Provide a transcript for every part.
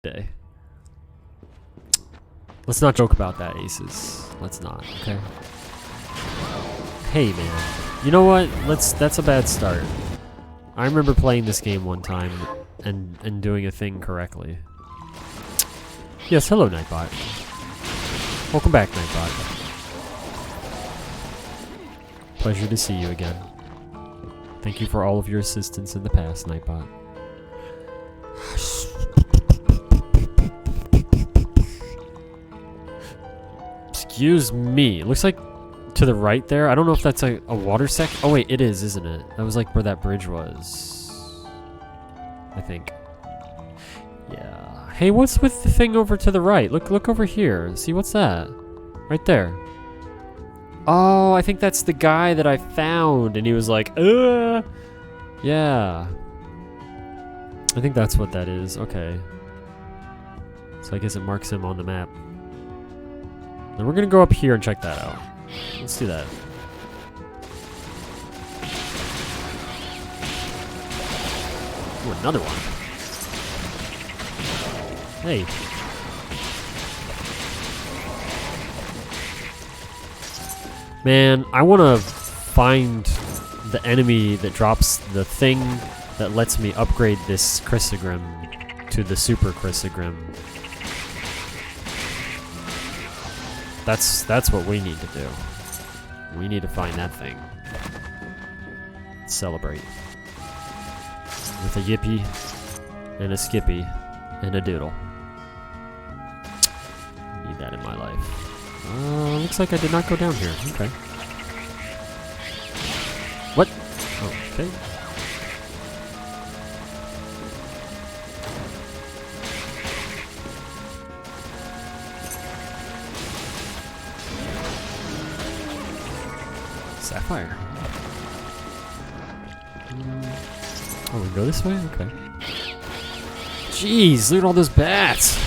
day. Let's not joke about that, Aces. Let's not, okay? Hey, man. You know what? That's a bad start. I remember playing this game one time and doing a thing correctly. Yes, hello, Nightbot. Welcome back, Nightbot. Pleasure to see you again. Thank you for all of your assistance in the past, Nightbot. Excuse me. It looks like to the right there. I don't know if that's a water sec. Oh wait, it is, isn't it? That was like where that bridge was. I think. Yeah. Hey, what's with the thing over to the right? Look over here. See, what's that? Right there. Oh, I think that's the guy that I found, and he was like, yeah. I think that's what that is. Okay. So I guess it marks him on the map. Then we're gonna go up here and check that out. Let's do that. Ooh, another one. Hey. Man, I want to find the enemy that drops the thing that lets me upgrade this Chrysogrim to the Super Chrysogrim. That's what we need to do. We need to find that thing. Celebrate. With a yippee, and a skippy, and a doodle. Need that in my life. Looks like I did not go down here. Okay. What? Oh, okay. Sapphire. Oh, we go this way? Okay. Jeez, look at all those bats!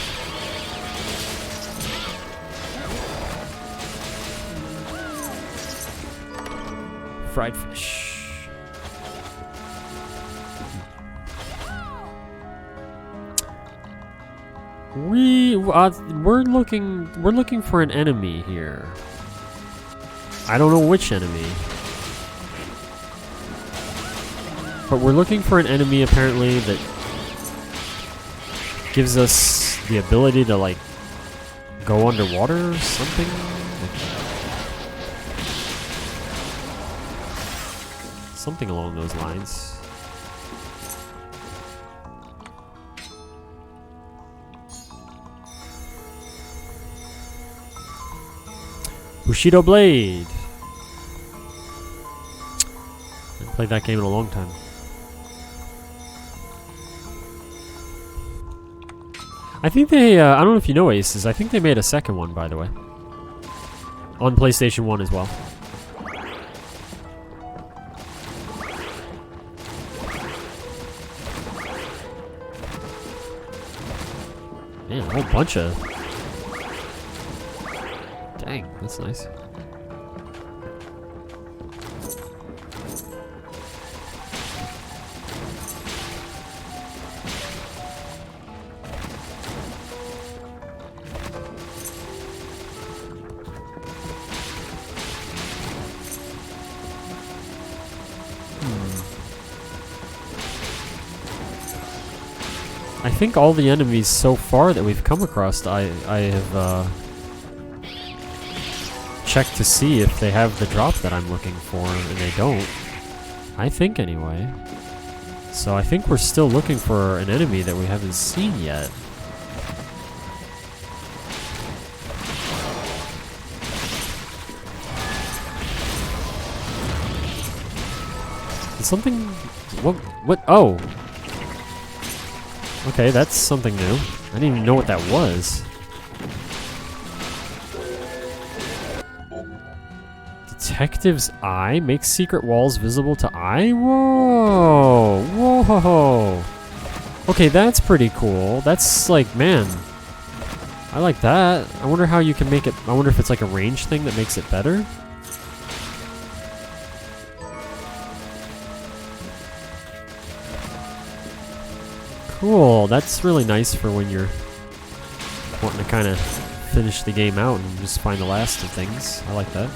Fried fish. We're looking for an enemy here. I don't know which enemy. But we're looking for an enemy apparently that gives us the ability to like go underwater or something. Something along those lines. Bushido Blade. I haven't played that game in a long time. I think they, I don't know if you know Aces, I think they made a second one, by the way. On PlayStation 1 as well. Man, a whole bunch of... Dang, that's nice. I think all the enemies so far that we've come across, I have checked to see if they have the drop that I'm looking for, and they don't. I think anyway. So I think we're still looking for an enemy that we haven't seen yet. Is something... What? Oh! Okay, that's something new. I didn't even know what that was. Detective's eye makes secret walls visible to eye? Whoa! Whoa! Okay, that's pretty cool. That's like, man. I like that. I wonder how you can make it... I wonder if it's like a range thing that makes it better? Cool. That's really nice for when you're wanting to kind of finish the game out and just find the last of things. I like that.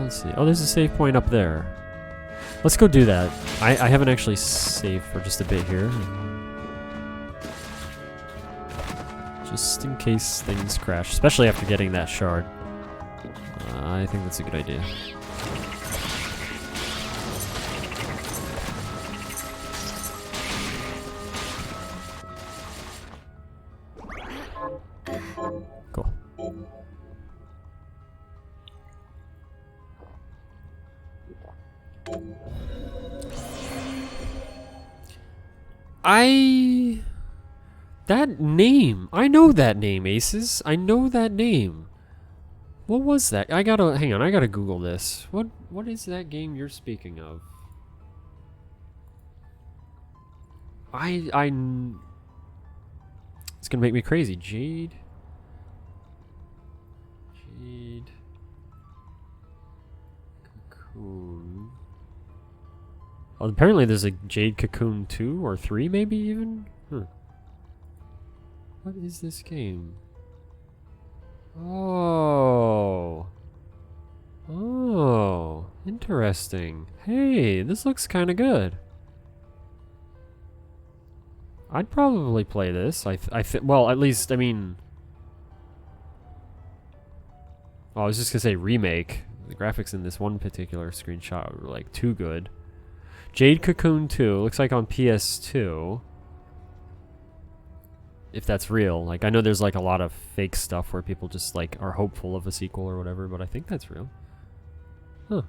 Let's see. Oh, there's a save point up there. Let's go do that. I haven't actually saved for just a bit here. Just in case things crash, especially after getting that shard. I think that's a good idea. Cool. That name. I know that name, Aces. I know that name. What was that? Hang on, I gotta Google this. What is that game you're speaking of? It's gonna make me crazy. Jade. Cocoon. Oh, apparently there's a Jade Cocoon 2 or 3 maybe even? Huh. What is this game? Oh. Oh. Interesting. Hey, this looks kind of good. I'd probably play this. Well, at least, I mean... Oh, I was just gonna say remake. The graphics in this one particular screenshot were like too good. Jade Cocoon 2, looks like on PS2. If that's real. Like, I know there's like a lot of fake stuff where people just like are hopeful of a sequel or whatever, but I think that's real. Huh.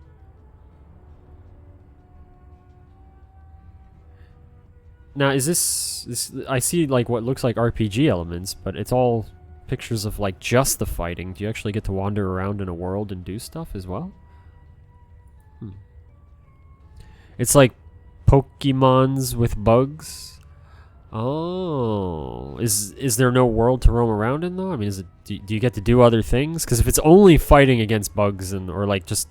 Now, is this I see like what looks like RPG elements, but it's all pictures of like just the fighting. Do you actually get to wander around in a world and do stuff as well? It's like Pokemons with bugs. Oh, is there no world to roam around in though? I mean, do you get to do other things? Because if it's only fighting against bugs or like just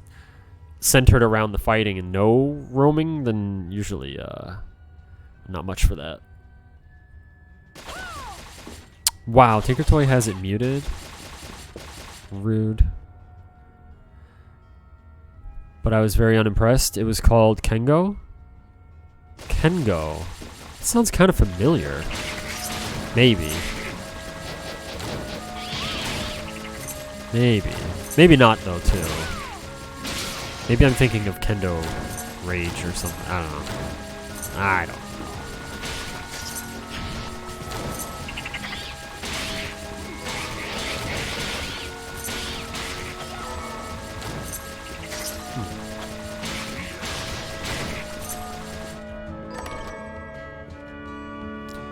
centered around the fighting and no roaming, then usually not much for that. Wow, Tinker Toy has it muted. Rude. But I was very unimpressed. It was called Kengo. Kengo. It sounds kind of familiar. Maybe. Maybe not though too. Maybe I'm thinking of Kendo Rage or something. I don't know. I don't know.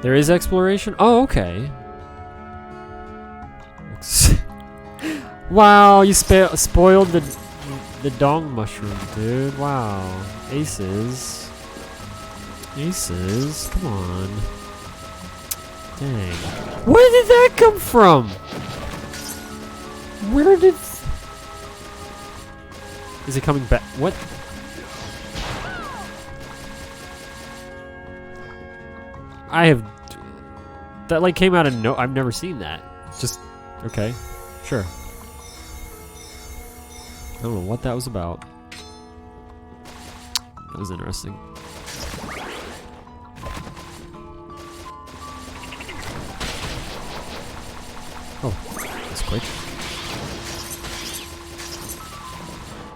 There is exploration? Oh, okay. Wow, you spoiled the dong mushroom, dude. Wow. Aces. Aces, come on. Dang. Where did that come from? Where did... Is it coming back? What? I have... That like came out of no... I've never seen that. Just... Okay. Sure. I don't know what that was about. That was interesting. Oh, that's quick.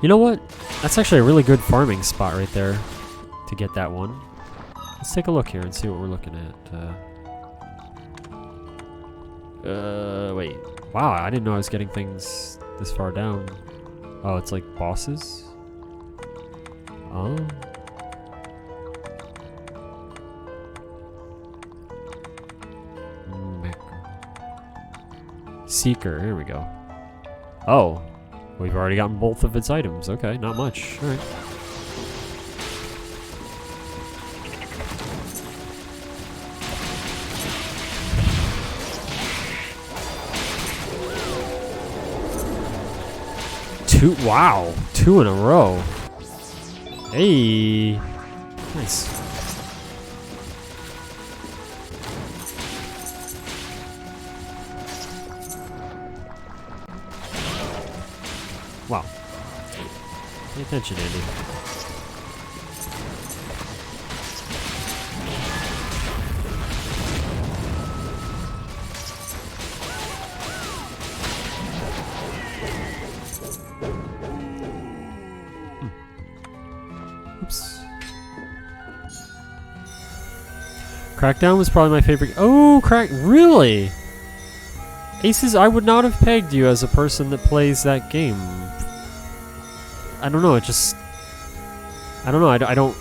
You know what? That's actually a really good farming spot right there to get that one. Let's take a look here and see what we're looking at. Wait. Wow, I didn't know I was getting things this far down. Oh, it's like bosses? Oh. Seeker, here we go. Oh. We've already gotten both of its items. Okay, not much. Alright. Wow, 2 in a row. Hey, nice. Wow. Pay attention, Andy. Oops. Crackdown was probably my favorite. Oh, really? Aces, I would not have pegged you as a person that plays that game. I don't know, it just... I don't know, I don't...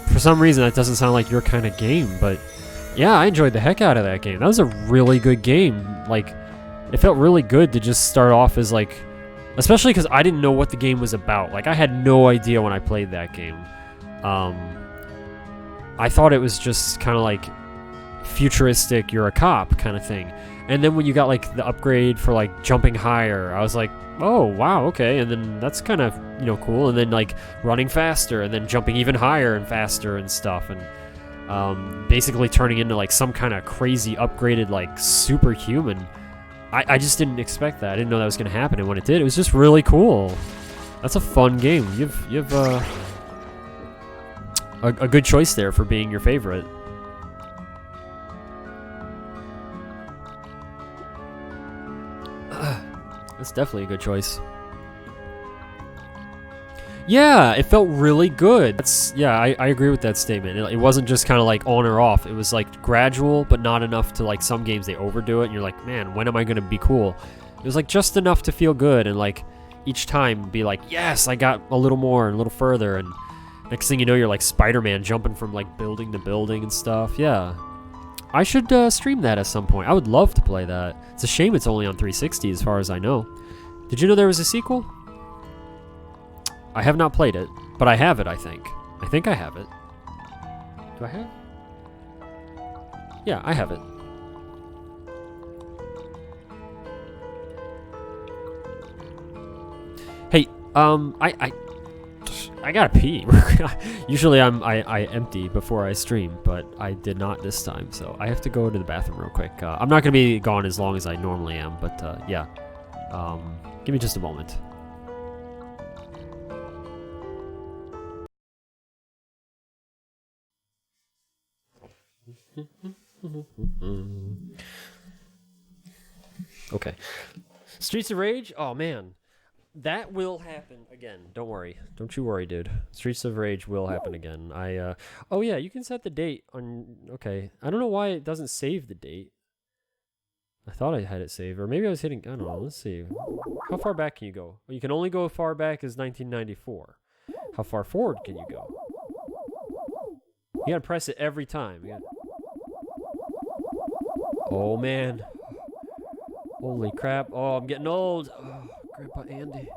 For some reason, that doesn't sound like your kind of game, but... Yeah, I enjoyed the heck out of that game. That was a really good game. Like, it felt really good to just start off as, like... Especially because I didn't know what the game was about. Like, I had no idea when I played that game. I thought it was just kind of like... futuristic, you're a cop kind of thing. And then when you got, like, the upgrade for, like, jumping higher, I was like... Oh, wow, okay, and then that's kind of, you know, cool, and then, like, running faster, and then jumping even higher and faster and stuff, and basically turning into, like, some kind of crazy upgraded, like, superhuman. I just didn't expect that. I didn't know that was going to happen, and when it did, it was just really cool. That's a fun game. You've a good choice there for being your favorite. That's definitely a good choice. Yeah, it felt really good. I agree with that statement. It wasn't just kind of like on or off. It was like gradual, but not enough to, like, some games they overdo it and you're like, man, when am I going to be cool? It was like just enough to feel good and, like, each time be like, yes, I got a little more and a little further, and next thing you know, you're like Spider-Man jumping from, like, building to building and stuff. Yeah. I should stream that at some point. I would love to play that. It's a shame it's only on 360 as far as I know. Did you know there was a sequel? I have not played it, but I have it, I think. I think I have it. Do I have it? Yeah, I have it. Hey, I gotta pee. Usually I empty before I stream, but I did not this time, so I have to go to the bathroom real quick. I'm not gonna be gone as long as I normally am, but yeah. Give me just a moment. Okay. Streets of Rage? Oh man. That will happen again. Don't worry. Don't you worry, dude. Streets of Rage will happen again. Oh yeah, you can set the date on... Okay. I don't know why it doesn't save the date. I thought I had it saved. Or maybe I was hitting... I don't know. Let's see. How far back can you go? Well, you can only go as far back as 1994. How far forward can you go? You gotta press it every time. Oh, man. Holy crap. Oh, I'm getting old. Oh, Grandpa Andy.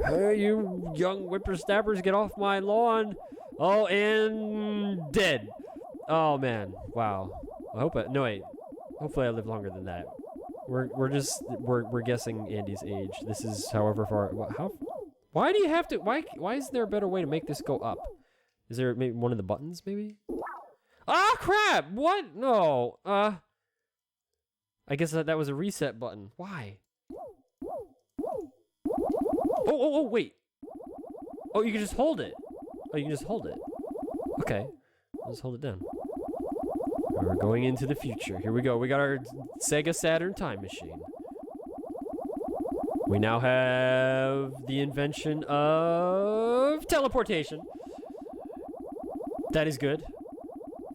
Hey, you young whippersnappers, get off my lawn. Oh, and dead. Oh, man. Wow. I hope no, wait. Hopefully I live longer than that. We're guessing Andy's age. This is however far... Why do you have to... Why is there a better way to make this go up? Is there maybe one of the buttons, maybe? Ah, crap! What? No. I guess that was a reset button. Why? Oh, wait. Oh, you can just hold it. Oh, you can just hold it. Okay. I'll just hold it down. We're going into the future. Here we go. We got our Sega Saturn time machine. We now have the invention of teleportation. That is good.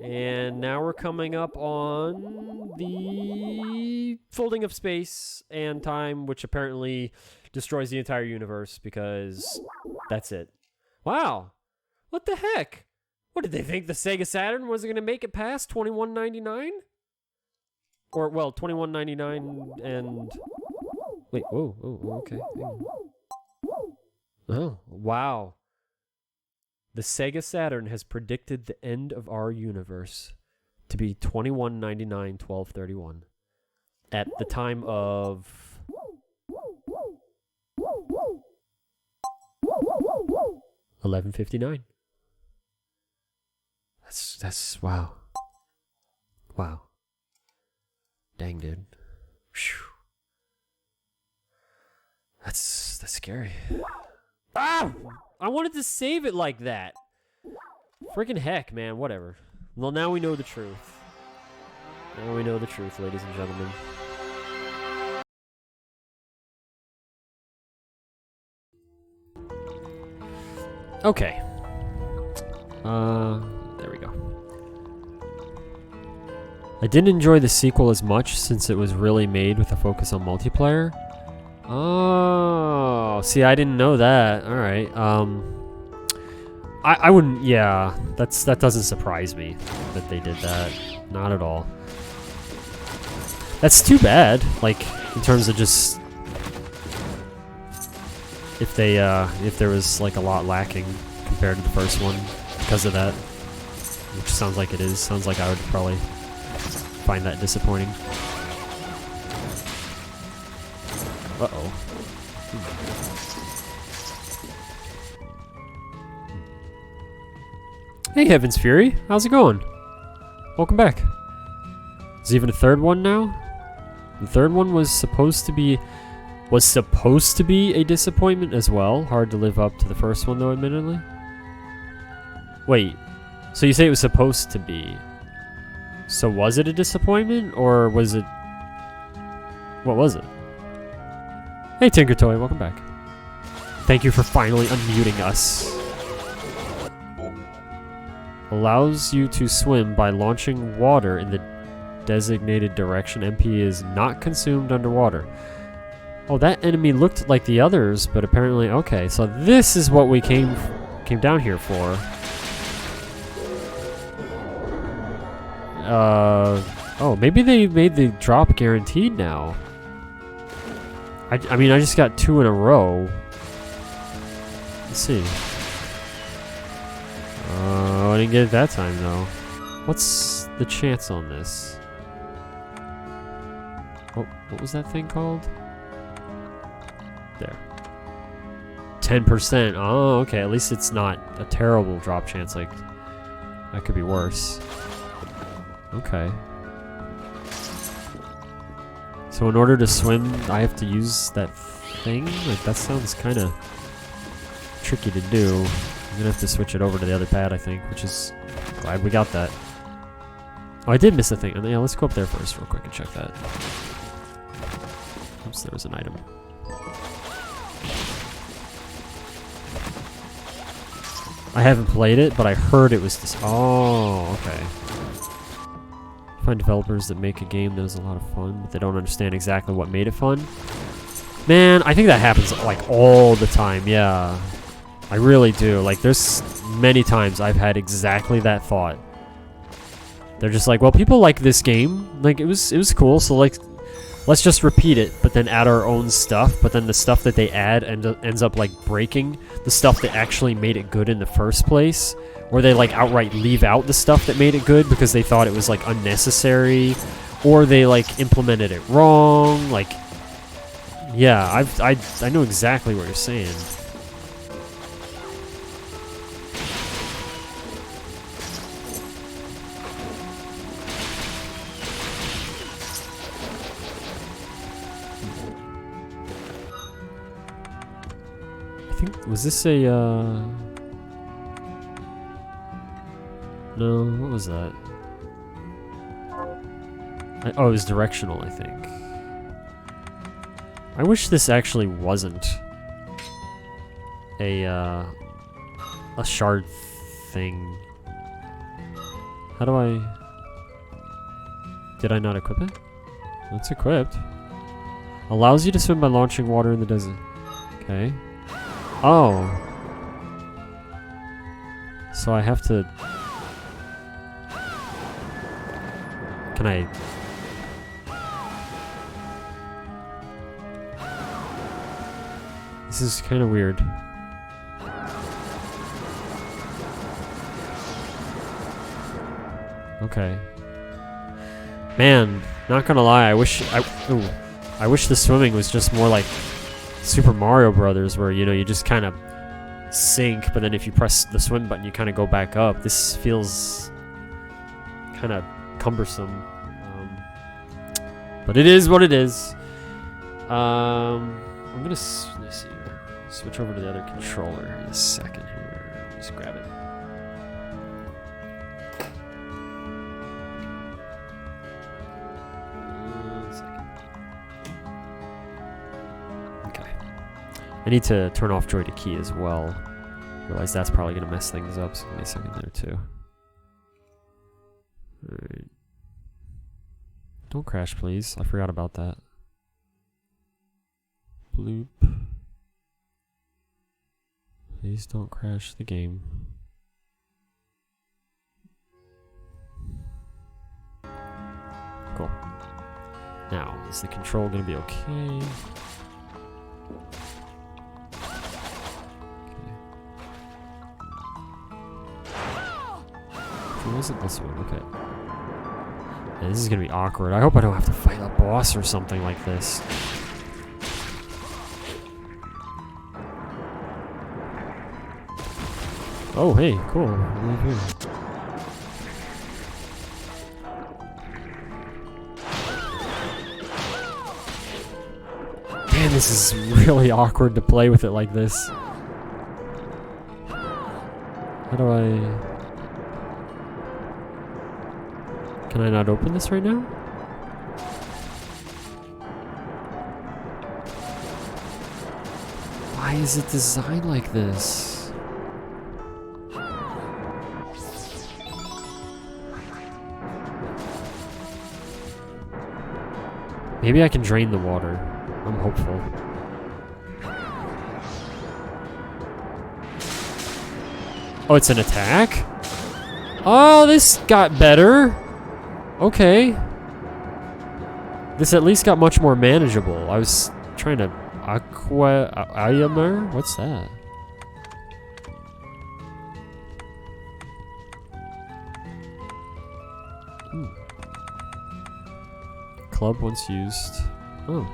And now we're coming up on the folding of space and time, which apparently destroys the entire universe because that's it. Wow. What the heck? What did they think? The Sega Saturn wasn't going to make it past $21.99? Or, well, $21.99 and... Wait, whoa, okay. Oh, wow. The Sega Saturn has predicted the end of our universe to be $21.99, $12.31 at the time of 11:59. That's wow. Wow. Dang, dude. Whew. That's scary. Ah! I wanted to save it like that. Freaking heck, man. Whatever. Well, now we know the truth. Now we know the truth, ladies and gentlemen. Okay. There we go. I didn't enjoy the sequel as much since it was really made with a focus on multiplayer. Oh, see, I didn't know that. All right. I wouldn't. Yeah, that doesn't surprise me that they did that. Not at all. That's too bad. Like in terms of just if there was like a lot lacking compared to the first one because of that, which sounds like it is. Sounds like I would probably find that disappointing. Uh-oh. Hey, Heaven's Fury. How's it going? Welcome back. There's even a third one now? The third one was supposed to be a disappointment as well. Hard to live up to the first one, though, admittedly. Wait. So you say it was supposed to be. So was it a disappointment, or was it... What was it? Hey, Tinker Toy, welcome back. Thank you for finally unmuting us. Allows you to swim by launching water in the designated direction. MP is not consumed underwater. Oh, that enemy looked like the others, but apparently... Okay, so this is what we came down here for. Oh, maybe they made the drop guaranteed now. I mean, I just got 2 in a row. Let's see. I didn't get it that time, though. What's the chance on this? Oh, what was that thing called? There. 10%. Oh, okay. At least it's not a terrible drop chance. Like, that could be worse. Okay. So in order to swim, I have to use that thing? Like, that sounds kind of tricky to do. I'm gonna have to switch it over to the other pad, I think, which is... Glad we got that. Oh, I did miss a thing. Yeah, let's go up there first real quick and check that. Oops, there was an item. I haven't played it, but I heard it was this... Oh, okay. Find developers that make a game that is a lot of fun, but they don't understand exactly what made it fun. Man, I think that happens like all the time, yeah. I really do. Like, there's many times I've had exactly that thought. They're just like, well, people like this game. Like, it was cool, so like, let's just repeat it, but then add our own stuff. But then the stuff that they add ends up like breaking the stuff that actually made it good in the first place. Or they like outright leave out the stuff that made it good because they thought it was like unnecessary, or they like implemented it wrong. Like, yeah, I know exactly what you're saying. I think, was this a no, what was that? Oh, it was directional, I think. I wish this actually wasn't a shard thing. How do I... Did I not equip it? It's equipped. Allows you to swim by launching water in the desert. Okay. Oh. So I have to... Can I... This is kind of weird. Okay. Man, not gonna lie, I wish the swimming was just more like Super Mario Brothers, where, you know, you just kind of sink, but then if you press the swim button, you kind of go back up. This feels kind of cumbersome. But it is what it is. I'm gonna let me see here. Switch over to the other controller in a second here. Just grab it. Okay. I need to turn off joy to key as well. Realize that's probably gonna mess things up. So give me a second there too. All right. Don't crash, please. I forgot about that. Bloop. Please don't crash the game. Cool. Now, is the control gonna be okay? Who is it this one? Okay. Yeah, this is gonna be awkward. I hope I don't have to fight a boss or something like this. Oh, hey, cool. Right here. Man, this is really awkward to play with it like this. How do I... Can I not open this right now? Why is it designed like this? Maybe I can drain the water. I'm hopeful. Oh, it's an attack? Oh, this got better. Okay. This at least got much more manageable. I was trying to Ayamer? What's that? Club once used. Oh.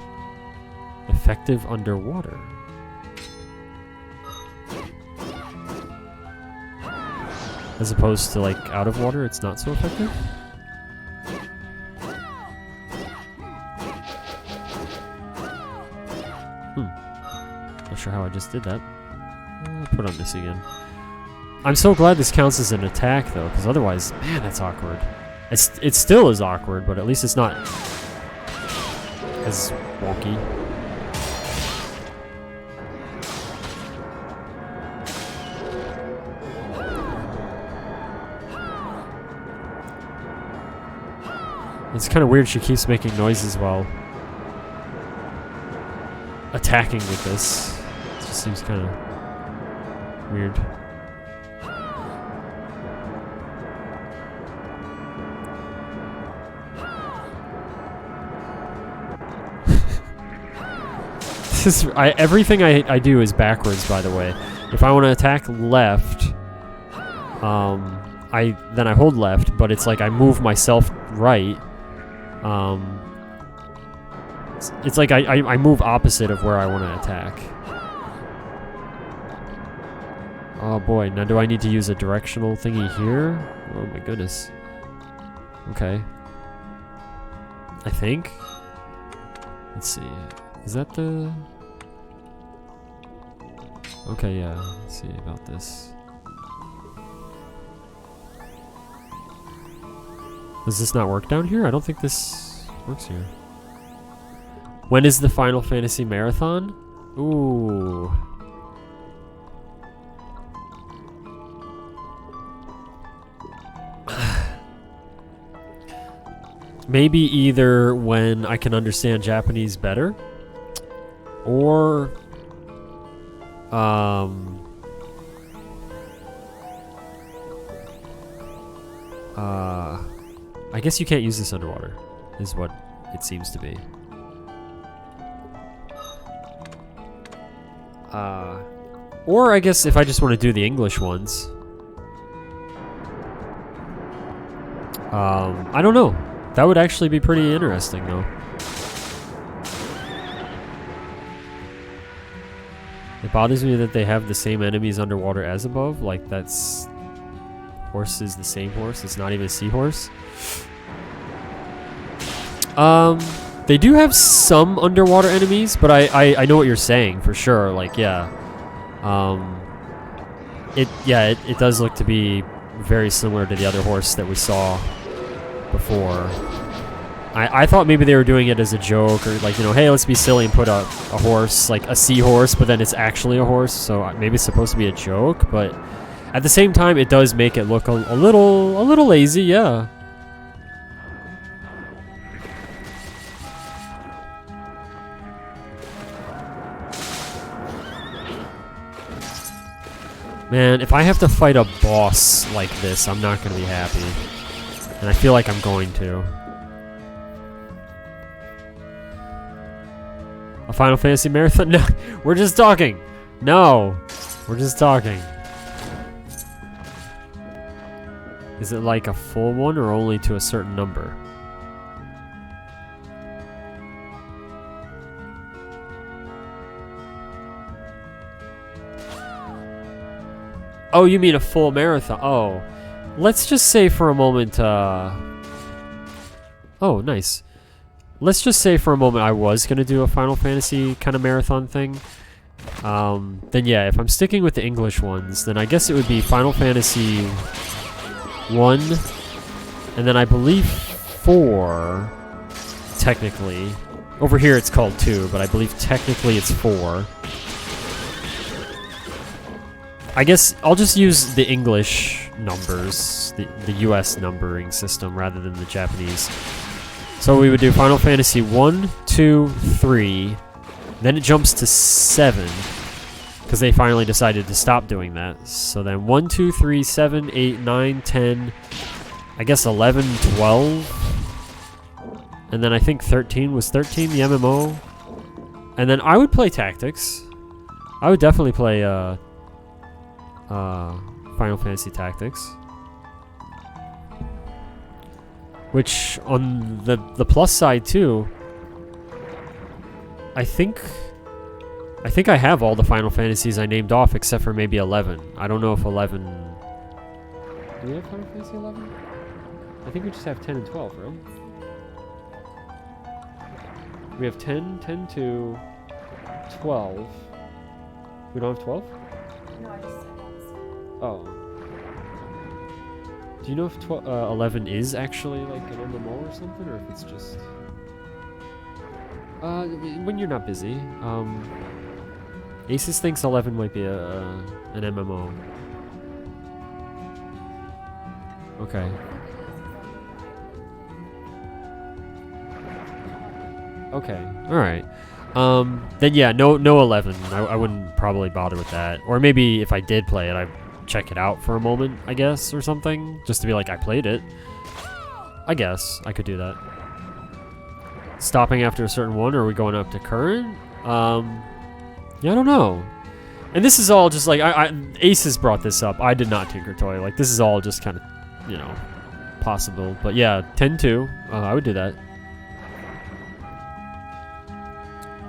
Effective underwater. As opposed to like out of water, it's not so effective? Not sure how I just did that. I'll put on this again. I'm so glad this counts as an attack though, because otherwise, man, that's awkward. It still is awkward, but at least it's not as wonky. It's kind of weird she keeps making noises while attacking with this. It just seems kind of weird. This is, everything I do is backwards, by the way. If I want to attack left, then I hold left, but it's like I move myself right. It's like I move opposite of where I want to attack. Oh boy, now do I need to use a directional thingy here? Oh my goodness. Okay. I think. Let's see. Is that the... Okay, yeah. Let's see about this. Does this not work down here? I don't think this works here. When is the Final Fantasy Marathon? Ooh. Maybe either when I can understand Japanese better, or I guess you can't use this underwater, is what it seems to be. Or I guess if I just want to do the English ones. I don't know. That would actually be pretty interesting, though. It bothers me that they have the same enemies underwater as above. Like, that's... Horse is the same horse. It's not even a seahorse. They do have some underwater enemies, but I know what you're saying for sure. Like, yeah. It does look to be very similar to the other horse that we saw before. I thought maybe they were doing it as a joke, or like, you know, hey, let's be silly and put a horse, like a seahorse, but then it's actually a horse, so maybe it's supposed to be a joke, but at the same time, it does make it look a little lazy, yeah. Man, if I have to fight a boss like this, I'm not going to be happy. And I feel like I'm going to. A Final Fantasy marathon? No, we're just talking. No, we're just talking. Is it like a full one or only to a certain number? Oh, you mean a full marathon? Oh, let's just say for a moment, oh, nice. Let's just say for a moment I was going to do a Final Fantasy kind of marathon thing. Then yeah, if I'm sticking with the English ones, then I guess it would be Final Fantasy 1, and then I believe 4, technically. Over here it's called 2, but I believe technically it's 4. I guess I'll just use the English numbers, the US numbering system, rather than the Japanese. So we would do Final Fantasy 1, 2, 3, then it jumps to 7, because they finally decided to stop doing that. So then 1, 2, 3, 7, 8, 9, 10, I guess 11, 12, and then I think 13 was 13, the MMO. And then I would play Tactics. I would definitely play Final Fantasy Tactics, which on the plus side too, I think I have all the Final Fantasies I named off except for maybe 11. I don't know if 11... Do we have Final Fantasy 11? I think we just have 10 and 12, right? We have 10, 10, 2, 12. We don't have 12? No, I just said that. Oh. Do you know if 11 is actually like an MMO or something, or if it's just... when you're not busy. Aces thinks 11 might be an MMO. Okay. Okay, alright. Then yeah, no 11. I wouldn't probably bother with that. Or maybe if I did play it, I'd check it out for a moment, I guess, or something. Just to be like, I played it. I guess I could do that. Stopping after a certain one, or are we going up to current? Yeah, I don't know. And this is all just like, Aces brought this up. I did not tinker toy. Like, this is all just kind of, you know, possible. But yeah, 10-2. I would do that.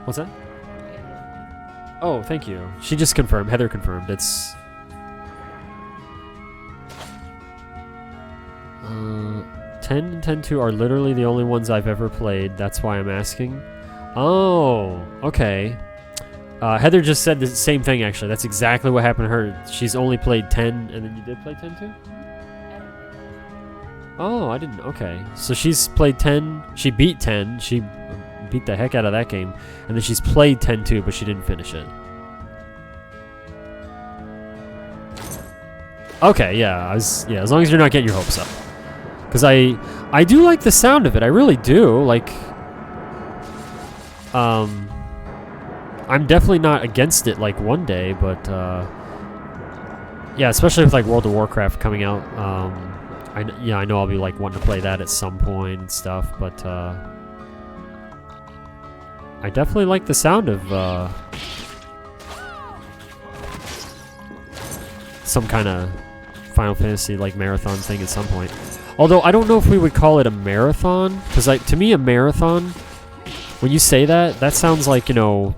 What's that? Oh, thank you. She just confirmed. Heather confirmed. It's... 10 and 10-2 are literally the only ones I've ever played. That's why I'm asking. Oh, okay. Heather just said the same thing, actually. That's exactly what happened to her. She's only played 10, and then you did play 10 too? Oh, I didn't. Okay. So she's played 10. She beat 10. She beat the heck out of that game. And then she's played 10 too, but she didn't finish it. Okay, yeah. As long as you're not getting your hopes up. Because I do like the sound of it. I really do. Like, I'm definitely not against it like one day, but yeah, especially with like World of Warcraft coming out. I know I'll be like wanting to play that at some point and stuff, but I definitely like the sound of some kind of Final Fantasy like marathon thing at some point. Although I don't know if we would call it a marathon, because like to me a marathon, when you say that, that sounds like, you know,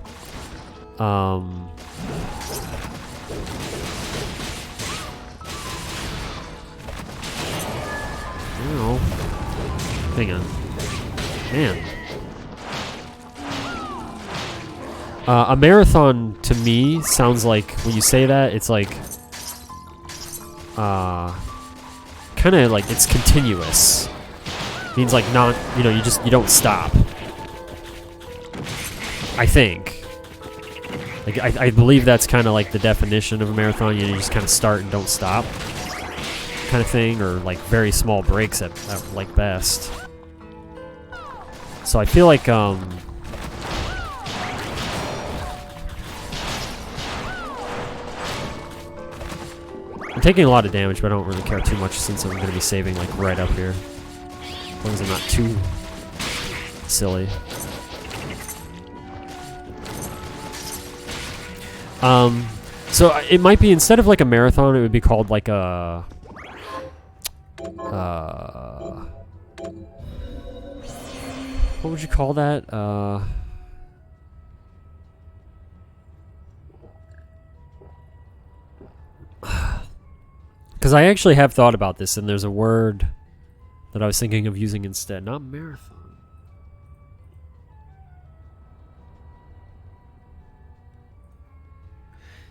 Hang on. Man. A marathon, to me, sounds like, when you say that, it's like... kind of like it's continuous. Means like not, you know, you don't stop. I think. Like I believe that's kind of like the definition of a marathon. You just kind of start and don't stop, kind of thing, or like very small breaks at like best. So I feel like I'm taking a lot of damage, but I don't really care too much since I'm going to be saving like right up here. As long as I'm not too silly. So it might be, instead of like a marathon, it would be called like a... what would you call that? Because I actually have thought about this, and there's a word that I was thinking of using instead. Not marathon.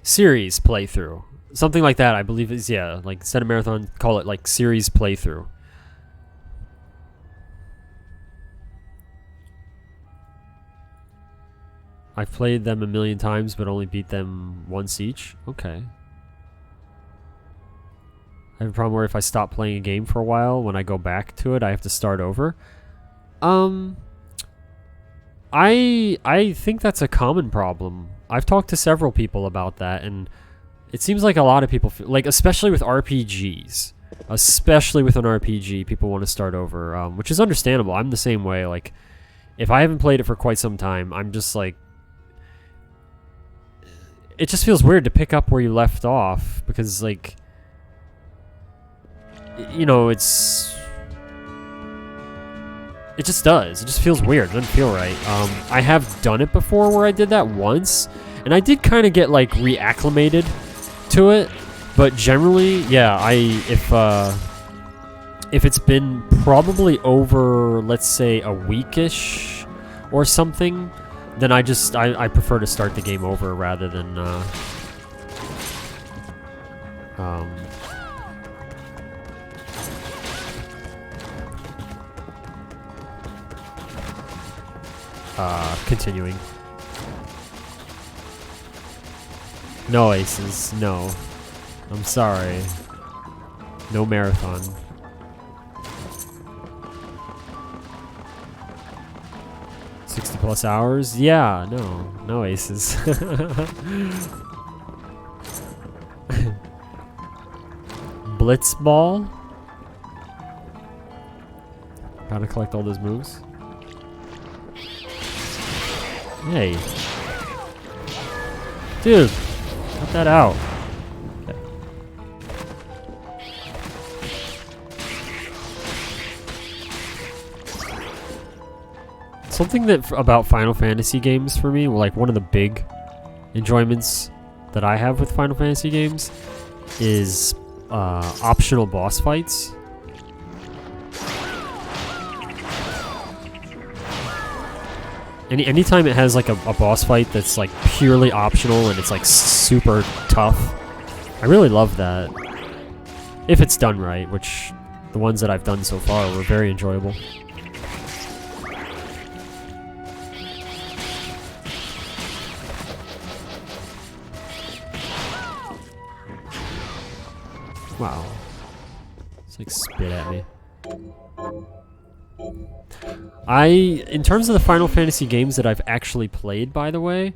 Series playthrough. Something like that, I believe is, yeah. Like, instead of marathon, call it like series playthrough. I've played them a million times, but only beat them once each. Okay. I have a problem where if I stop playing a game for a while, when I go back to it, I have to start over. I think that's a common problem. I've talked to several people about that, and it seems like a lot of people feel, like, especially with RPGs. Especially with an RPG, people want to start over, which is understandable. I'm the same way. Like, if I haven't played it for quite some time, I'm just like... It just feels weird to pick up where you left off, because, like... You know, it's... It just does. It just feels weird. It doesn't feel right. I have done it before where I did that once, and I did kind of get, like, reacclimated to it. But generally, yeah, if it's been probably over, let's say, a weekish or something, then I prefer to start the game over rather than continuing. No aces, no. I'm sorry. No marathon. +60 hours? Yeah, no aces. Blitzball? How to collect all those moves? Hey. Dude, cut that out. Okay. Something that about Final Fantasy games for me, like one of the big enjoyments that I have with Final Fantasy games is optional boss fights. Anytime it has like a boss fight that's like purely optional and it's like super tough, I really love that. If it's done right, which the ones that I've done so far were very enjoyable. Wow. It's like spit at me. In terms of the Final Fantasy games that I've actually played, by the way,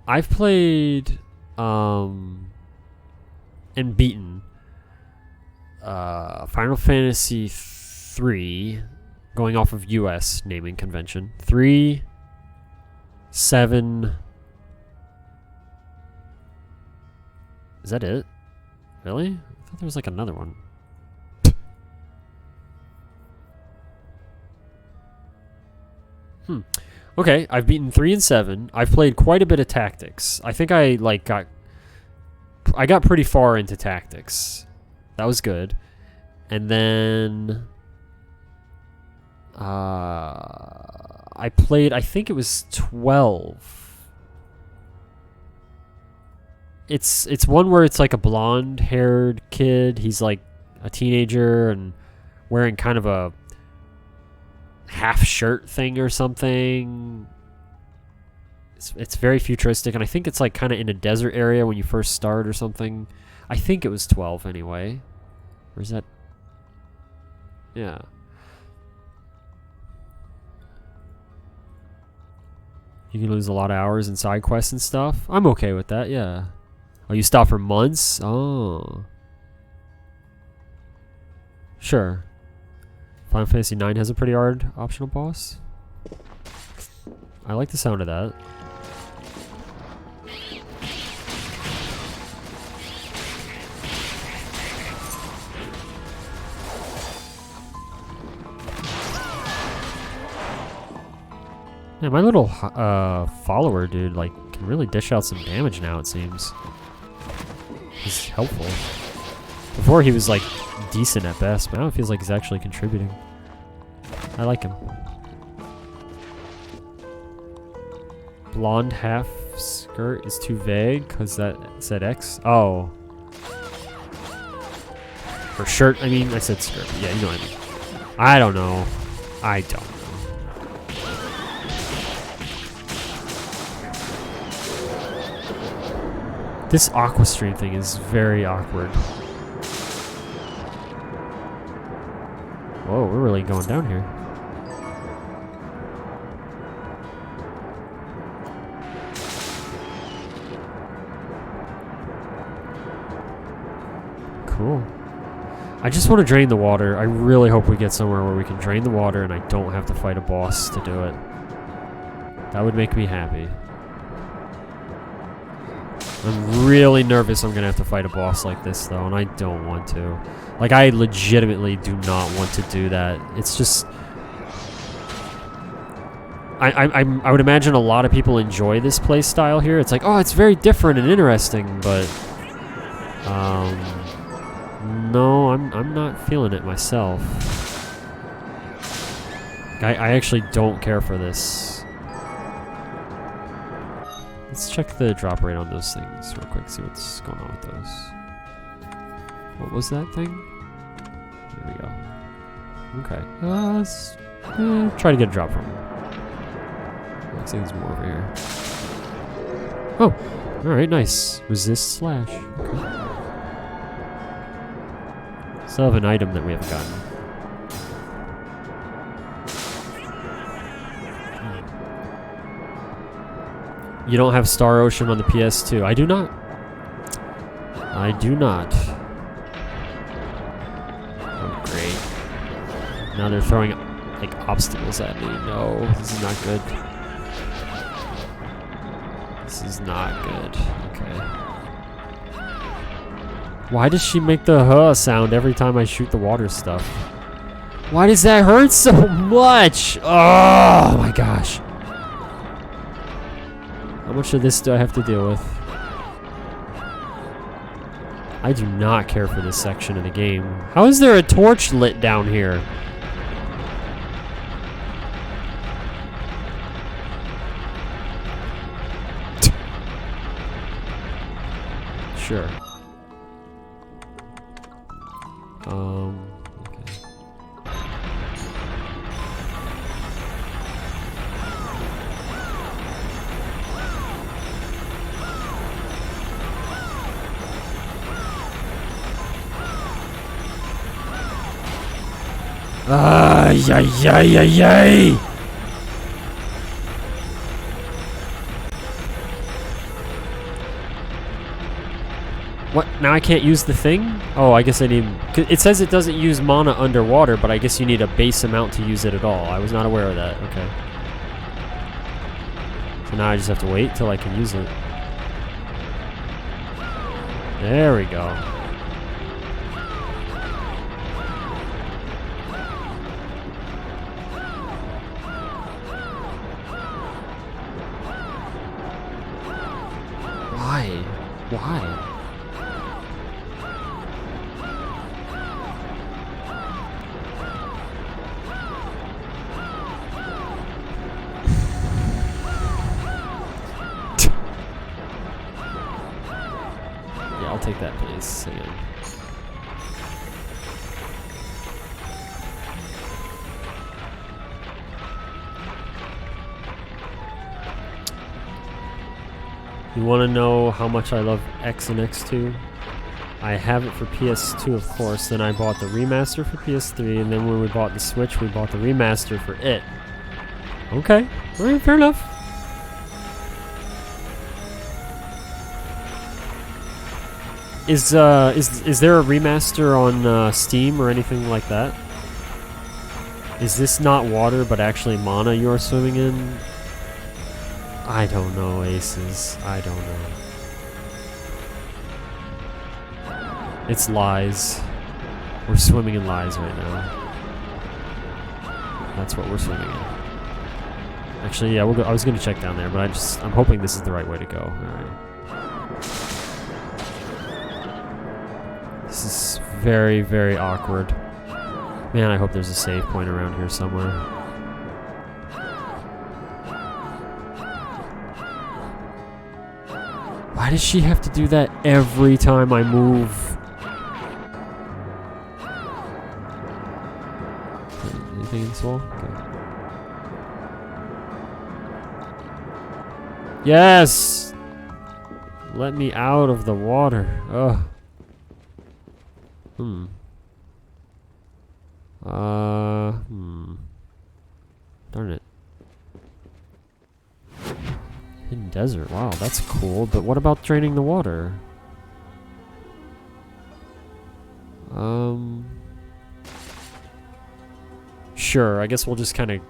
I've played, and beaten, Final Fantasy 3, going off of US naming convention, 3, 7, is that it? Really? I thought there was like another one. Okay, I've beaten 3 and 7. I've played quite a bit of Tactics. I think I got pretty far into Tactics. That was good. And then I played, I think it was 12. It's one where it's like a blonde-haired kid. He's like a teenager and wearing kind of a half shirt thing or something. It's very futuristic, and I think it's like kind of in a desert area when you first start or something. I think it was 12 anyway. Or is that? Yeah. You can lose a lot of hours in side quests and stuff. I'm okay with that, yeah. Oh, you stop for months? Oh. Sure. Final Fantasy IX has a pretty hard optional boss. I like the sound of that. Yeah, my little follower dude, like, can really dish out some damage now, it seems. He's helpful. Before he was, like, decent at best, but now it feels like he's actually contributing. I like him. Blonde half skirt is too vague, because that said X. Oh. For shirt, I mean, I said skirt. Yeah, you know what I mean. I don't know. I don't know. This aqua stream thing is very awkward. Whoa, we're really going down here. Cool. I just want to drain the water. I really hope we get somewhere where we can drain the water and I don't have to fight a boss to do it. That would make me happy. I'm really nervous I'm going to have to fight a boss like this, though, and I don't want to. Like, I legitimately do not want to do that. It's just... I would imagine a lot of people enjoy this play style here. It's like, oh, it's very different and interesting, but... no, I'm not feeling it myself. I actually don't care for this. Let's check the drop rate on those things real quick, see what's going on with those. What was that thing? There we go. Okay. Let's try to get a drop from him. Looks like there's more over here. Oh! Alright, nice. Resist slash. Okay. Still have an item that we haven't gotten. You don't have Star Ocean on the PS2. I do not. I do not. Oh, great. Now they're throwing, like, obstacles at me. No, this is not good. This is not good. Okay. Why does she make the huh sound every time I shoot the water stuff? Why does that hurt so much? Oh, my gosh. How much of this do I have to deal with? I do not care for this section of the game. How is there a torch lit down here? Sure. Okay. Yay, yay, yay, yay! What? Now I can't use the thing? Oh, I guess I need... It says it doesn't use mana underwater, but I guess you need a base amount to use it at all. I was not aware of that. Okay. So now I just have to wait till I can use it. There we go. Why? Yeah, I'll take that, please. Again. You want to know how much I love X and X2? I have it for PS2, of course. Then I bought the remaster for PS3, and then when we bought the Switch, we bought the remaster for it. Okay, alright, fair enough. Is there a remaster on Steam or anything like that? Is this not water, but actually mana you're swimming in? I don't know, Aces. I don't know. It's lies. We're swimming in lies right now. That's what we're swimming in. Actually, yeah, we'll go. I was gonna check down there, but I'm hoping this is the right way to go. Alright. This is very, very awkward. Man, I hope there's a save point around here somewhere. Why does she have to do that every time I move? Anything in this wall? Okay. Yes! Let me out of the water. Ugh. Darn it. Hidden desert. Wow, that's cool. But what about draining the water? Sure, I guess we'll just kind of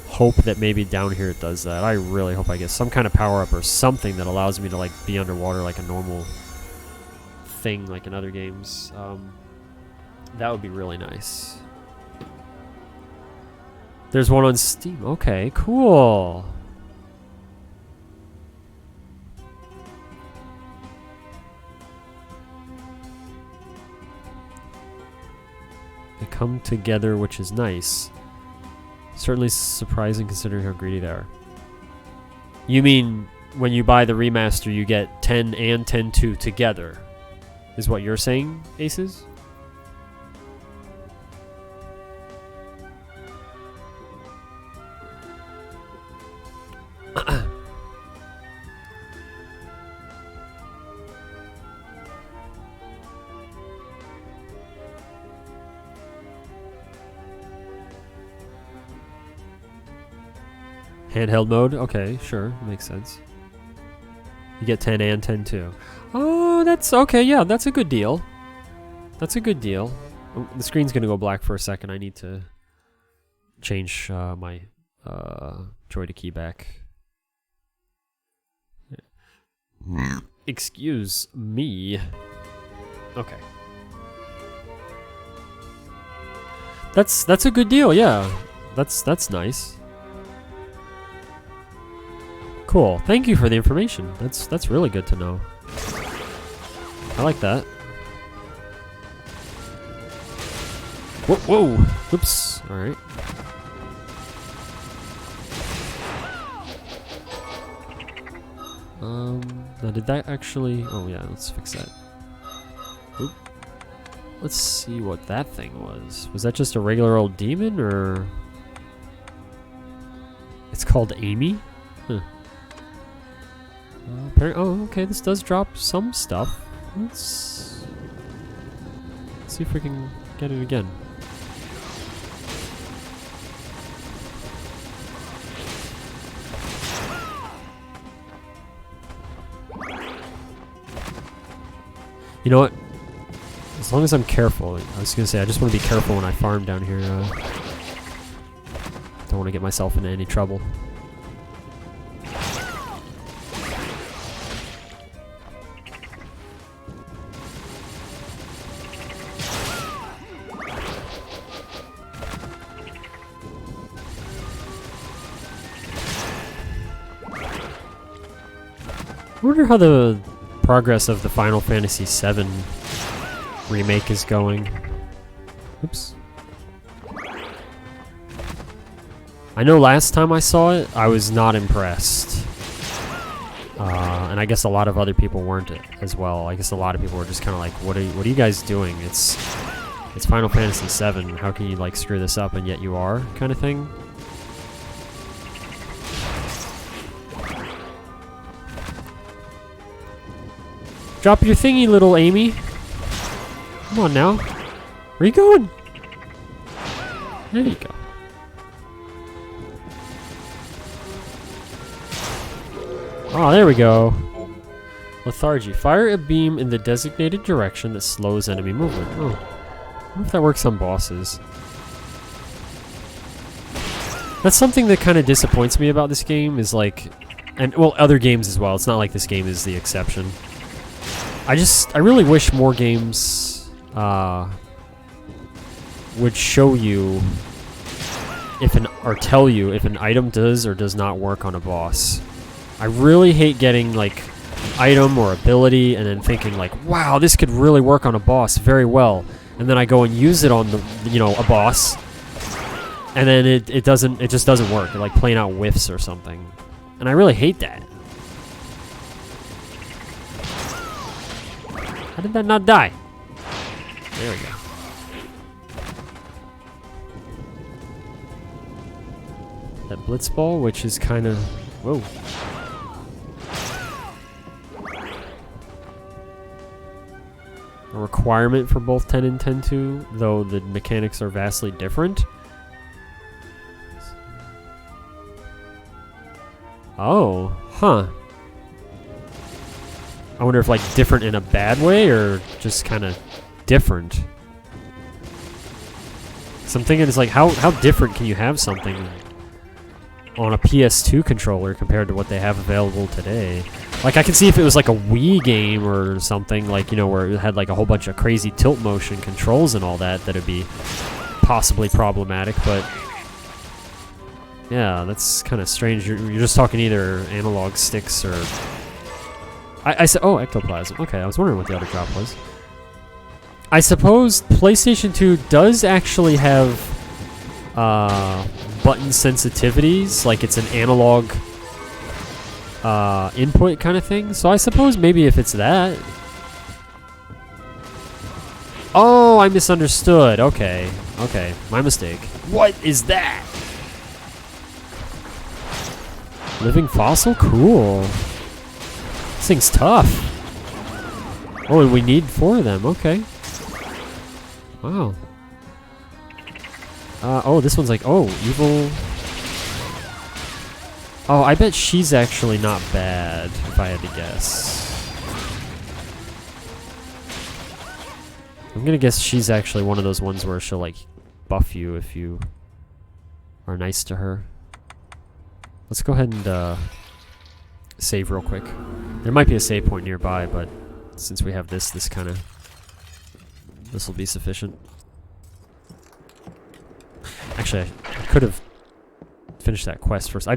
hope that maybe down here it does that. I really hope I get some kind of power-up or something that allows me to, like, be underwater like a normal thing like in other games. That would be really nice. There's one on Steam. Okay, cool. They come together, which is nice. Certainly surprising considering how greedy they are. You mean when you buy the remaster, you get 10 and 10-2 together, is what you're saying, Aces? Handheld mode? Okay, sure. Makes sense. You get 10 and 10-2. Oh, that's okay. Yeah, that's a good deal. That's a good deal. Oh, the screen's going to go black for a second. I need to change my joy to key back. Excuse me. Okay. That's a good deal. Yeah. That's nice. Cool. Thank you for the information. That's really good to know. I like that. Whoa, whoa. Whoops. All right. Now did that actually... Oh yeah, let's fix that. Oop. Let's see what that thing was. Was that just a regular old demon, or... It's called Amy? Huh. Oh, okay, this does drop some stuff. Let's see if we can get it again. You know what? As long as I'm careful, I was gonna say, I just want to be careful when I farm down here. Don't want to get myself into any trouble. I wonder how the progress of the Final Fantasy VII remake is going. Oops. I know last time I saw it, I was not impressed. And I guess a lot of other people weren't as well. I guess a lot of people were just kind of like, what are you guys doing? It's Final Fantasy VII. How can you like screw this up and yet you are, kind of thing. Drop your thingy, little Amy. Come on now. Where you going? There you go. Oh, there we go. Lethargy. Fire a beam in the designated direction that slows enemy movement. Oh. I wonder if that works on bosses. That's something that kind of disappoints me about this game is like... And, well, other games as well. It's not like this game is the exception. I really wish more games would show you or tell you if an item does or does not work on a boss. I really hate getting like an item or ability and then thinking like, wow, this could really work on a boss very well, and then I go and use it on the a boss, and then it just doesn't work. It like plain out whiffs or something, and I really hate that. How did that not die? There we go. That Blitzball, which is kind of... Whoa. A requirement for both 10 and 10-2, though the mechanics are vastly different. Oh, huh. I wonder if like different in a bad way or just kind of different. So I'm thinking it's like how different can you have something on a PS2 controller compared to what they have available today? Like I can see if it was like a Wii game or something, like where it had like a whole bunch of crazy tilt motion controls and all that, that'd be possibly problematic, but yeah, that's kind of strange. You're just talking either analog sticks or I said, oh, ectoplasm. Okay, I was wondering what the other drop was. I suppose PlayStation 2 does actually have button sensitivities, like it's an analog input kind of thing. So I suppose maybe if it's that. Oh, I misunderstood. Okay, okay, my mistake. What is that? Living fossil? Cool. This thing's tough. Oh, and we need 4 of them. Okay. Wow. Oh, this one's like, oh, evil. Oh, I bet she's actually not bad, if I had to guess. I'm gonna guess she's actually one of those ones where she'll, like, buff you if you are nice to her. Let's go ahead and, save real quick. There might be a save point nearby, but since we have this will be sufficient. Actually, I could have finished that quest first.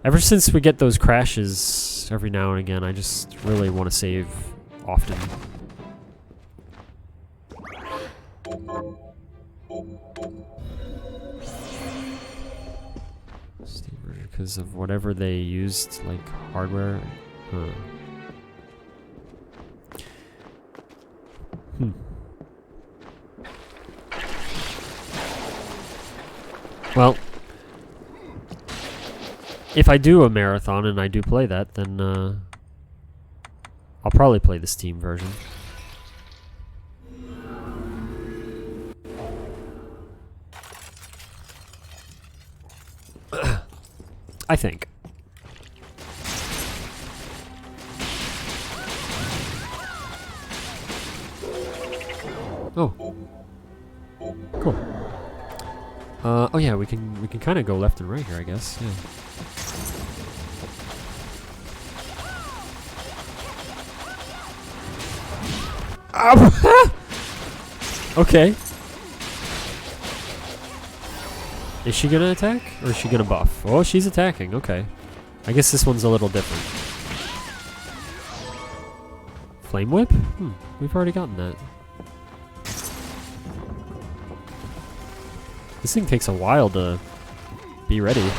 Ever since we get those crashes every now and again, I just really want to save often. Because of whatever they used, like hardware. Huh. Well, if I do a marathon and I do play that, then I'll probably play the Steam version. I think. Oh. Cool. Oh yeah, we can kind of go left and right here, I guess. Yeah. Okay. Is she gonna attack or is she gonna buff? Oh, she's attacking. Okay. I guess this one's a little different. Flame whip? We've already gotten that. This thing takes a while to be ready.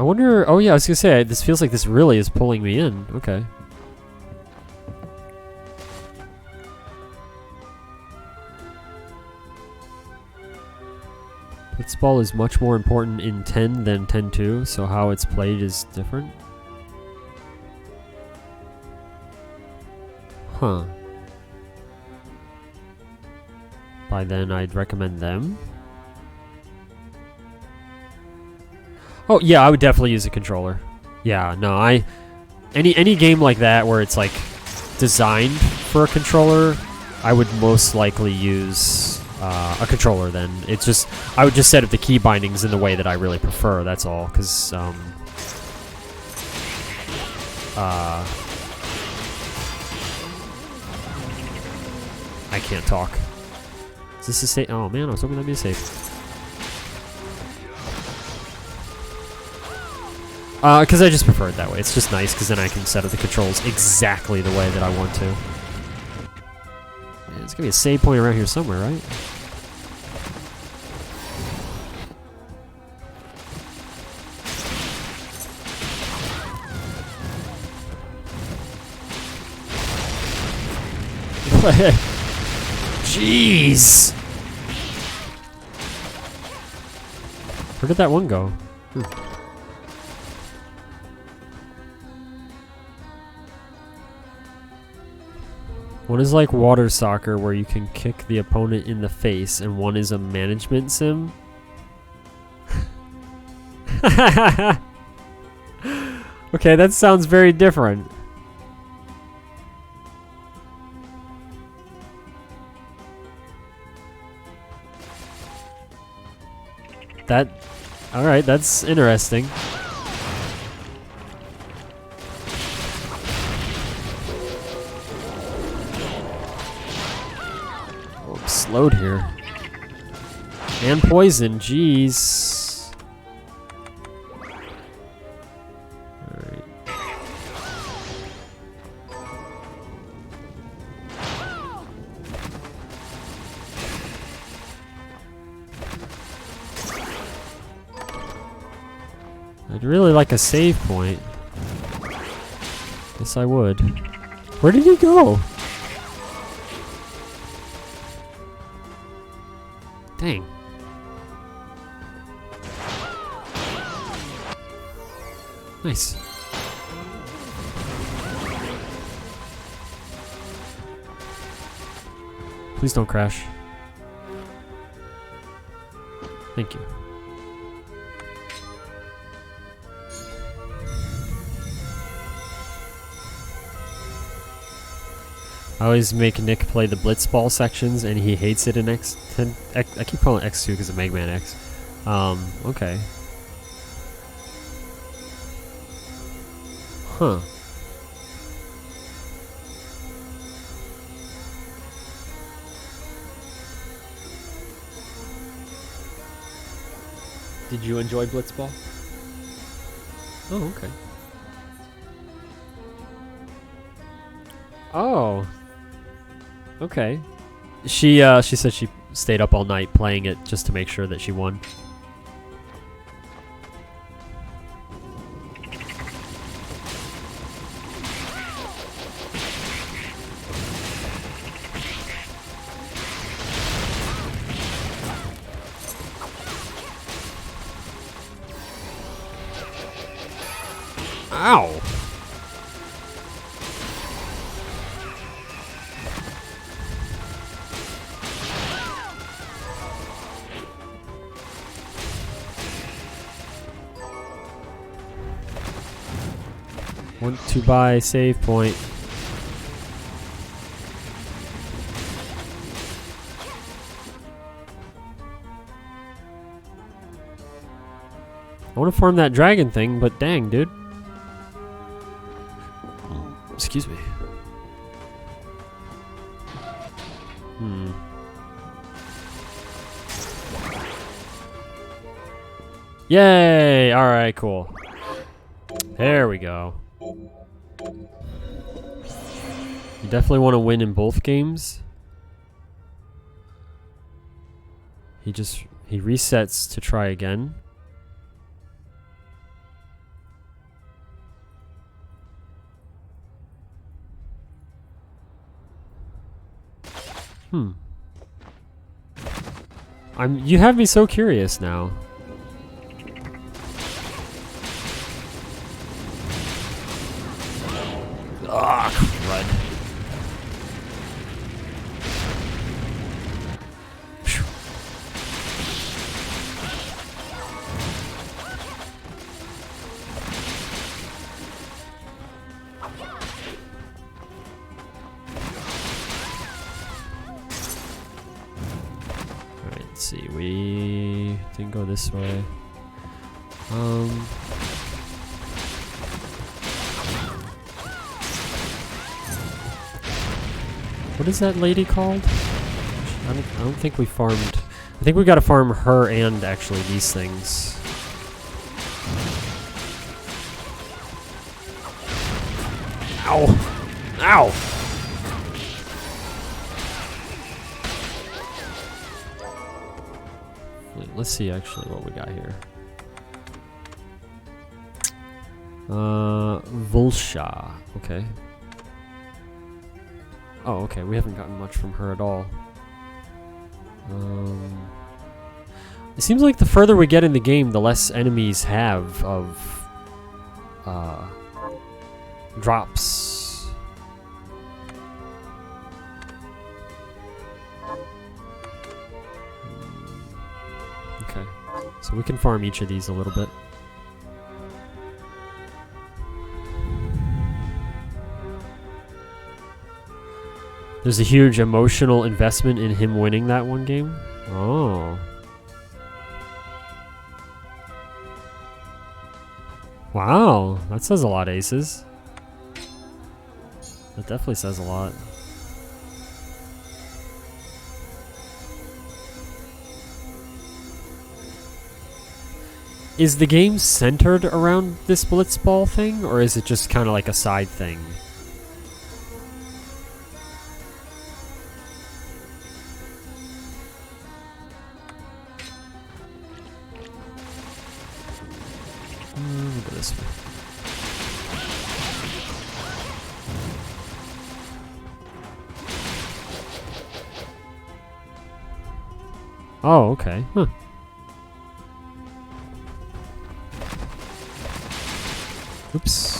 I wonder... Oh yeah, I was gonna say, this feels like this really is pulling me in. Okay. Blitzball is much more important in 10 than 10-2, so how it's played is different. Huh. By then, I'd recommend them. Oh yeah, I would definitely use a controller. Yeah, no, any game like that where it's like designed for a controller, I would most likely use a controller. Then it's just I would just set up the key bindings in the way that I really prefer. That's all, because I can't talk. Is this a safe? Oh man, I was hoping that'd be a safe. Because I just prefer it that way. It's just nice because then I can set up the controls exactly the way that I want to. Yeah, there's gonna be a save point around here somewhere, right? Jeez! Where did that one go? One is like water soccer where you can kick the opponent in the face, and one is a management sim. Okay, that sounds very different. Alright, that's interesting. Oh, I'm slowed here. And poison, jeez. Alright. I'd really like a save point. Yes, I would. Where did he go? Dang. Nice. Please don't crash. Thank you. I always make Nick play the Blitzball sections, and he hates it in X10. I keep calling it X2 because of Mega Man X. Okay. Huh. Did you enjoy Blitzball? Oh, okay. Oh. Okay. She said she stayed up all night playing it just to make sure that she won. Ow! Want to buy save point. I want to farm that dragon thing, but dang, dude. Excuse me. Yay! Alright, cool. There we go. You definitely want to win in both games. He resets to try again. Hmm. You have me so curious now. Ah, crud. Phew. Alright, let's see. We didn't go this way. What is that lady called? I don't think we farmed. I think we gotta farm her and actually these things. Ow! Ow! Wait, let's see actually what we got here. Volsha. Okay. Oh, okay. We haven't gotten much from her at all. It seems like the further we get in the game, the less enemies have of drops. Okay. So we can farm each of these a little bit. There's a huge emotional investment in him winning that one game. Oh. Wow, that says a lot, Aces. That definitely says a lot. Is the game centered around this blitzball thing, or is it just kind of like a side thing? We'll go this way. Oh, okay. Huh. Oops.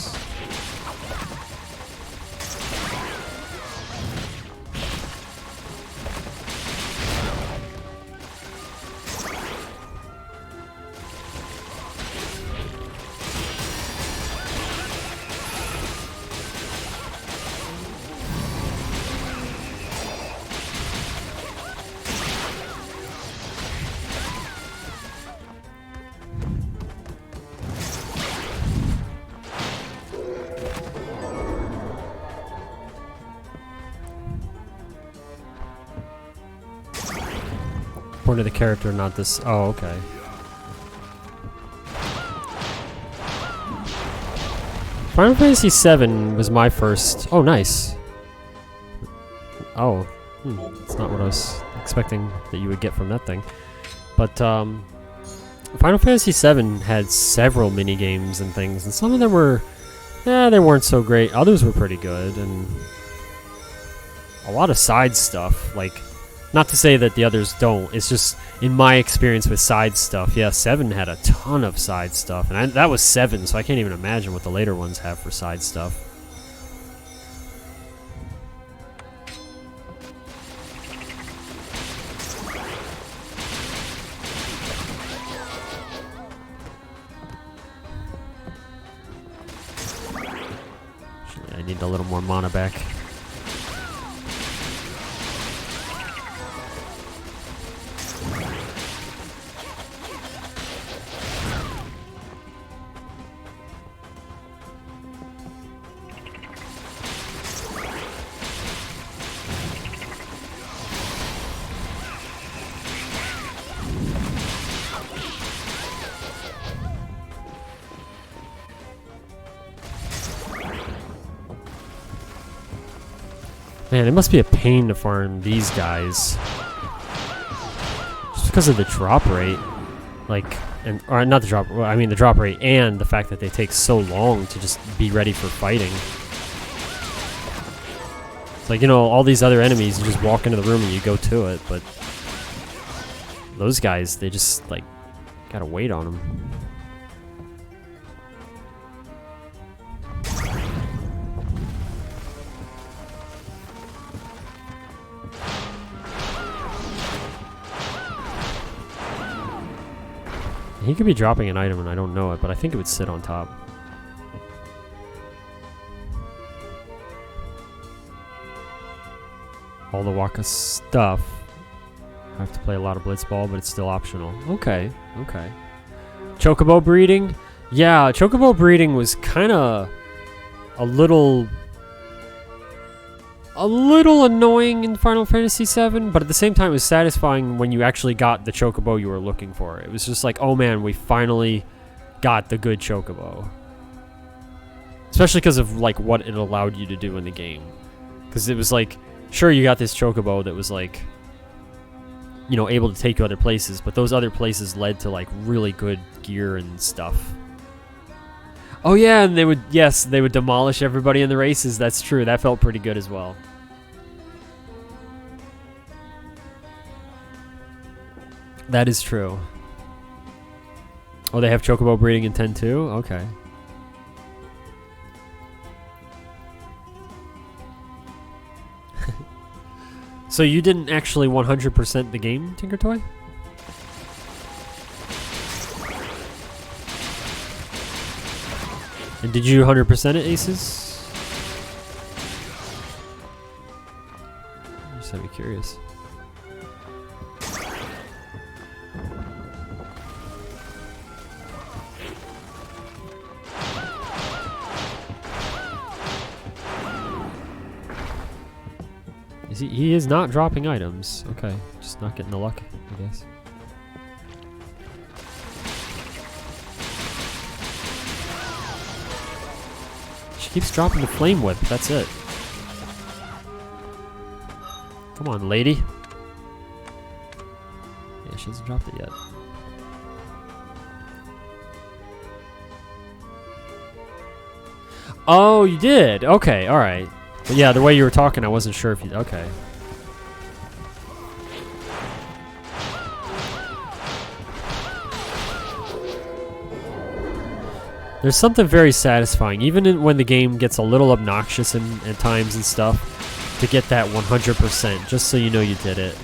Point of the character, not this. Oh, okay. Final Fantasy VII was my first. Oh, nice. Oh, that's not what I was expecting that you would get from that thing. But Final Fantasy VII had several mini games and things, and some of them were, they weren't so great. Others were pretty good, and a lot of side stuff. Like, not to say that the others don't. It's just in my experience with side stuff. Yeah, 7 had a ton of side stuff, and that was 7, so I can't even imagine what the later ones have for side stuff. I need a little more mana back. Man, it must be a pain to farm these guys. Just because of the drop rate. Like, or not the drop, well, I mean the drop rate and the fact that they take so long to just be ready for fighting. It's like, you know, all these other enemies, you just walk into the room and you go to it, but those guys, they just, like, gotta wait on them. He could be dropping an item and I don't know it, but I think it would sit on top. All the Waka stuff. I have to play a lot of Blitzball, but it's still optional. Okay, okay. Chocobo breeding? Yeah, Chocobo breeding was kind of a little annoying in Final Fantasy VII, but at the same time it was satisfying when you actually got the Chocobo you were looking for. It was just like, oh man, we finally got the good Chocobo. Especially because of like what it allowed you to do in the game. Because it was like, sure, you got this Chocobo that was like, you know, able to take you other places, but those other places led to like really good gear and stuff. Oh yeah, and they would, yes, they would demolish everybody in the races. That's true. That felt pretty good as well. That is true. Oh, they have Chocobo breeding in 10 too? Okay. So you didn't actually 100% the game, Tinker Toy? And did you 100% it, Aces? I'm just having curious. He is not dropping items. Okay, just not getting the luck, I guess. She keeps dropping the flame whip. That's it. Come on, lady. Yeah, she hasn't dropped it yet. Oh, you did? Okay, alright. But yeah, the way you were talking, I wasn't sure if you... Okay. There's something very satisfying, even when the game gets a little obnoxious at times and stuff, to get that 100%, just so you know you did it.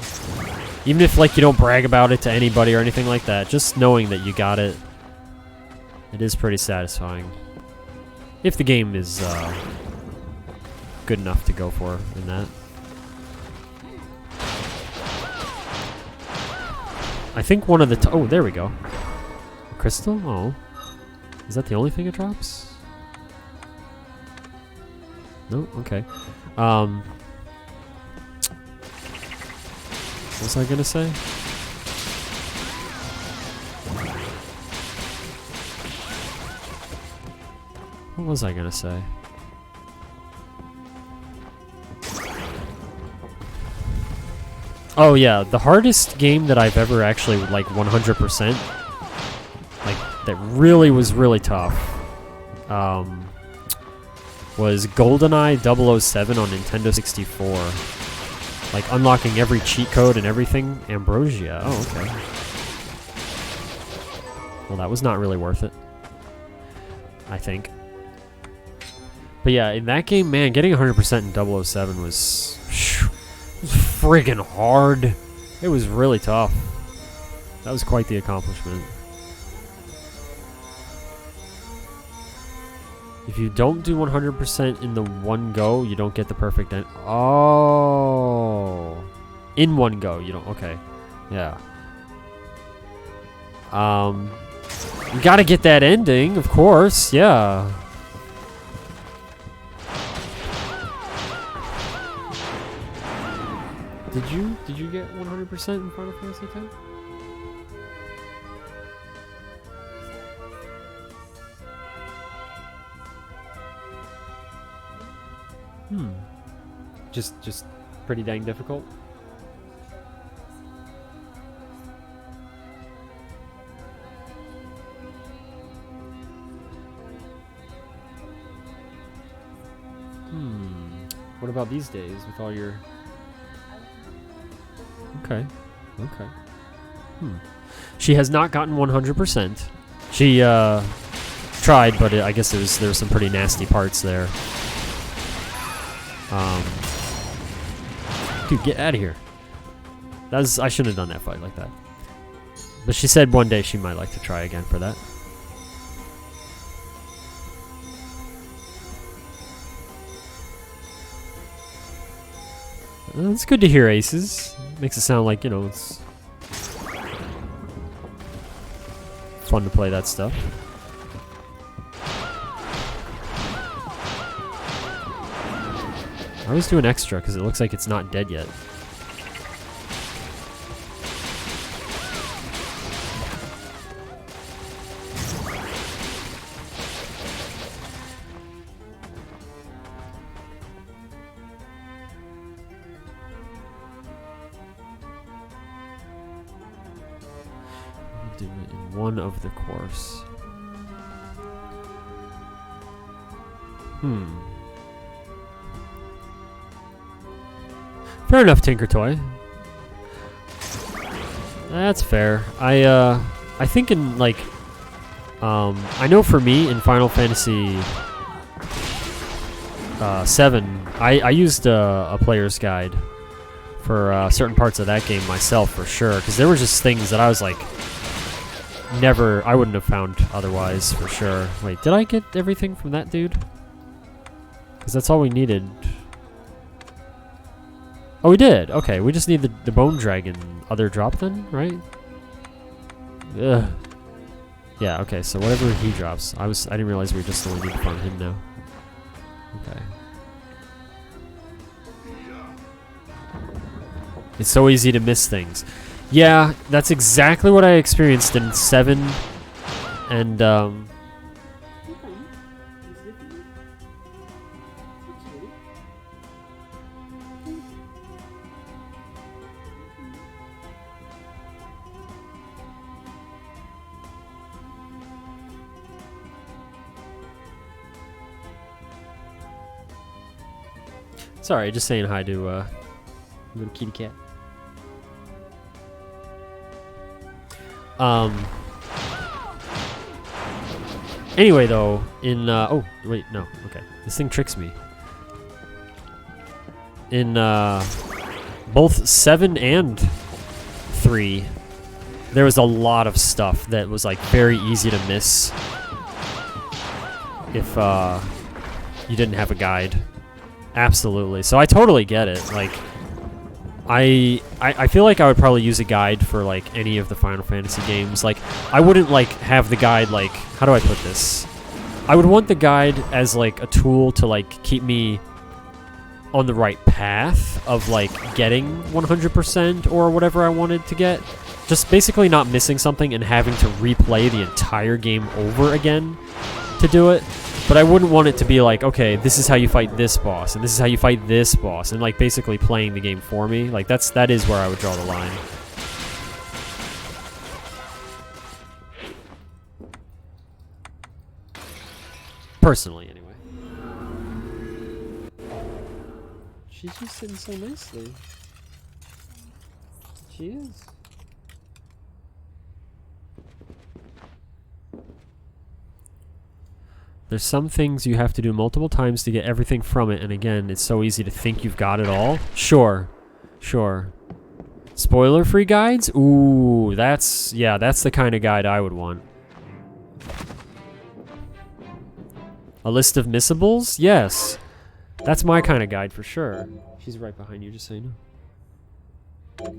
Even if, like, you don't brag about it to anybody or anything like that, just knowing that you got it, it is pretty satisfying. If the game is, good enough to go for in that. I think one of the... Oh, there we go. Crystal? Oh. Is that the only thing it drops? No? Okay. What was I gonna say? What was I gonna say? Oh yeah, the hardest game that I've ever actually like 100%, like that really was really tough, was GoldenEye 007 on Nintendo 64. Like unlocking every cheat code and everything. Ambrosia. Oh, okay. Well, that was not really worth it, I think. But yeah, in that game, man, getting 100% in 007 was friggin' hard. It was really tough. That was quite the accomplishment. If you don't do 100% in the one go, you don't get the perfect end. Oh. In one go, you don't. Okay. Yeah. You gotta get that ending, of course. Yeah. Did you get 100% in Final Fantasy X? Just pretty dang difficult. What What about these days with all your... Okay. Okay. She has not gotten 100%. She tried, but I guess there were some pretty nasty parts there. Dude, get out of here. I shouldn't have done that fight like that. But she said one day she might like to try again for that. It's good to hear aces. Makes it sound like, you know, it's fun to play that stuff. I always do an extra because it looks like it's not dead yet. Do it in one of the course. Fair enough, Tinker Toy. That's fair. I think in like I know for me in Final Fantasy 7, I used a player's guide for certain parts of that game myself for sure, because there were just things that I was like I wouldn't have found otherwise for sure. Wait, did I get everything from that dude? Because that's all we needed. Oh, we did. Okay, we just need the bone dragon other drop then, right? Ugh. Yeah. Okay. So whatever he drops, I didn't realize we just only need to farm him now. Okay. It's so easy to miss things. Yeah, that's exactly what I experienced in 7 and sorry, just saying hi to little kitty cat. Anyway, though, in oh wait, no, okay, this thing tricks me. In both 7 and 3, there was a lot of stuff that was like very easy to miss if you didn't have a guide. Absolutely. So I totally get it. Like, I feel like I would probably use a guide for like any of the Final Fantasy games. Like, I wouldn't like have the guide like, how do I put this? I would want the guide as like a tool to like keep me on the right path of like getting 100% or whatever I wanted to get. Just basically not missing something and having to replay the entire game over again to do it. But I wouldn't want it to be like, okay, this is how you fight this boss, and this is how you fight this boss, and like basically playing the game for me. Like that is where I would draw the line. Personally, anyway. She's just sitting so nicely. She is. There's some things you have to do multiple times to get everything from it, and again, it's so easy to think you've got it all. Sure. Sure. Spoiler-free guides? Ooh, that's the kind of guide I would want. A list of missables? Yes. That's my kind of guide for sure. She's right behind you, just so you know.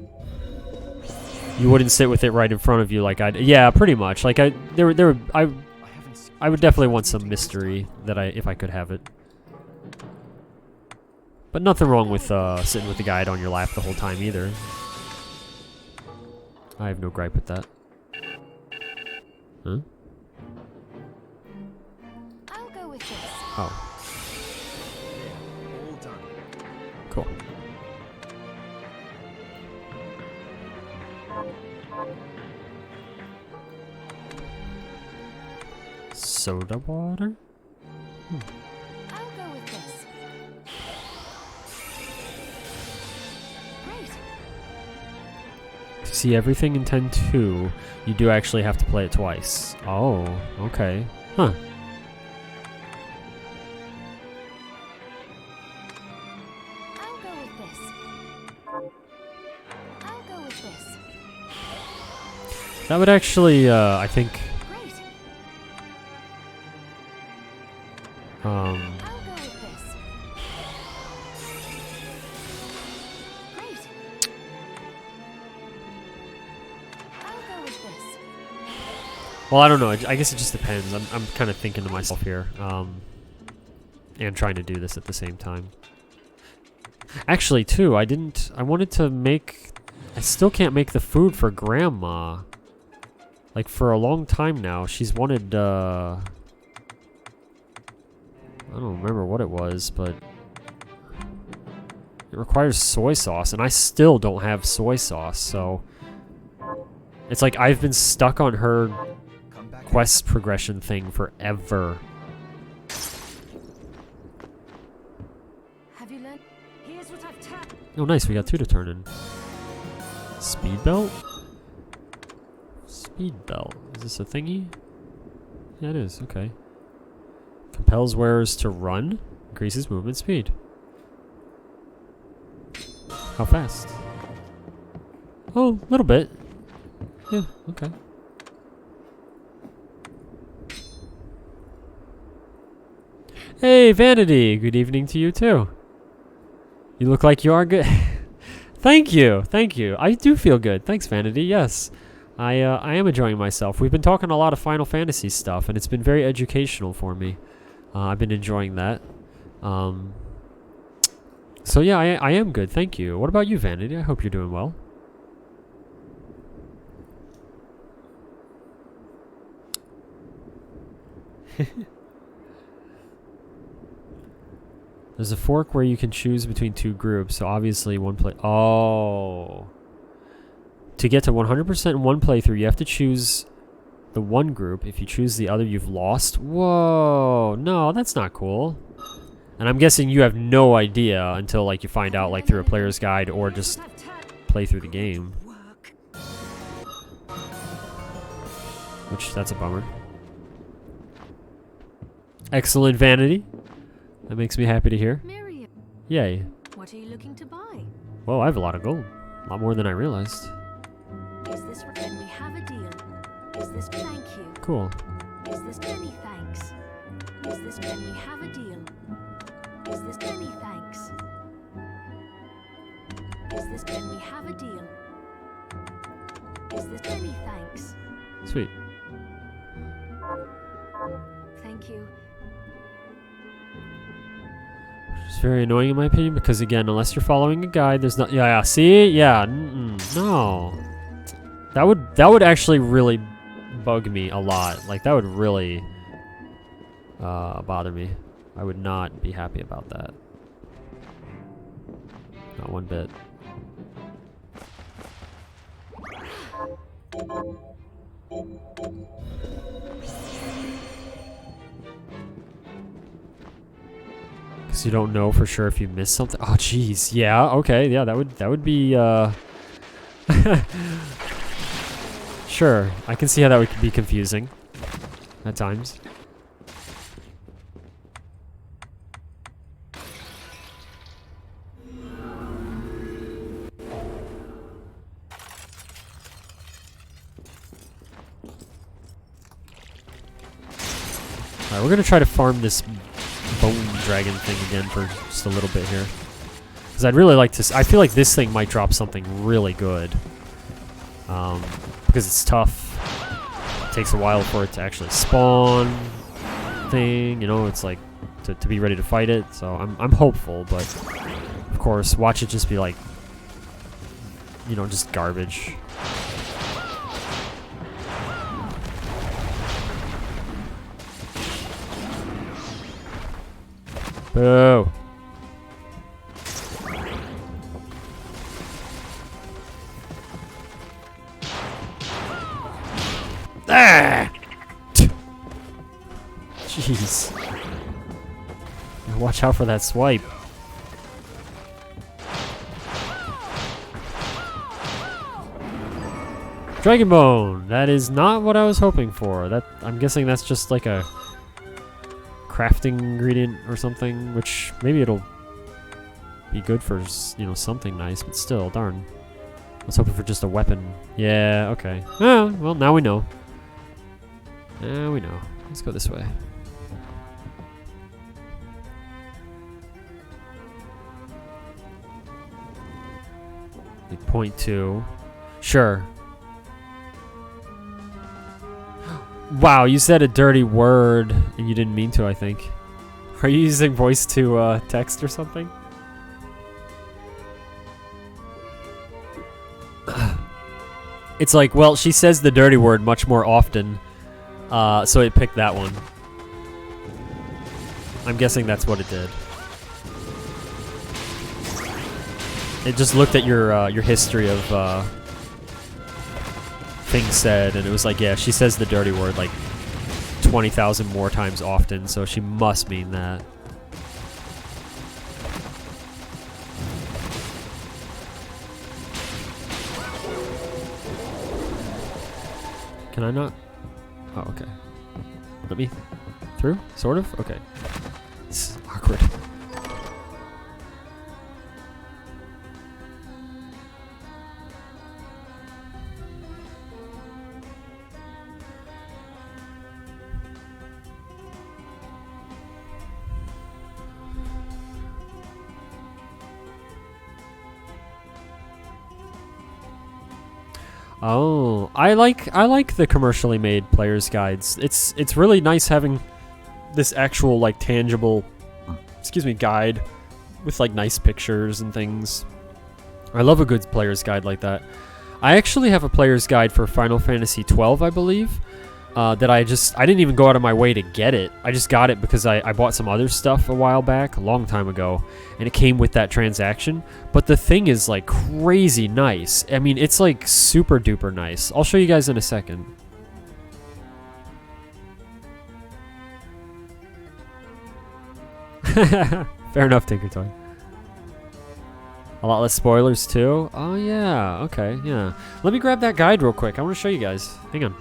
You wouldn't sit with it right in front of you like I'd... Yeah, pretty much. Like, I would definitely want some mystery if I could have it. But nothing wrong with sitting with the guide on your lap the whole time either. I have no gripe with that. Huh? I'll go with this. Oh. Cool. Soda water? I'll go with this. To see everything in 10-2, you do actually have to play it twice. Oh, okay. Huh. I'll go with this. I'll go with this. That would actually, I think, Great. um, I'll go with this. Great. I'll go with this. well, I don't know. I guess it just depends. I'm kind of thinking to myself here, and trying to do this at the same time. Actually, too, I wanted to make, I still can't make the food for Grandma. Like, for a long time now, she's wanted, I don't remember what it was, but it requires soy sauce, and I still don't have soy sauce, so it's like I've been stuck on her quest progression thing forever. Have you learned? Here's what I've tapped. Oh, nice, we got 2 to turn in. Speed belt? Speed belt. Is this a thingy? Yeah, it is. Okay. Compels wearers to run. Increases movement speed. How fast? Oh, a little bit. Yeah, okay. Hey, Vanity! Good evening to you, too. You look like you are good. Thank you, thank you. I do feel good. Thanks, Vanity. Yes, I am enjoying myself. We've been talking a lot of Final Fantasy stuff, and it's been very educational for me. I've been enjoying that. So yeah, I am good. Thank you. What about you, Vanity? I hope you're doing well. There's a fork where you can choose between 2 groups, so obviously one play. Oh. To get to 100% in one playthrough, you have to choose the one group. If you choose the other, you've lost. Whoa. No, that's not cool. And I'm guessing you have no idea until like you find out like through a player's guide or just play through the game. Which, that's a bummer. Excellent, Vanity. That makes me happy to hear. Miriam, Yay. what are you looking to buy? Whoa, I have a lot of gold. A lot more than I realized. Is this when we have a deal? Is this thank you? Cool. Is this many thanks? Is this when we have a deal? Is this many thanks? Is this when we have a deal? Is this many thanks? Sweet. Thank you. It's very annoying in my opinion because again, unless you're following a guide, there's not. Yeah. See, yeah. No. That would actually really bug me a lot. Like that would really bother me. I would not be happy about that. Not one bit. Because you don't know for sure if you missed something. Oh, jeez. Yeah. Okay. Yeah. That would be. Sure. I can see how that would be confusing at times. Alright, we're gonna try to farm this bone dragon thing again for just a little bit here. Because I'd really like to... I feel like this thing might drop something really good. Because it's tough. It takes a while for it to actually spawn thing, you know, it's like to be ready to fight it. So I'm hopeful, but of course, watch it just be like, you know, just garbage. Boo. Ah! Jeez. Watch out for that swipe. Dragon Bone! That is not what I was hoping for. That I'm guessing that's just like a crafting ingredient or something, which maybe it'll be good for, you know, something nice, but still, darn. I was hoping for just a weapon. Yeah, okay. Well, now we know. Now we know. Let's go this way. Like .2. Sure. Wow, you said a dirty word and you didn't mean to, I think. Are you using voice to text or something? It's like, well, she says the dirty word much more often, so it picked that one. I'm guessing that's what it did. It just looked at your history of things said, and it was like, yeah, she says the dirty word like 20,000 more times often, so she must mean that. Can I not? Oh, okay. Let me through? Sort of? Okay. This is awkward. Oh, I like the commercially made player's guides. It's really nice having this actual like tangible, excuse me, guide with like nice pictures and things. I love a good player's guide like that. I actually have a player's guide for Final Fantasy 12, I believe. That I didn't even go out of my way to get it. I just got it because I bought some other stuff a while back, a long time ago, and it came with that transaction. But the thing is like crazy nice. I mean, it's like super duper nice. I'll show you guys in a second. Fair enough, Tinker Toy. A lot less spoilers too. Oh yeah, okay, yeah. Let me grab that guide real quick. I want to show you guys. Hang on.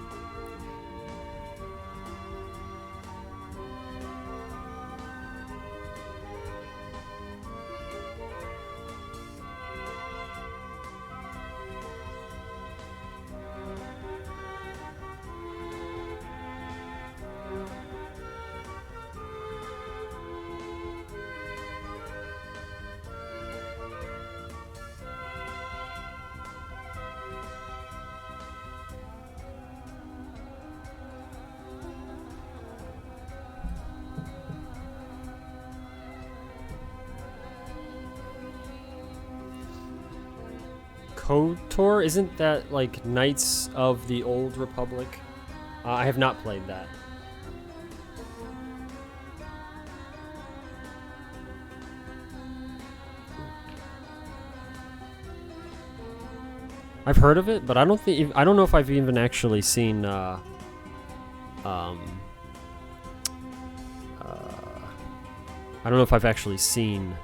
KOTOR? Isn't that like Knights of the Old Republic? I have not played that. I've heard of it, but I don't know if I've even actually seen I don't know if I've actually seen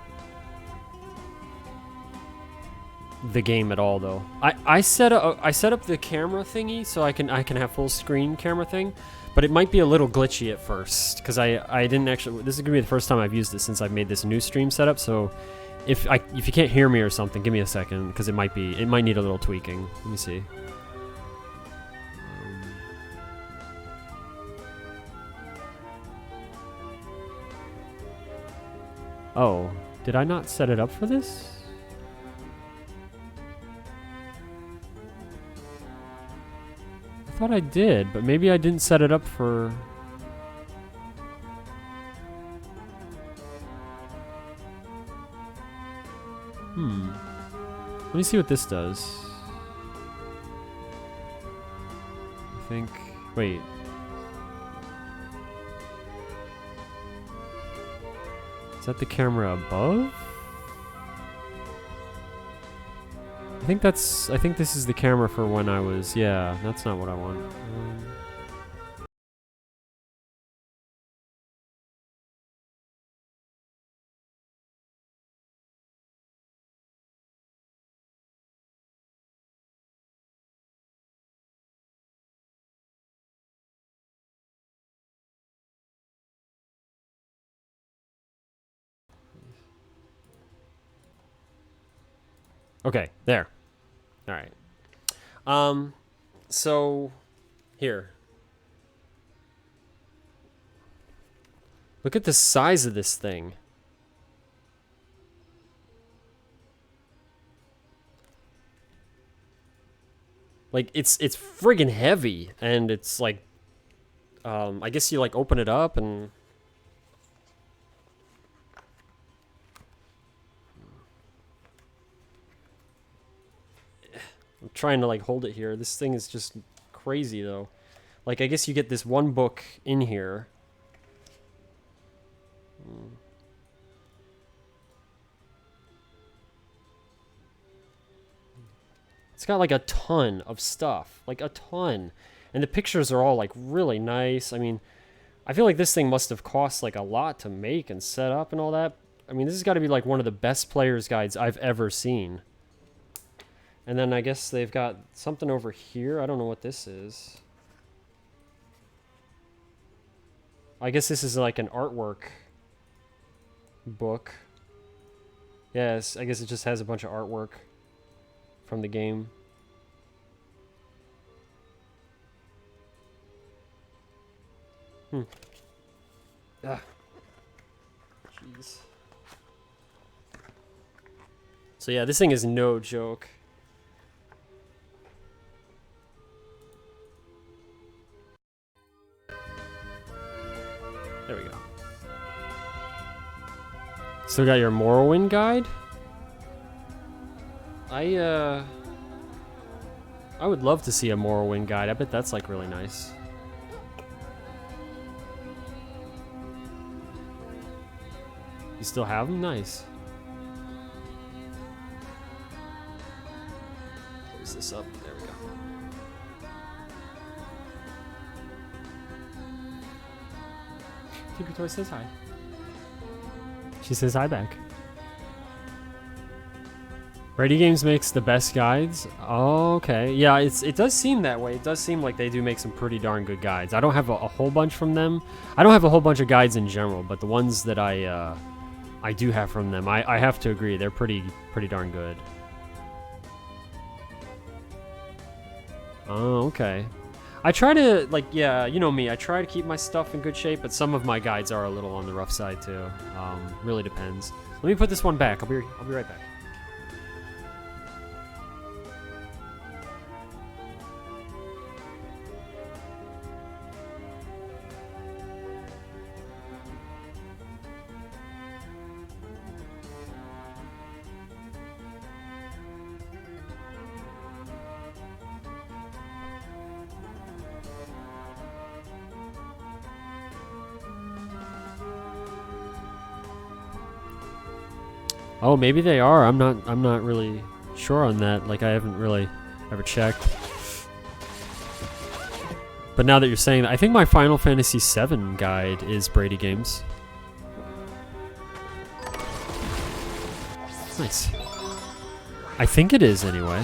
the game at all, though. I set up the camera thingy so I can have full screen camera thing, but it might be a little glitchy at first because I didn't actually. This is gonna be the first time I've used it since I've made this new stream setup. So if you can't hear me or something, give me a second because it might need a little tweaking. Let me see. Oh, did I not set it up for this? I thought I did, but maybe I didn't set it up for... Let me see what this does. I think... Wait. Is that the camera above? I think this is the camera for when I was... Yeah, that's not what I want. Okay, there. All right. So here. Look at the size of this thing. Like it's friggin' heavy, and it's like I guess you like open it up and I'm trying to like hold it here. This thing is just crazy though. Like I guess you get this one book in here. It's got like a ton of stuff, like a ton. And the pictures are all like really nice. I mean, I feel like this thing must have cost like a lot to make and set up and all that. I mean, this has got to be like one of the best player's guides I've ever seen. And then I guess they've got something over here. I don't know what this is. I guess this is like an artwork book. Yes, I guess it just has a bunch of artwork from the game. Ah. Jeez. So yeah, this thing is no joke. There we go. Still got your Morrowind guide? I would love to see a Morrowind guide. I bet that's like really nice. You still have them? Nice. Close this up. There we go. Tinker Toy says hi. She says hi back. Brady Games makes the best guides. Oh, okay. Yeah, it does seem that way. It does seem like they do make some pretty darn good guides. I don't have a whole bunch from them. I don't have a whole bunch of guides in general, but the ones that I do have from them, I have to agree, they're pretty darn good. Oh, okay. I try to, like, yeah, you know me, I try to keep my stuff in good shape, but some of my guides are a little on the rough side too. Really depends. Let me put this one back. I'll be right back. Oh, maybe they are. I'm not really sure on that. Like I haven't really ever checked. But now that you're saying that, I think my Final Fantasy VII guide is Brady Games. Nice. I think it is anyway.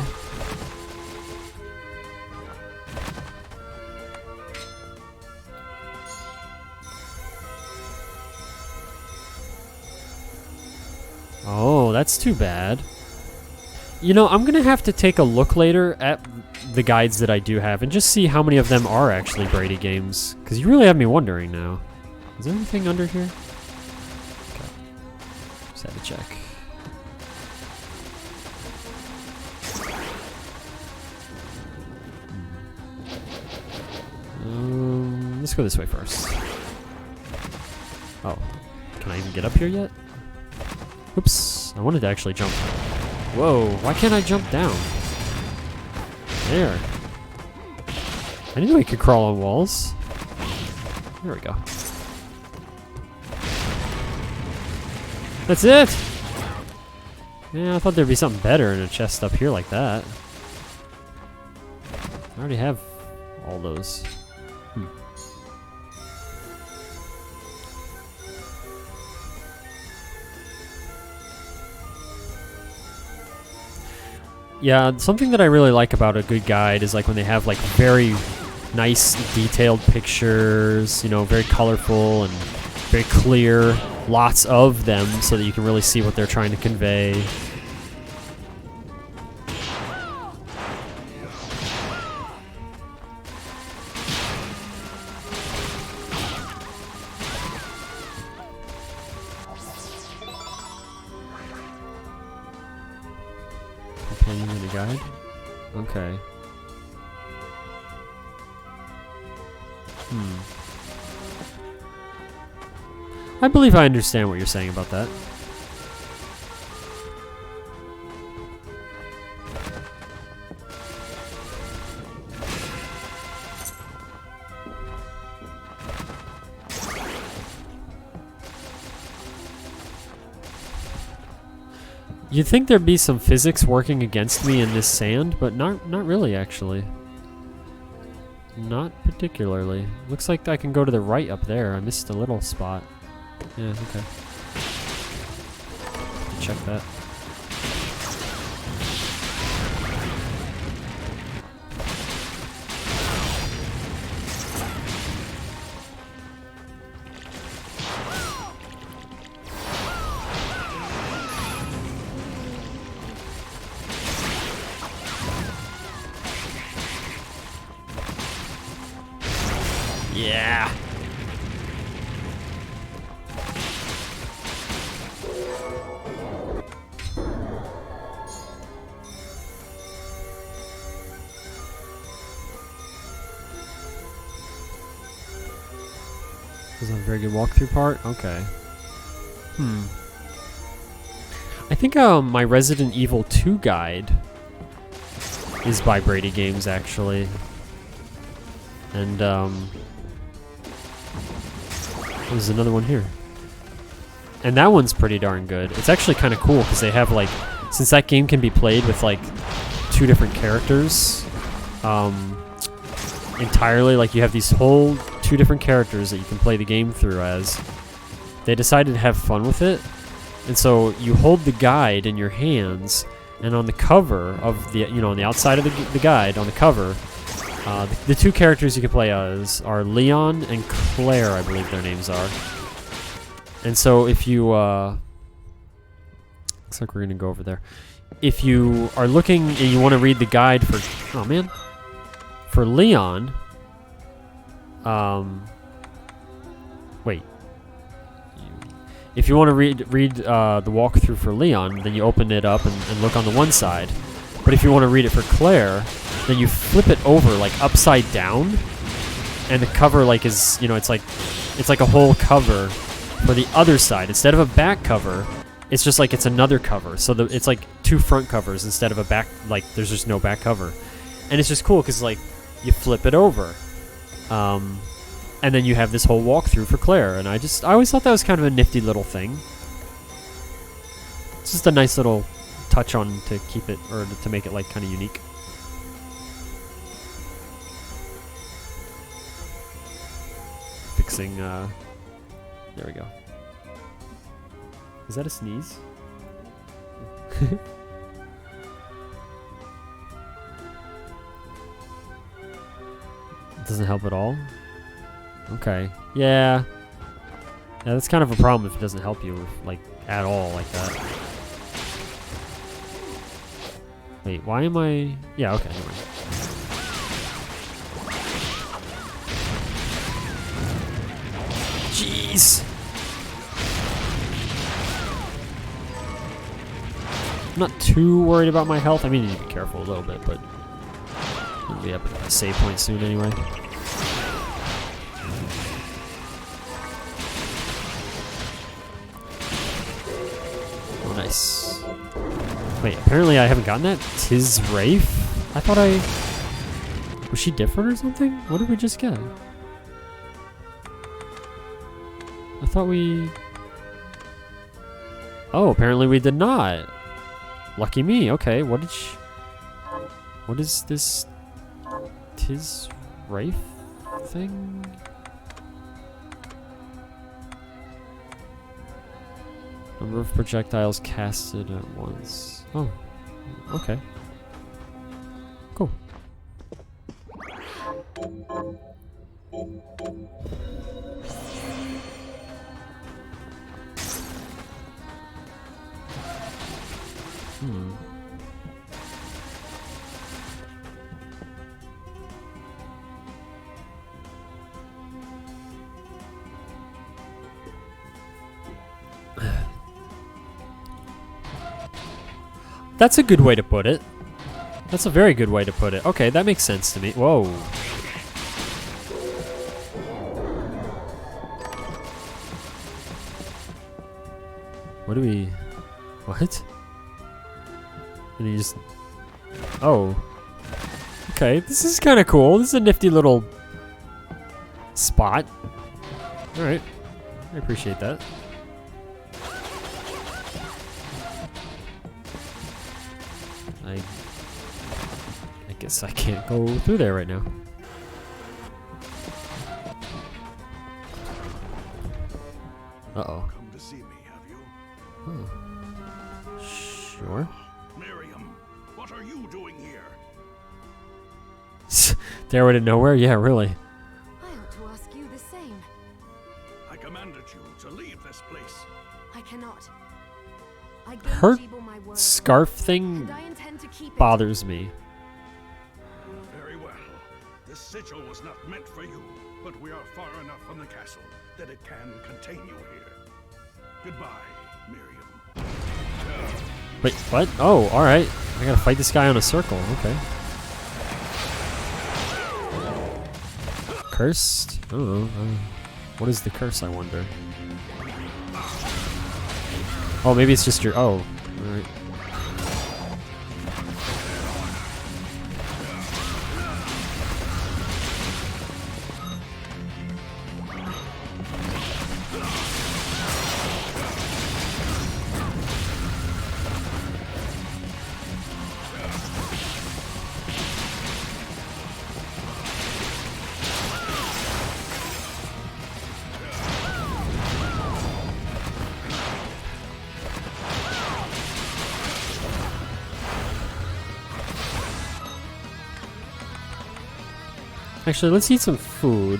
Oh, that's too bad. You know, I'm gonna have to take a look later at the guides that I do have and just see how many of them are actually Brady Games. Because you really have me wondering now. Is there anything under here? Okay. Just had to check. Let's go this way first. Oh. Can I even get up here yet? Oops, I wanted to actually jump. Whoa, why can't I jump down? There. I knew I could crawl on walls. There we go. That's it! Yeah, I thought there'd be something better in a chest up here like that. I already have all those. Yeah, something that I really like about a good guide is like when they have like very nice detailed pictures, you know, very colorful and very clear, lots of them so that you can really see what they're trying to convey. guide? Okay. I believe I understand what you're saying about that. You'd think there'd be some physics working against me in this sand, but not really, actually. Not particularly. Looks like I can go to the right up there. I missed a little spot. Yeah, okay. Check that. Yeah. This is a very good walkthrough part. Okay. I think my Resident Evil 2 guide is by Brady Games, actually. And there's another one here. And that one's pretty darn good. It's actually kind of cool because they have, like, since that game can be played with, like, 2 different characters entirely, like, you have these whole 2 different characters that you can play the game through as. They decided to have fun with it. And so you hold the guide in your hands, and on the cover of the, you know, on the outside of the guide, on the cover, the 2 characters you can play as are Leon and Claire, I believe their names are. And so if you, looks like we're gonna go over there. If you are looking and you want to read the guide for, oh man, for Leon, wait. If you want to read the walkthrough for Leon, then you open it up and look on the one side. But if you want to read it for Claire, then you flip it over, like, upside down, and the cover, like, is, you know, it's like a whole cover for the other side. Instead of a back cover, it's just like it's another cover. So it's like 2 front covers instead of a back, like, there's just no back cover. And it's just cool because, like, you flip it over. And then you have this whole walkthrough for Claire, and I always thought that was kind of a nifty little thing. It's just a nice little touch on to keep it, or to make it, like, kind of unique. Fixing, there we go. Is that a sneeze? It doesn't help at all? Okay. Yeah. Yeah, that's kind of a problem if it doesn't help you, like, at all, like that. Wait, why am I... Yeah, okay, never mind. Jeez! I'm not too worried about my health. I mean, you need to be careful a little bit, but... I'll be up at a save point soon anyway. Oh, nice. Wait, apparently I haven't gotten that? Tis Rafe? I thought I... Was she different or something? What did we just get? I thought we... Oh, apparently we did not. Lucky me. Okay, what did she... What is this... Tis Rafe thing? Number of projectiles casted at once. Oh, okay. Cool. That's a good way to put it. That's a very good way to put it. Okay, that makes sense to me. Whoa. What do we... What? And he just... Oh. Okay, this is kind of cool. This is a nifty little spot. Alright. I appreciate that. I guess I can't go through there right now. Uh-oh. Come to see me, have you? Oh. Sure. Miriam, what are you doing here? Stairway to nowhere? Yeah, really. I ought to ask you the same. I commanded you to leave this place. I cannot. I gave Her Jeeble my word, scarf thing and I intend to keep it. bothers me. Very well. This sigil was not meant for you, but we are far enough from the castle that it can contain you here. Goodbye, Miriam. Wait, what? Oh, alright. I gotta fight this guy on a circle. Okay. Cursed? I don't know. What is the curse, I wonder? Oh, maybe it's just your... Oh. Alright. Actually, let's eat some food.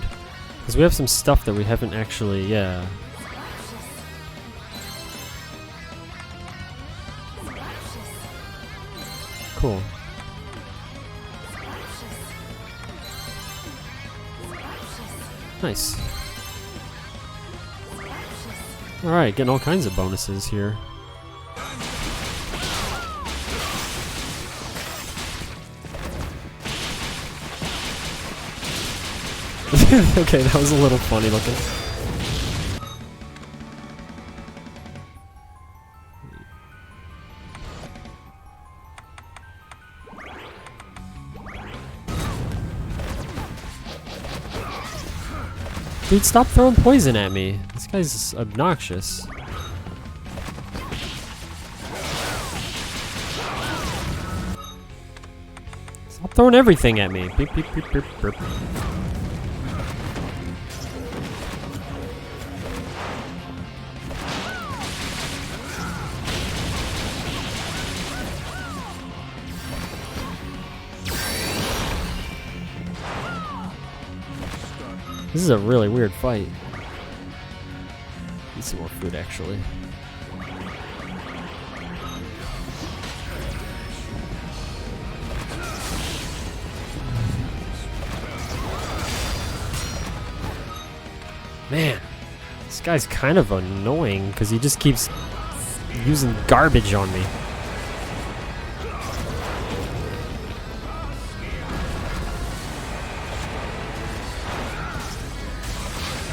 Because we have some stuff that we haven't actually... Yeah. Cool. Nice. Alright, getting all kinds of bonuses here. Okay, that was a little funny looking. Dude, stop throwing poison at me. This guy's obnoxious. Stop throwing everything at me. Beep, beep, beep, beep, beep. This is a really weird fight. Need some more food, actually. Man, this guy's kind of annoying because he just keeps using garbage on me.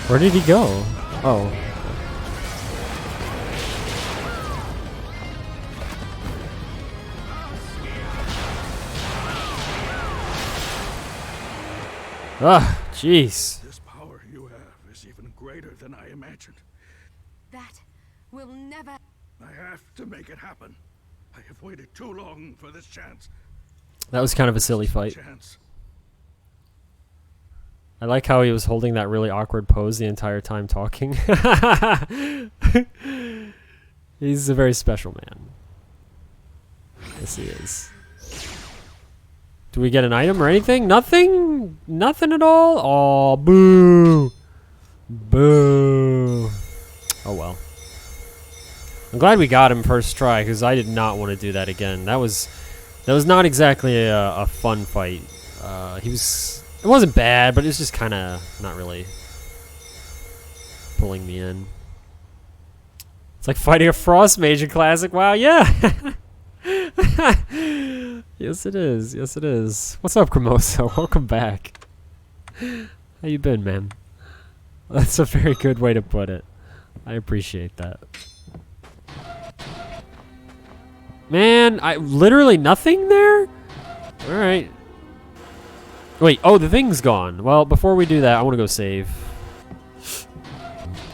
Where did he go? Oh. Ah, jeez. This power you have is even greater than I imagined. That will never... I have to make it happen. I have waited too long for this chance. That was kind of a silly fight. Chance. I like how he was holding that really awkward pose the entire time talking. He's a very special man. Yes, he is. Do we get an item or anything? Nothing? Nothing at all? Oh, boo. Boo. Oh, well. I'm glad we got him first try, because I did not want to do that again. That was not exactly a fun fight. It wasn't bad, but it was just kind of not really pulling me in. It's like fighting a frost mage in classic. Wow, yeah. Yes, it is. Yes, it is. What's up, Cremoso? Welcome back. How you been, man? That's a very good way to put it. I appreciate that. Man, I literally nothing there? Alright. Wait, oh, the thing's gone. Well, before we do that, I want to go save.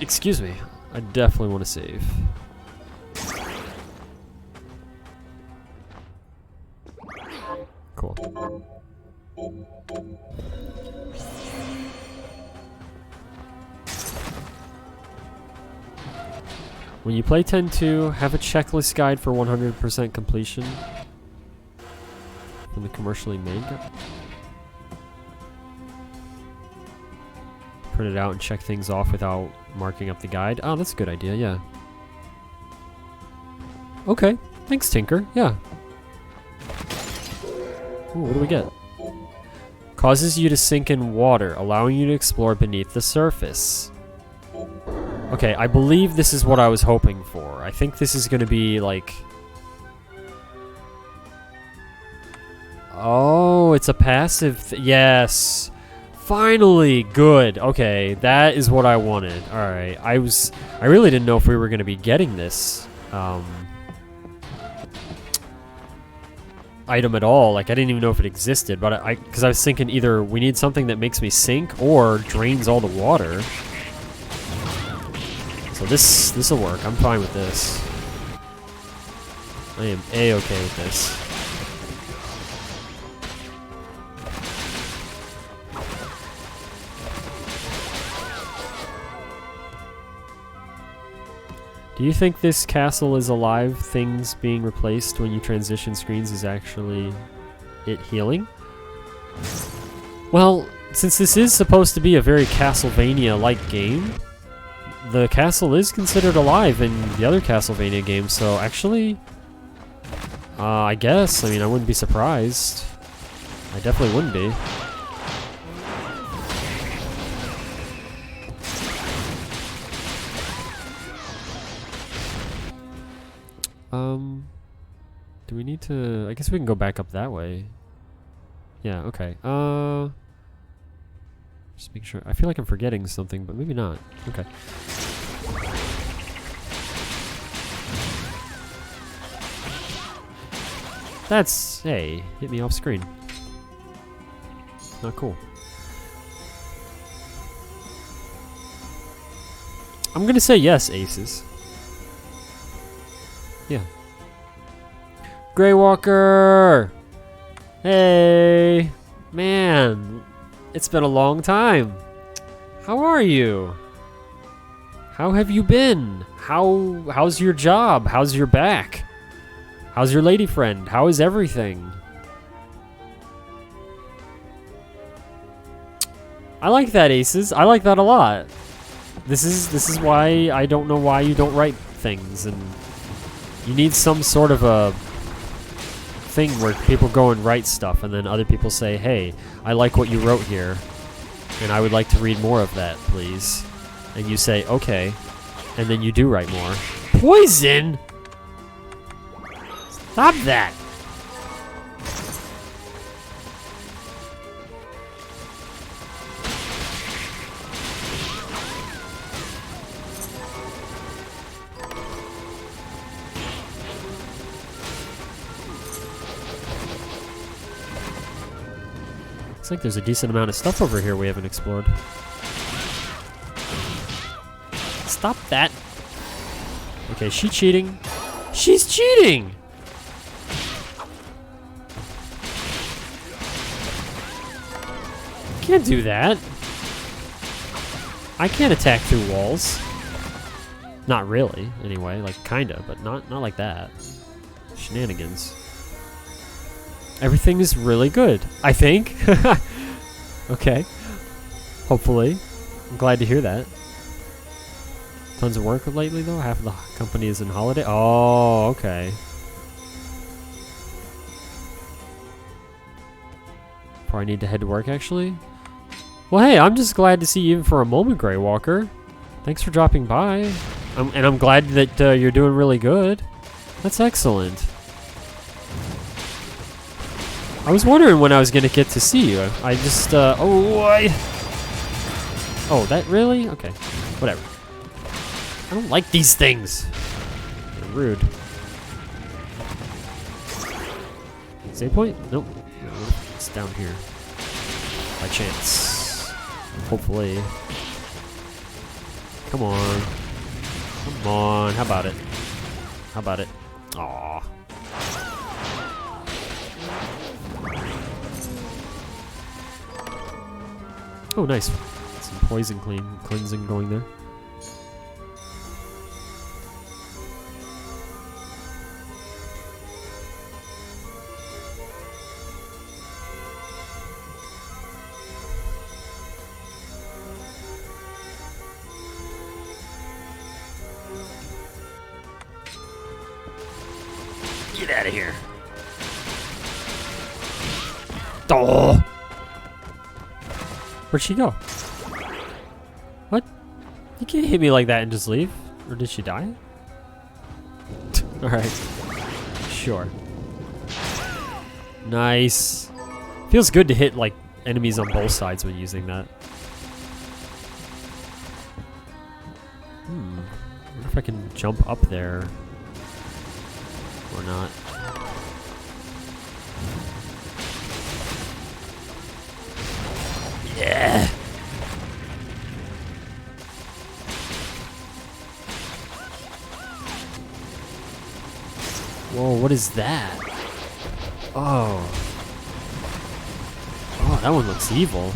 Excuse me. I definitely want to save. Cool. When you play 10-2, have a checklist guide for 100% completion from the commercially made guide. Print it out and check things off without marking up the guide. Oh, that's a good idea, yeah. Okay, thanks, Tinker, yeah. Ooh, what do we get? Causes you to sink in water, allowing you to explore beneath the surface. Okay, I believe this is what I was hoping for. I think this is going to be like... Oh, it's a passive... Yes. Finally, good. Okay, that is what I wanted. Alright, I really didn't know if we were going to be getting this item at all. Like, I didn't even know if it existed, but because I was thinking either we need something that makes me sink or drains all the water. So this will work. I'm fine with this. I am A-okay with this. Do you think this castle is alive? Things being replaced when you transition screens is actually it healing? Well, since this is supposed to be a very Castlevania-like game, the castle is considered alive in the other Castlevania games, so actually, I guess, I mean, I wouldn't be surprised. I definitely wouldn't be. Do we need to... I guess we can go back up that way. Yeah, okay. Just make sure... I feel like I'm forgetting something, but maybe not. Okay. That's... Hey, hit me off screen. Not cool. I'm gonna say yes, aces. Yeah. Grey Walker! Hey! Man, it's been a long time. How are you? How have you been? How's your job? How's your back? How's your lady friend? How is everything? I like that, aces. I like that a lot. This is why I don't know why you don't write things, and you need some sort of a thing where people go and write stuff and then other people say, hey, I like what you wrote here and I would like to read more of that, please. And you say, okay, and then you do write more. Poison? Stop that! Looks like there's a decent amount of stuff over here we haven't explored. Stop that. Okay, she's cheating. She's cheating! Can't do that. I can't attack through walls. Not really, anyway. Like, kinda, but not like that. Shenanigans. Everything is really good, I think. Okay. Hopefully. I'm glad to hear that. Tons of work lately, though? Half of the company is in holiday? Oh, okay. Probably need to head to work, actually. Well, hey, I'm just glad to see you even for a moment, Grey Walker. Thanks for dropping by. And I'm glad that you're doing really good. That's excellent. I was wondering when I was gonna get to see you. I just, Oh, that really? Okay. Whatever. I don't like these things. They're rude. Save point? Nope. No, it's down here. By chance. Hopefully. Come on. Come on. How about it? How about it? Aww. Oh, nice. Some poison cleansing going there. Get out of here. Oh! Where'd she go? What? You can't hit me like that and just leave? Or did she die? Alright. Sure. Nice. Feels good to hit, like, enemies on both sides when using that. I wonder if I can jump up there. Or not. Yeah. Whoa, what is that? Oh. Oh, that one looks evil.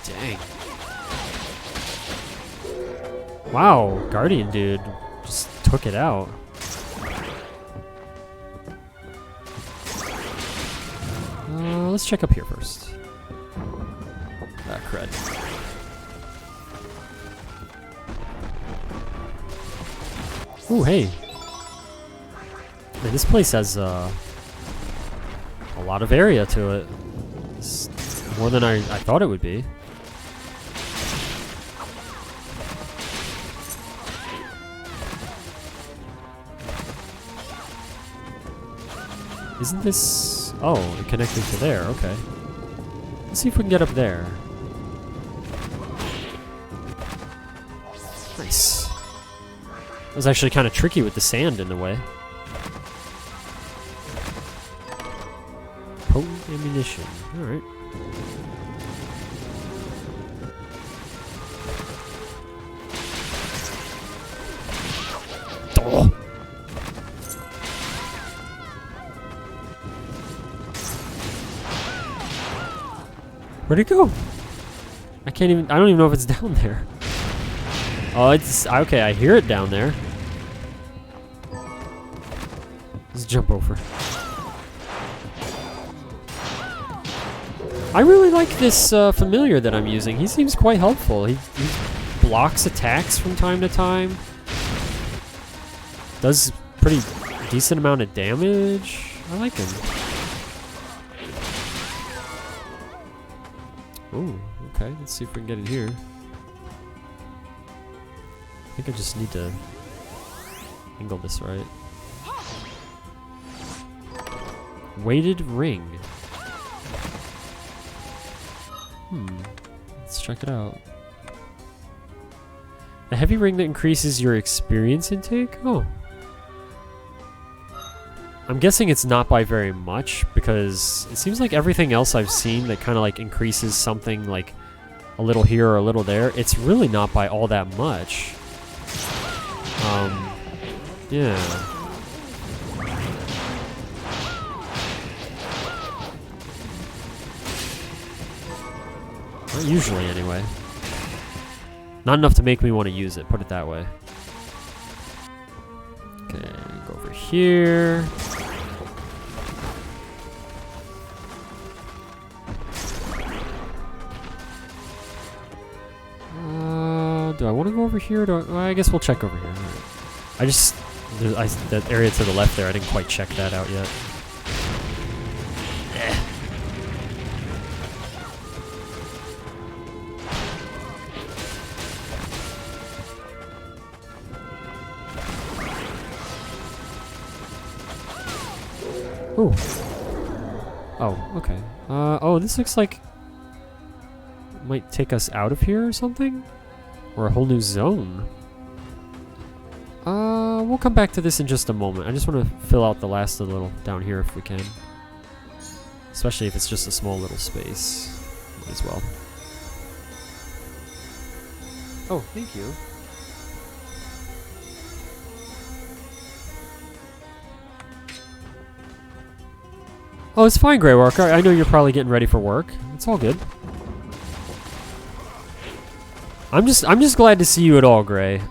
Dang. Wow, Guardian dude just took it out. Let's check up here first. Ah, crud. Ooh, hey. Man, this place has a lot of area to it. It's more than I thought it would be. Isn't this... Oh, it connected to there, okay. Let's see if we can get up there. Nice. That was actually kind of tricky with the sand in the way. Potent ammunition, alright. Oh. Where'd it go? I don't even know if it's down there. Oh, it's, okay, I hear it down there. Let's jump over. I really like this familiar that I'm using. He seems quite helpful. He blocks attacks from time to time. Does pretty decent amount of damage. I like him. Ooh, okay, let's see if we can get in here. I think I just need to angle this right. Weighted ring. Let's check it out. A heavy ring that increases your experience intake? Oh. I'm guessing it's not by very much, because it seems like everything else I've seen that kind of like increases something like a little here or a little there, it's really not by all that much. Yeah. Not usually, anyway. Not enough to make me want to use it, put it that way. Okay, go over here. Do I want to go over here? Well, I guess we'll check over here. Right. That area to the left there, I didn't quite check that out yet. Ooh. Oh, okay. Oh, this looks like it might take us out of here or something? Or a whole new zone. We'll come back to this in just a moment. I just want to fill out the last little down here if we can. Especially if it's just a small little space. Might as well. Oh, thank you. Oh, it's fine, Grey Walker. I know you're probably getting ready for work. It's all good. I'm just glad to see you at all, Gray.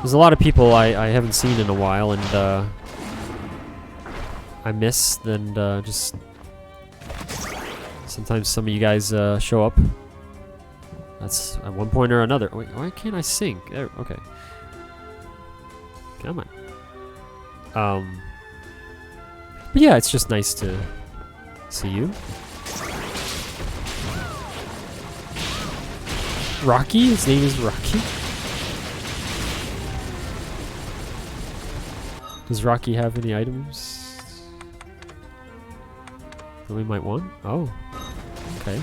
There's a lot of people I haven't seen in a while, and I miss, and just sometimes some of you guys show up. That's at one point or another. Wait, why can't I sing? There, okay. Come on. But yeah, it's just nice to see you. Rocky? His name is Rocky? Does Rocky have any items that we might want? Oh. Okay.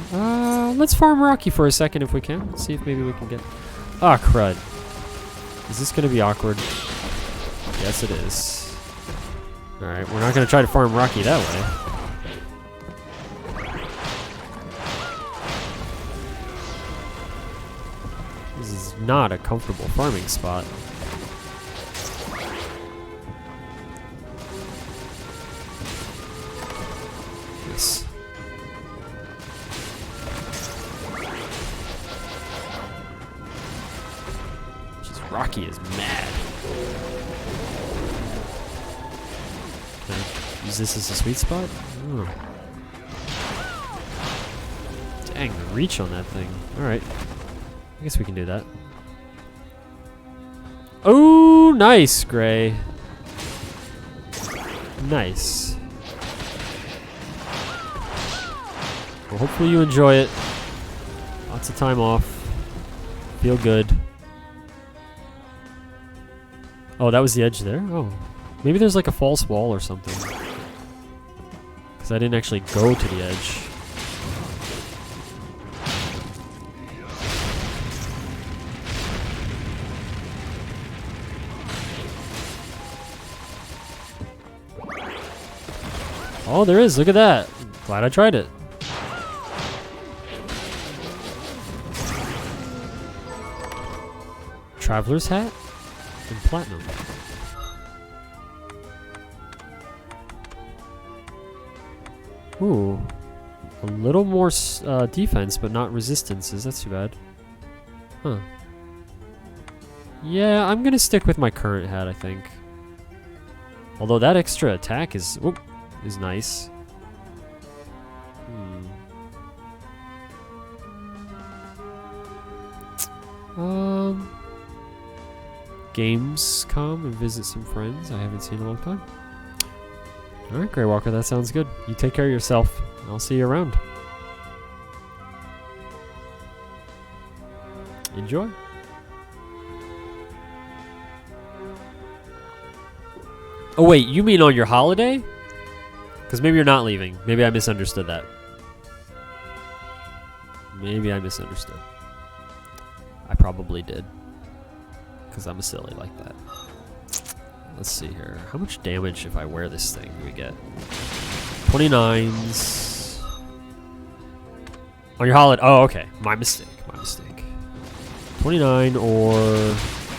Let's farm Rocky for a second if we can. Let's see if maybe we can get... Ah, crud. Is this going to be awkward? Yes, it is. Alright, we're not going to try to farm Rocky that way. This is not a comfortable farming spot. Yes. Just Rocky is mad. Can I use this as a sweet spot? Oh. Dang, the reach on that thing. Alright. I guess we can do that. Oh, nice, Gray. Nice. Well, hopefully you enjoy it. Lots of time off. Feel good. Oh, that was the edge there? Oh. Maybe there's like a false wall or something. Because I didn't actually go to the edge. Oh, there is. Look at that. Glad I tried it. Traveler's hat and platinum. Ooh. A little more defense, but not resistances. That's too bad. Huh. Yeah, I'm going to stick with my current hat, I think. Although that extra attack is... Whoop. Is nice. Gamescom and visit some friends I haven't seen in a long time. Alright, Grey Walker, that sounds good. You take care of yourself. I'll see you around. Enjoy. Oh wait, you mean on your holiday? Because maybe you're not leaving. Maybe I misunderstood that. Maybe I misunderstood. I probably did. Because I'm a silly like that. Let's see here. How much damage if I wear this thing do we get? 29s. On your holiday. Oh, okay. My mistake. My mistake. 29 or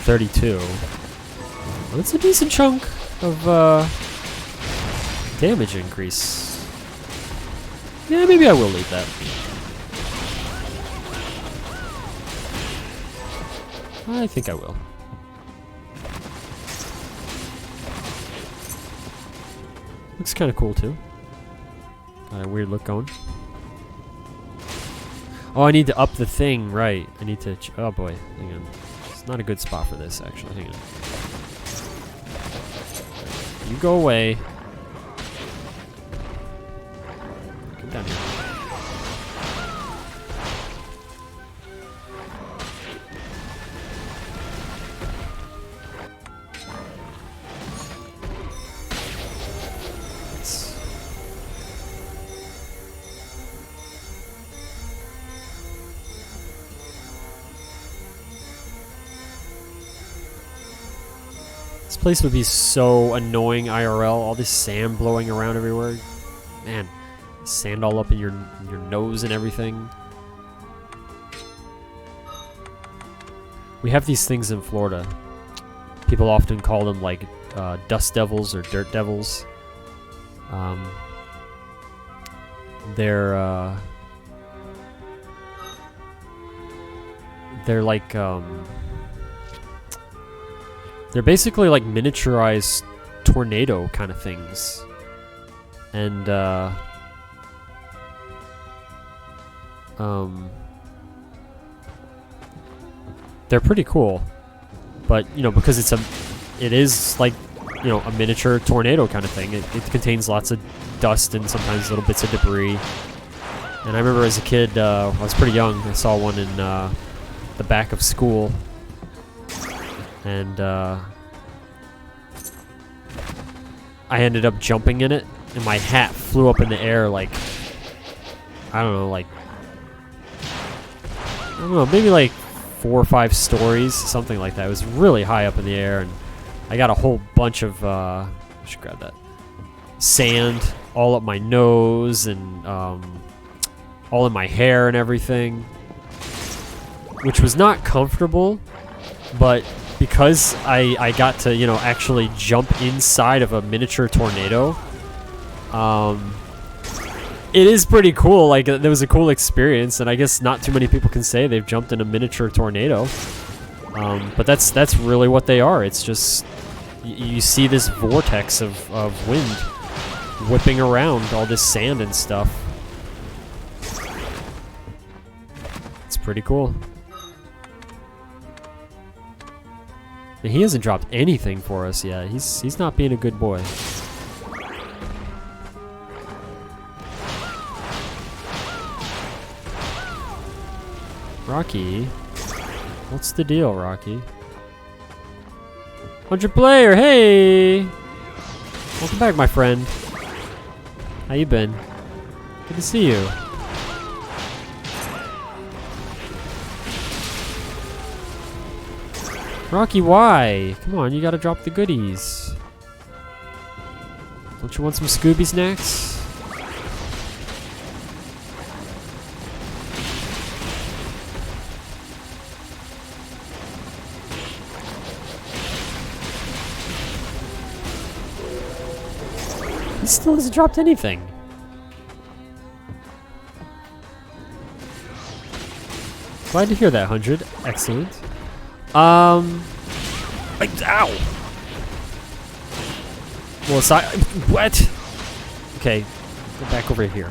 32. Well, that's a decent chunk of damage increase. Yeah, maybe I will leave that. I think I will. Looks kind of cool too. Got a weird look going. Oh, I need to up the thing, right. I need to... oh boy, hang on. It's not a good spot for this, actually. Hang on. You go away. Come down here. place would be so annoying IRL. All this sand blowing around everywhere. Man, sand all up in your nose and everything. We have these things in Florida. People often call them like dust devils or dirt devils. They're like they're basically like miniaturized tornado kind of things, and they're pretty cool. But you know, because it is like, you know, a miniature tornado kind of thing. It contains lots of dust and sometimes little bits of debris. And I remember as a kid, I was pretty young, I saw one in the back of school, and I ended up jumping in it, and my hat flew up in the air like, I don't know, maybe like 4 or 5 stories, something like that. It was really high up in the air, and I got a whole bunch of, I should grab that, sand all up my nose, and all in my hair and everything, which was not comfortable, but because I got to, you know, actually jump inside of a miniature tornado, it is pretty cool. Like, there was a cool experience, and I guess not too many people can say they've jumped in a miniature tornado. But that's really what they are. It's just, you see this vortex of wind whipping around all this sand and stuff. It's pretty cool. And he hasn't dropped anything for us yet. He's not being a good boy. Rocky, what's the deal, Rocky? 100 player, hey! Welcome back, my friend. How you been? Good to see you. Rocky, why? Come on, you gotta drop the goodies. Don't you want some Scooby snacks? He still hasn't dropped anything. Glad to hear that, 100. Excellent. Ow! Well, aside, what? Okay, go back over here.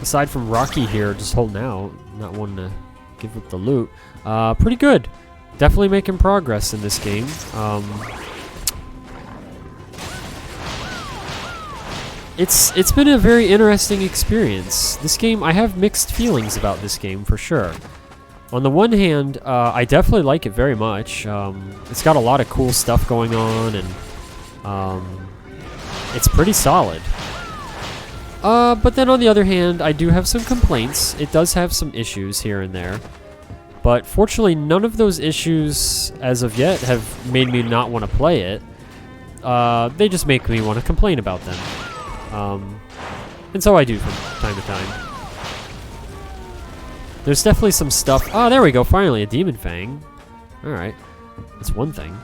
Aside from Rocky here, just holding out, not wanting to give up the loot. Pretty good. Definitely making progress in this game. It's been a very interesting experience. This game, I have mixed feelings about this game for sure. On the one hand, I definitely like it very much. It's got a lot of cool stuff going on, and it's pretty solid. But then on the other hand, I do have some complaints. It does have some issues here and there. But fortunately, none of those issues, as of yet, have made me not want to play it. They just make me want to complain about them. And so I do from time to time. There's definitely some stuff. Oh, there we go. Finally, a Demon Fang. Alright. That's one thing.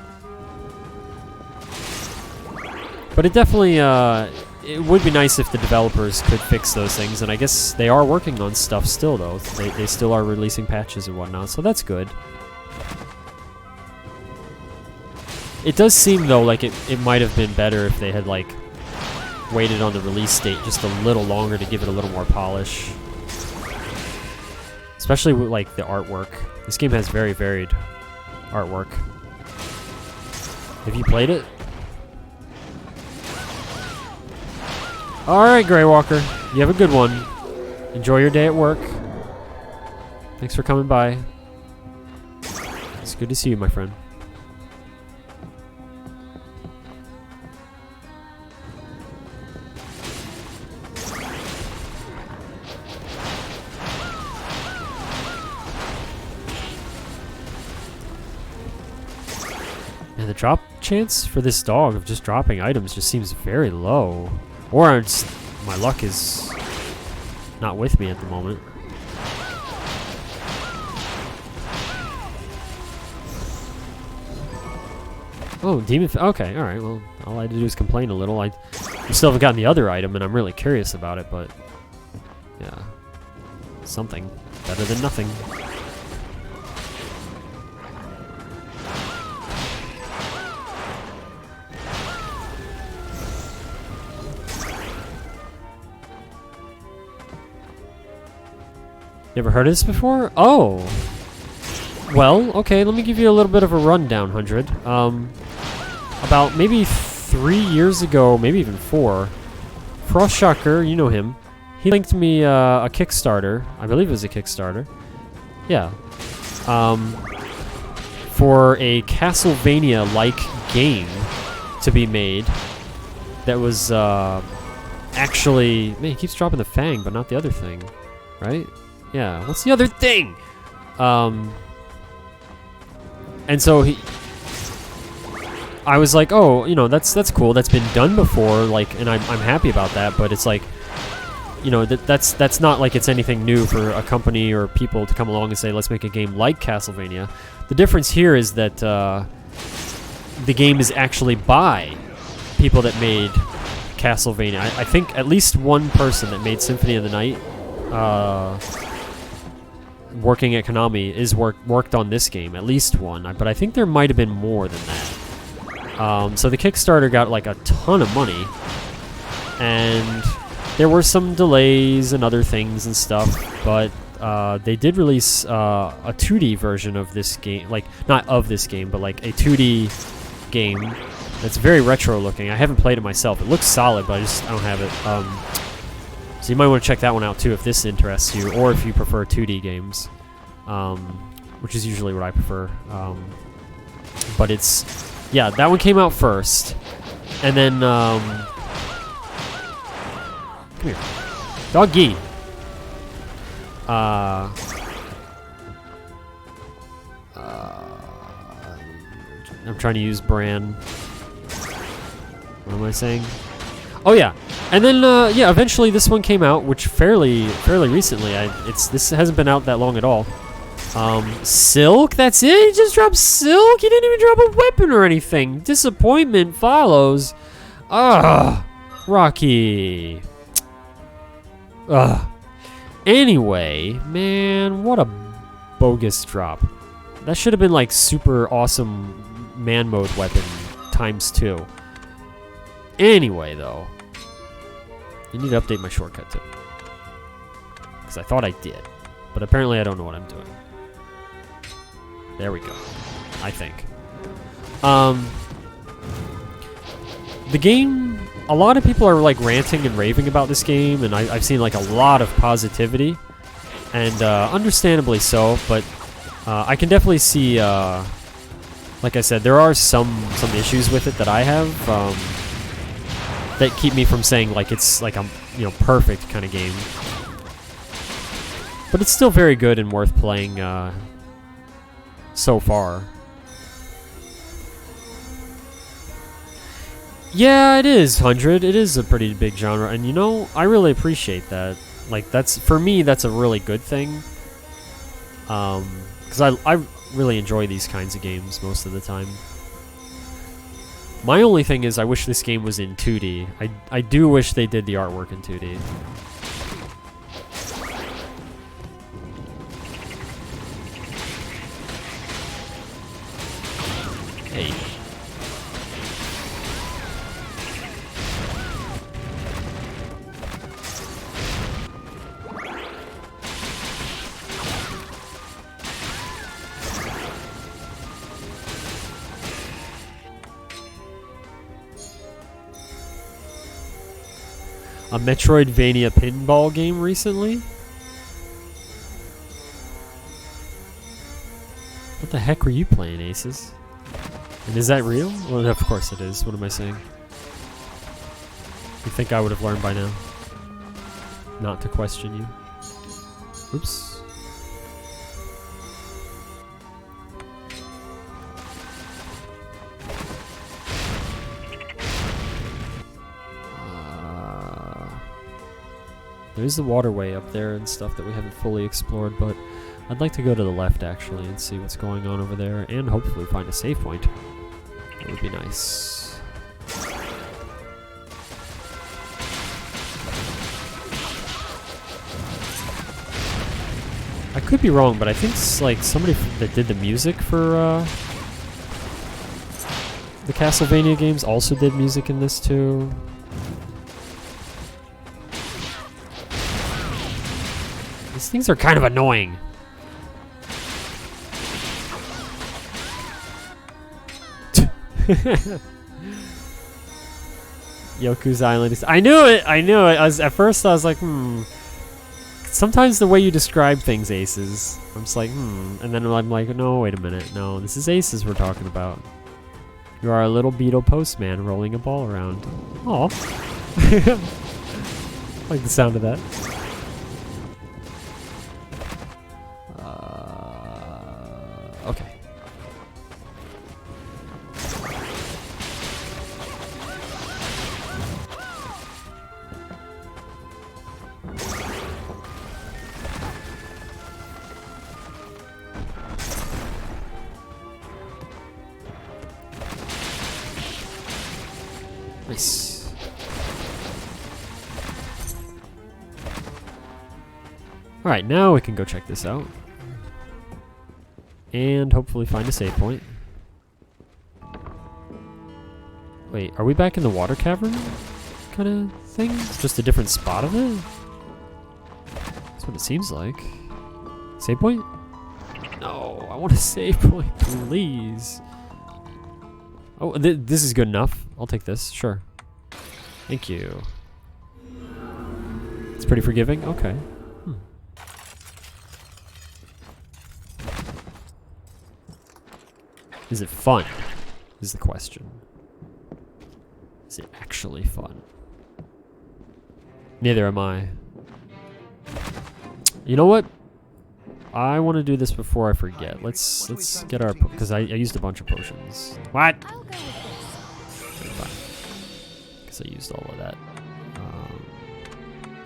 But it definitely, it would be nice if the developers could fix those things. And I guess they are working on stuff still, though. They still are releasing patches and whatnot. So that's good. It does seem, though, like it might have been better if they had, like, waited on the release date just a little longer to give it a little more polish. Especially with, like, the artwork. This game has very varied artwork. Have you played it? Alright, Grey Walker. You have a good one. Enjoy your day at work. Thanks for coming by. It's good to see you, my friend. And the drop chance for this dog of just dropping items just seems very low. Or my luck is not with me at the moment. Oh, demon. Okay, alright, well, all I had to do is complain a little. I still haven't gotten the other item, and I'm really curious about it, but yeah. Something. Better than nothing. You ever heard of this before? Oh! Well, okay, let me give you a little bit of a rundown, 100. About maybe 3 years ago, maybe even 4, Frostshocker, you know him, he linked me a Kickstarter. I believe it was a Kickstarter. Yeah. For a Castlevania-like game to be made that was actually... Man, he keeps dropping the Fang, but not the other thing. Right? Yeah, what's the other thing? And so I was like, oh, you know, that's cool. That's been done before, like, and I'm happy about that. But it's like, you know, that's not like it's anything new for a company or people to come along and say, let's make a game like Castlevania. The difference here is that the game is actually by people that made Castlevania. I think at least one person that made Symphony of the Night, working at Konami, is worked on this game. At least one, but I think there might have been more than that. So the Kickstarter got like a ton of money, and there were some delays and other things and stuff, but they did release a 2D version of this game, like not of this game, but like a 2D game that's very retro looking. I haven't played it myself. It looks solid, but I don't have it. So you might want to check that one out too if this interests you, or if you prefer 2D games, which is usually what I prefer. But it's, yeah, that one came out first, and then come here, doggy. I'm trying to use Bran. What am I saying? Oh yeah, and then yeah, eventually this one came out, which fairly recently. This hasn't been out that long at all. Silk, that's it? He just dropped Silk? He didn't even drop a weapon or anything. Disappointment follows. Ugh, Rocky. Ugh. Anyway, man, what a bogus drop. That should have been like super awesome man mode weapon ×2. Anyway, though, you need to update my shortcut tip, because I thought I did, but apparently I don't know what I'm doing. There we go, I think. The game, a lot of people are like ranting and raving about this game, and I've seen like a lot of positivity, and understandably so, but I can definitely see, like I said, there are some issues with it that I have, that keep me from saying like it's like a perfect kind of game. But it's still very good and worth playing so far. Yeah, it is 100. It is a pretty big genre, and you know, I really appreciate that. Like, that's, for me, that's a really good thing. Because I really enjoy these kinds of games most of the time. My only thing is I wish this game was in 2D. I do wish they did the artwork in 2D. Hey. A Metroidvania pinball game recently? What the heck were you playing, Aces? And is that real? Well, of course it is. What am I saying? You think I would have learned by now? Not to question you. Oops. There's the waterway up there and stuff that we haven't fully explored, but I'd like to go to the left actually and see what's going on over there and hopefully find a save point. That would be nice. I could be wrong, but I think it's like somebody that did the music for the Castlevania games also did music in this too. These things are kind of annoying. Yoku's Island is... I knew it! I knew it! At first I was like, Sometimes the way you describe things, Aces, I'm just like, And then I'm like, no, wait a minute. No, this is Aces we're talking about. You are a little beetle postman rolling a ball around. Aw. Like the sound of that. Okay. Nice. Alright, now we can go check this out. And hopefully find a save point. Wait, are we back in the water cavern kind of thing? It's just a different spot of it? That's what it seems like. Save point? No, I want a save point, please. Oh, this is good enough. I'll take this, sure. Thank you. It's pretty forgiving? Okay. Is it fun? Is the question. Is it actually fun? Neither am I. You know what? I want to do this before I forget. Let's get our... Because I used a bunch of potions. What? I'll go with Fine. Because I used all of that.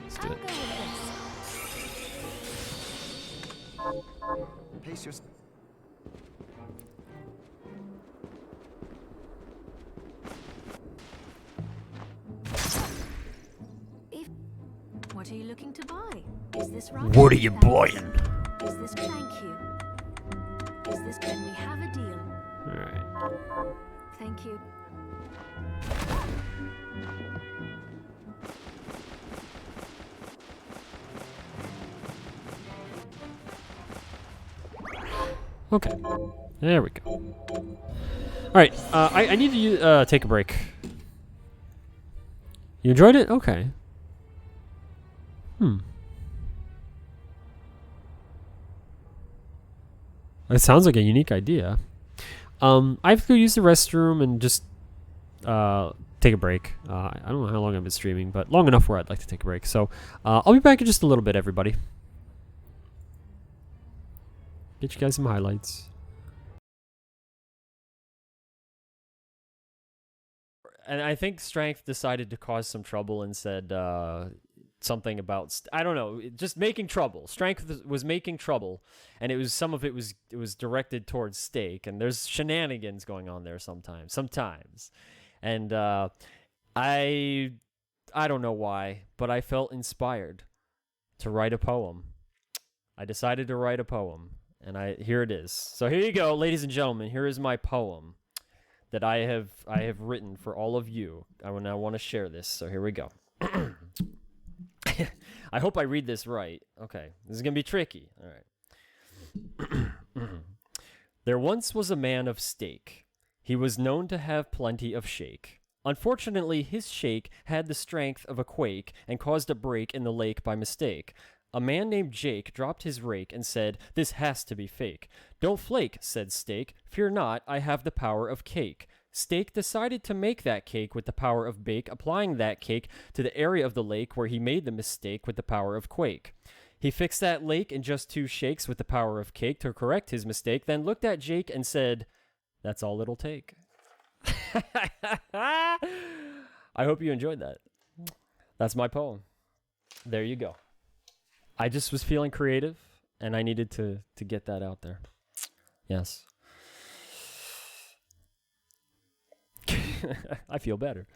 Let's do I'll it. go with Pace yourself. What are you looking to buy? Is this right? What are you Thanks. buying? Is this thank you? Is this can we have a deal? Alright. Thank you. Okay. There we go. Alright, I need to take a break. You enjoyed it? Okay. It sounds like a unique idea. I have to go use the restroom and just take a break. I don't know how long I've been streaming, but long enough where I'd like to take a break. So I'll be back in just a little bit, everybody. Get you guys some highlights. And I think Strength decided to cause some trouble and said something about I don't know, just making trouble. Strength was making trouble, and it was some of it was directed towards Steak, and there's shenanigans going on there sometimes, and I don't know why, but I felt inspired to write a poem. I decided to write a poem, and here it is. So here you go, ladies and gentlemen. Here is my poem that I have written for all of you. I want to share this. So here we go. I hope I read this right. Okay, this is gonna be tricky. All right. There once was a man of Steak. He was known to have plenty of shake. Unfortunately, his shake had the strength of a quake and caused a break in the lake by mistake. A man named Jake dropped his rake and said, "This has to be fake." "Don't flake," said Steak. "Fear not, I have the power of cake." Steak decided to make that cake with the power of bake, applying that cake to the area of the lake where he made the mistake with the power of quake. He fixed that lake in just 2 shakes with the power of cake to correct his mistake, then looked at Jake and said, "That's all it'll take." I hope you enjoyed that. That's my poem. There you go. I just was feeling creative, and I needed to get that out there. Yes. I feel better.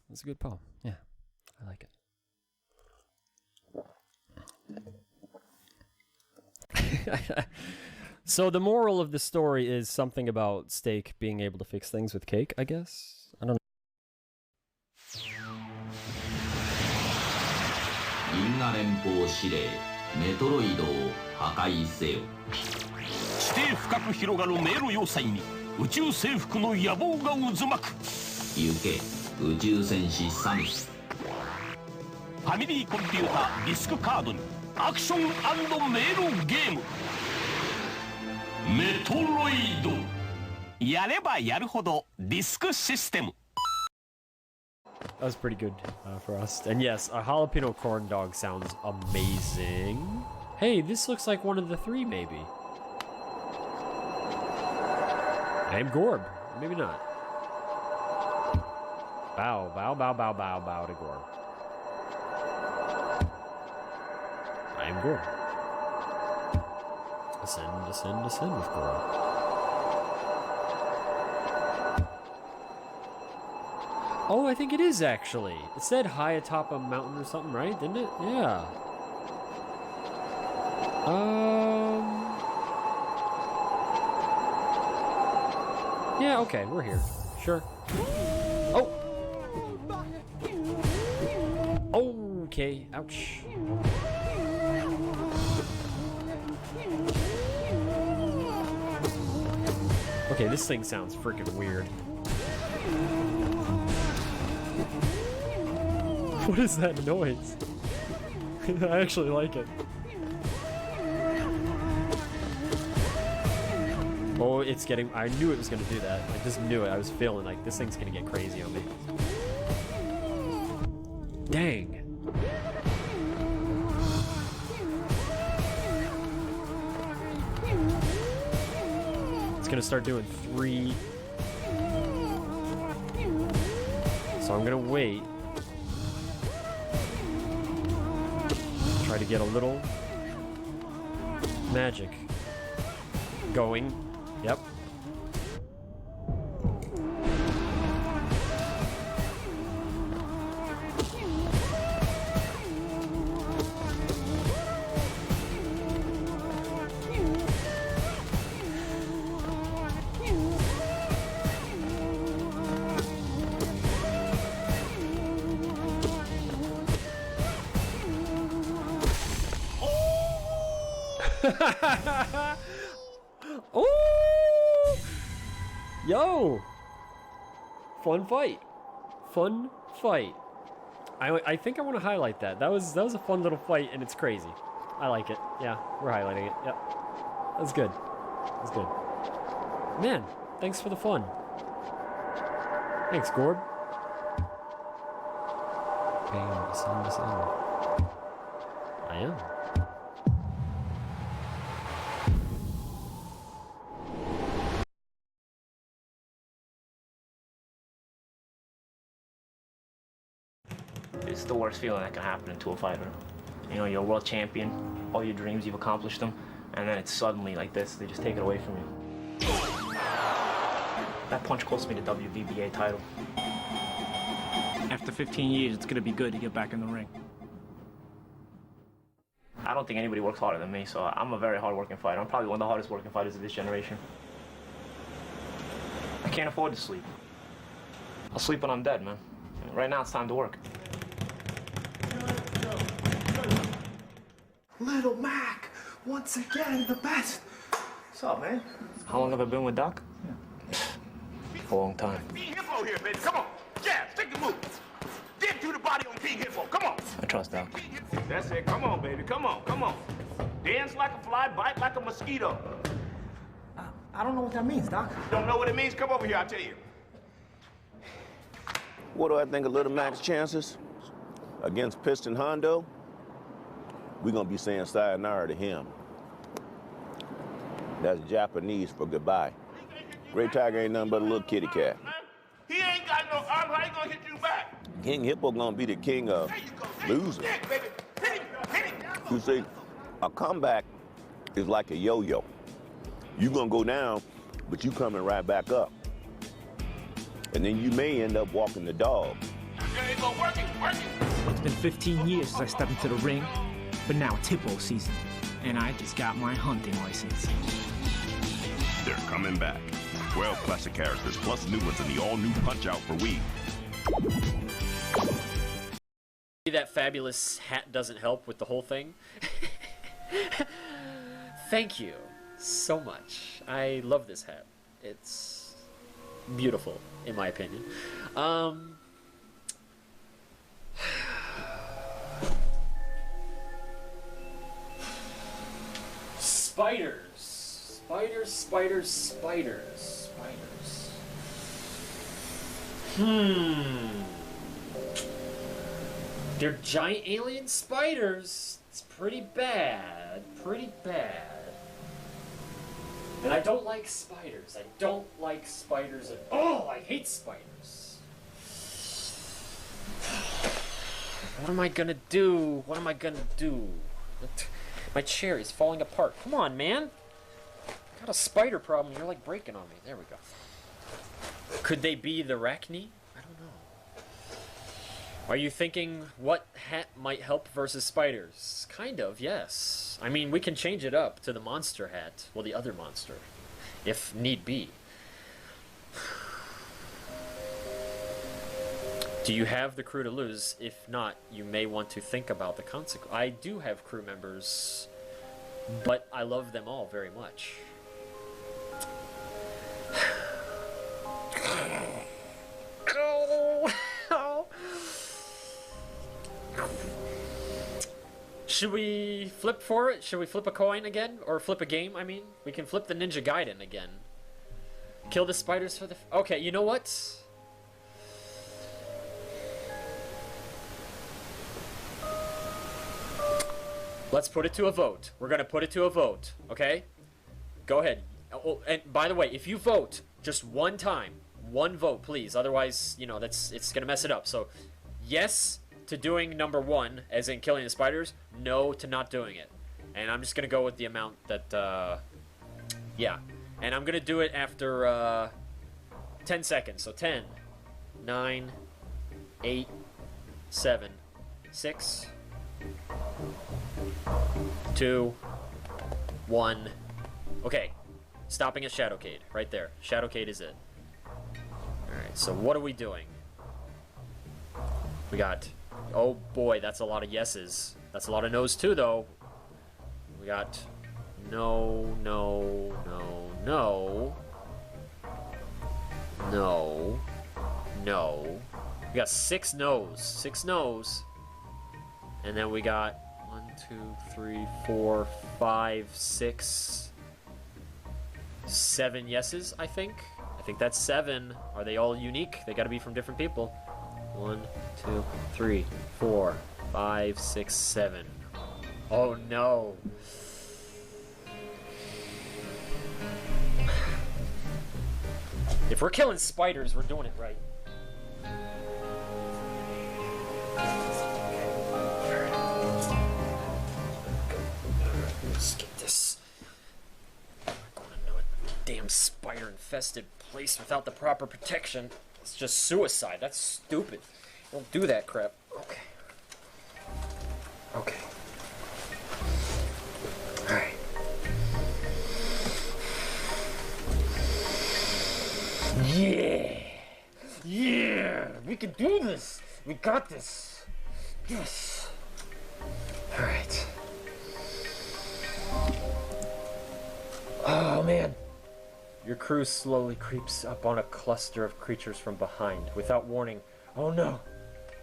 That's a good poem. Yeah, I like it. So the moral of the story is something about steak being able to fix things with cake, I guess. I don't know. 銀河連邦司令メトロイドを破壊せよ。地底深く広がる迷路要塞に宇宙征服の野望が渦巻く。行け宇宙戦士サム。ファミリーコンピューターディスクカードにアクション&迷路ゲームメトロイド。やればやるほどディスクシステム。 That was pretty good for us. And yes, a jalapeno corn dog sounds amazing. Hey, this looks like one of the three, maybe. I'm Gorb. Maybe not. Bow, bow, bow, bow, bow, bow to Gorb. I'm Gorb. Ascend, ascend, ascend with Gorb. Oh, I think it is actually. It said high atop a mountain or something, right? Didn't it? Yeah. Yeah, okay, we're here. Sure. Oh! Okay, ouch. Okay, this thing sounds freaking weird. What is that noise? I actually like it. Oh, it's getting... I knew it was going to do that. I just knew it. I was feeling like this thing's going to get crazy on me. Dang. It's going to start doing 3. So I'm going to wait. Try to get a little magic going. Yep. Oh! Yo! Fun fight. Fun fight. I think I want to highlight that. That was a fun little fight, and it's crazy. I like it. Yeah, we're highlighting it. Yep. That's good. That's good. Man, thanks for the fun. Thanks, Gorb. I am. It's the worst feeling that can happen to a fighter. You know, you're a world champion, all your dreams, you've accomplished them, and then it's suddenly like this, they just take it away from you. That punch cost me the WBBA title. After 15 years, it's gonna be good to get back in the ring. I don't think anybody works harder than me, so I'm a very hard-working fighter. I'm probably one of the hardest working fighters of this generation. I can't afford to sleep. I'll sleep when I'm dead, man. Right now, it's time to work. Little Mac, once again, the best. What's up, man? How long have I been with Doc? A long time. King Hippo here, baby. Come on. Yeah, take the move. Get to the body on King Hippo. Come on. I trust Doc. That's it. Come on, baby. Come on. Come on. Dance like a fly, bite like a mosquito. I don't know what that means, Doc. Don't know what it means? Come over here. I'll tell you. What do I think of Little Mac's chances? Against Piston Hondo, we're gonna be saying sayonara to him. That's Japanese for goodbye. Great Tiger ain't nothing but a little kitty cat. He ain't got no arms. How he gonna hit you back? King Hippo gonna be the king of losers. Yeah, baby. You see, a comeback is like a yo-yo. You're gonna go down, but you coming right back up. And then you may end up walking the dog. It's been 15 years since I stepped into the ring, but now it's hippo season, and I just got my hunting license. They're coming back. 12 classic characters plus new ones in the all-new Punch-Out for Wii. That fabulous hat doesn't help with the whole thing. Thank you so much. I love this hat. It's beautiful, in my opinion. Spiders. Spiders, spiders, spiders. They're giant alien spiders. It's pretty bad. Pretty bad. And I don't like spiders. I don't like spiders at all. I hate spiders. What am I gonna do? What am I gonna do? My chair is falling apart. Come on, man. Got a spider problem. You're like breaking on me. There we go. Could they be the Arachne? I don't know. Are you thinking what hat might help versus spiders? Kind of, yes. I mean, we can change it up to the monster hat. Well, the other monster, if need be. Do you have the crew to lose? If not, you may want to think about the consequence. I do have crew members, but I love them all very much. Should we flip for it? Should we flip a coin again? Or flip a game, I mean? We can flip the Ninja Gaiden again. Kill the spiders for the... Okay, you know what? Let's put it to a vote. We're gonna put it to a vote, okay? Go ahead. Oh, and by the way, if you vote just one time, one vote, please. Otherwise, you know, it's gonna mess it up. So, yes to doing number 1, as in killing the spiders. No to not doing it. And I'm just gonna go with the amount that, yeah. And I'm gonna do it after 10 seconds. So 10, 9, 8, 7, 6, 2, 1. Okay. Stopping at Shadowcade. Right there. Shadowcade is it. Alright, so what are we doing? We got... Oh boy, that's a lot of yeses. That's a lot of no's too, though. We got... No, no, no, no. No. No. We got 6 no's. 6 no's. And then we got 1, 2, 3, 4, 5, 6, 7 yeses, I think. I think that's 7. Are they all unique? They gotta be from different people. 1, 2, 3, 4, 5, 6, 7. Oh no. If we're killing spiders, we're doing it right. Let's get this. I'm not going into a damn spider-infested place without the proper protection. It's just suicide. That's stupid. Don't do that crap. Okay. Okay. Alright. Yeah! Yeah! We can do this! We got this! Yes! Alright. Oh man! Your crew slowly creeps up on a cluster of creatures from behind. Without warning. Oh no!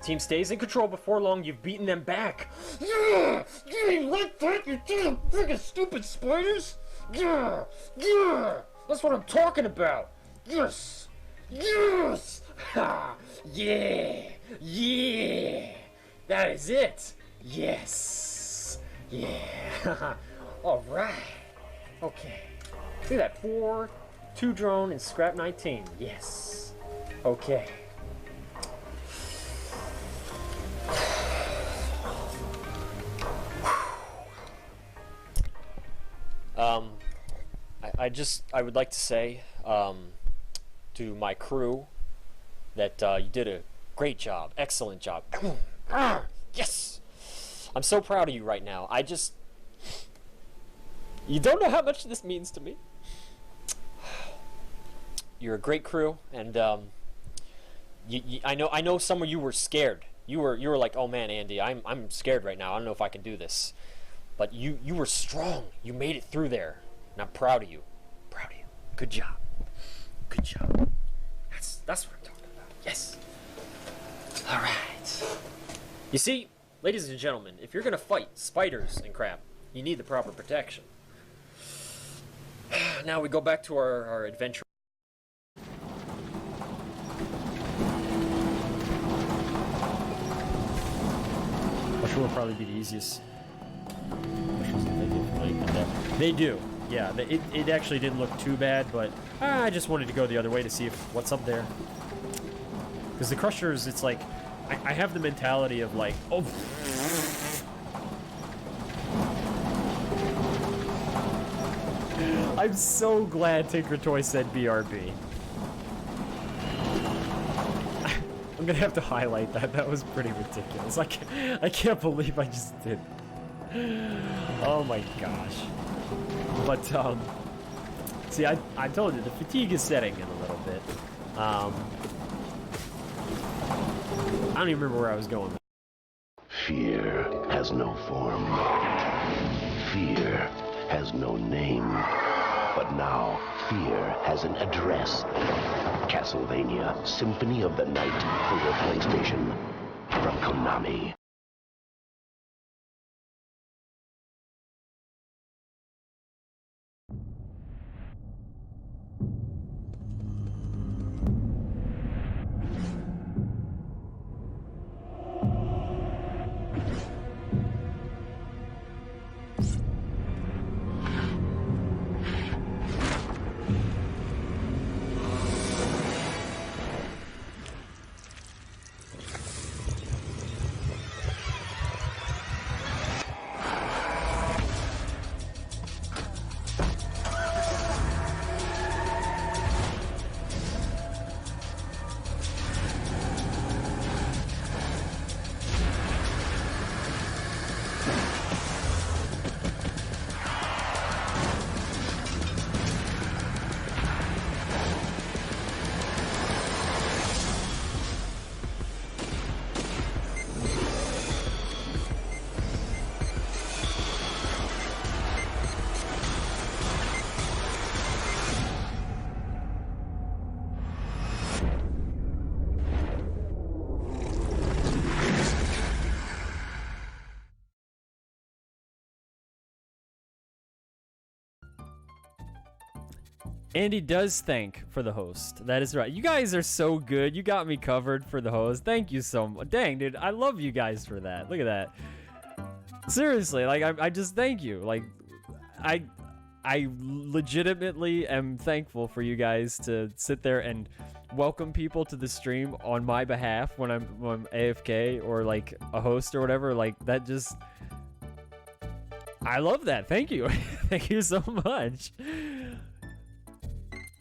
Team stays in control. Before long, you've beaten them back. Yeah! Yeah! You like that? You damn freaking stupid spiders? Yeah! Yeah! That's what I'm talking about! Yes! Yes! Ha! Yeah! Yeah! That is it! Yes! Yeah! Alright! Okay. Look at that. 4, 2 drone, and scrap 19. Yes. Okay. I would like to say to my crew that you did a great job, excellent job. Yes! I'm so proud of you right now. You don't know how much this means to me. You're a great crew, and I know some of you were scared. You were like, oh man, Andy, I'm scared right now. I don't know if I can do this. But you were strong. You made it through there, and I'm proud of you. Proud of you. Good job. Good job. That's what I'm talking about. Yes. All right. You see, ladies and gentlemen, if you're gonna fight spiders and crap, you need the proper protection. Now we go back to our adventure. Mushroom will probably be the easiest. They do. Yeah, it actually didn't look too bad, but I just wanted to go the other way to see what's up there. Because the crushers, it's like, I have the mentality of like, oh. I'm so glad Tinker Toy said BRB. I'm gonna have to highlight that. That was pretty ridiculous. I can't believe I just did. Oh my gosh. But see, I told you the fatigue is setting in a little bit. I don't even remember where I was going. Fear has no form. Fear has no name. But now, fear has an address. Castlevania Symphony of the Night for your PlayStation from Konami. Andy does thank for the host. That is right. You guys are so good. You got me covered for the host. Thank you so much. Dang, dude, I love you guys for that. Look at that. Seriously, like I just thank you. Like I legitimately am thankful for you guys to sit there and welcome people to the stream on my behalf when I'm AFK or like a host or whatever. Like that just, I love that. Thank you. Thank you so much.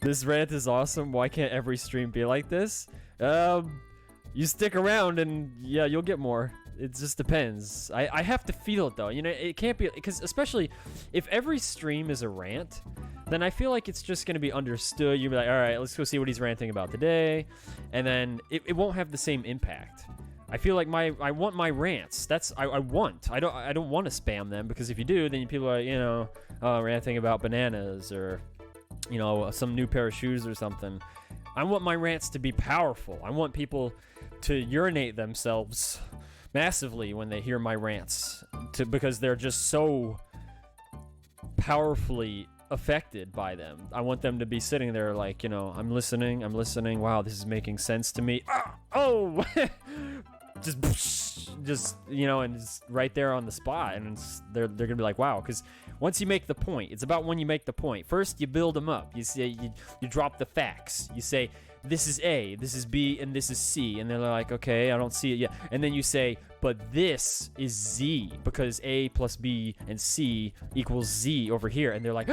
This rant is awesome. Why can't every stream be like this? You stick around and yeah, you'll get more. It just depends. I have to feel it though. You know, it can't be, because especially if every stream is a rant, then I feel like it's just going to be understood. You'll be like, all right, let's go see what he's ranting about today. And then it won't have the same impact. I feel like I want my rants. That's, I want. I don't want to spam them, because if you do, then people are, you know, ranting about bananas or, you know, some new pair of shoes or something. I want my rants to be powerful. I want people to urinate themselves massively when they hear my rants, because they're just so powerfully affected by them. I want them to be sitting there like, you know, I'm listening. Wow, this is making sense to me. Oh, just you know, and it's right there on the spot, and they're gonna be like, wow, because once you make the point, it's about when you make the point. First, you build them up. You say you drop the facts. You say this is A, this is B, and this is C, and they're like, okay, I don't see it yet. And then you say, but this is Z, because A plus B and C equals Z over here, and they're like,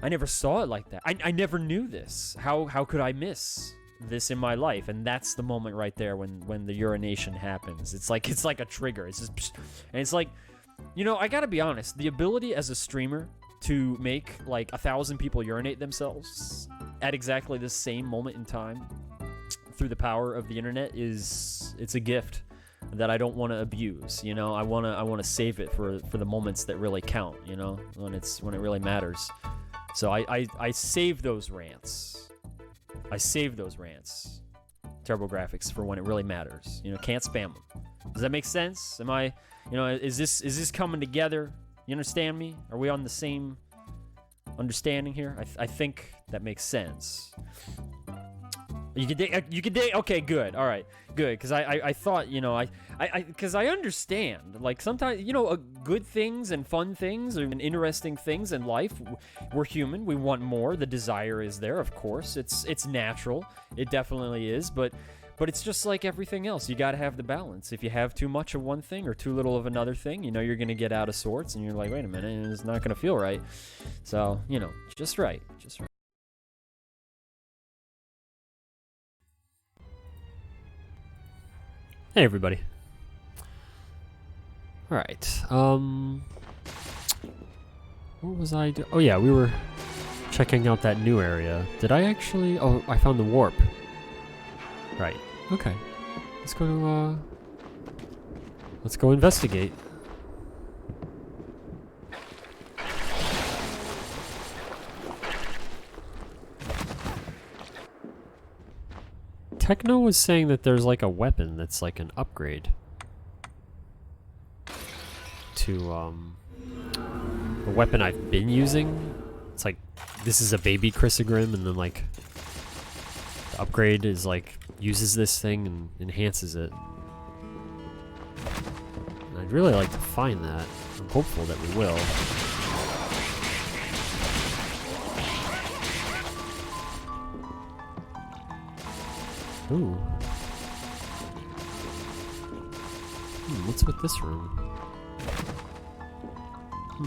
and I never saw it like that. I never knew this. How could I miss this in my life? And that's the moment right there when the urination happens. It's like a trigger. It's just, and it's like, you know, I gotta be honest. The ability as a streamer to make like 1,000 people urinate themselves at exactly the same moment in time through the power of the internet it's a gift that I don't want to abuse. You know, I want to save it for the moments that really count, you know, when it really matters. So I save those rants. Terrible graphics for when it really matters. You know, can't spam them. Does that make sense? Am I, you know, is this coming together? You understand me? Are we on the same understanding here? I think that makes sense. You could date. Okay, good. All right, good. Because I thought, you know, because I understand. Like sometimes, you know, good things and fun things and interesting things in life. We're human. We want more. The desire is there, of course. It's natural. It definitely is. But it's just like everything else. You got to have the balance. If you have too much of one thing or too little of another thing, you know, you're gonna get out of sorts, and you're like, wait a minute, it's not gonna feel right. So, you know, just right. Hey everybody. Alright, what was I doing? Oh yeah, we were checking out that new area. Did I actually? Oh, I found the warp. Right, okay. Let's go investigate. Techno was saying that there's like a weapon that's like an upgrade to the weapon I've been using. It's like this is a baby Chrysogrim, and then like the upgrade is like uses this thing and enhances it. And I'd really like to find that. I'm hopeful that we will. Ooh. What's with this room? I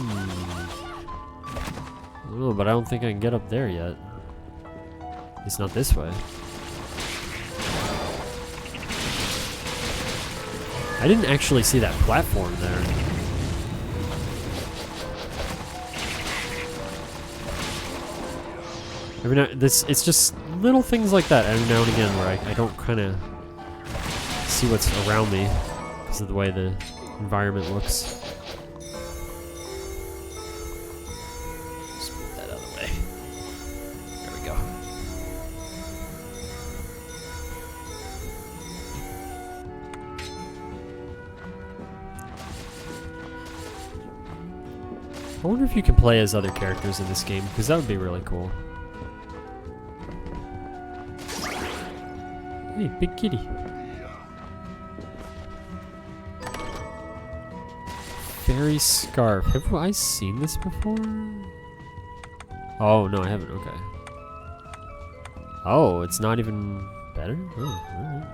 don't know, but I don't think I can get up there yet. At least not this way. I didn't actually see that platform there. Every now, it's just little things like that every now and again where I don't kind of see what's around me because of the way the environment looks. Just move that out of the way. There we go. I wonder if you can play as other characters in this game, because that would be really cool. Hey, big kitty. Fairy scarf. Have I seen this before? Oh, no, I haven't. Okay. Oh, it's not even better? Oh, alright.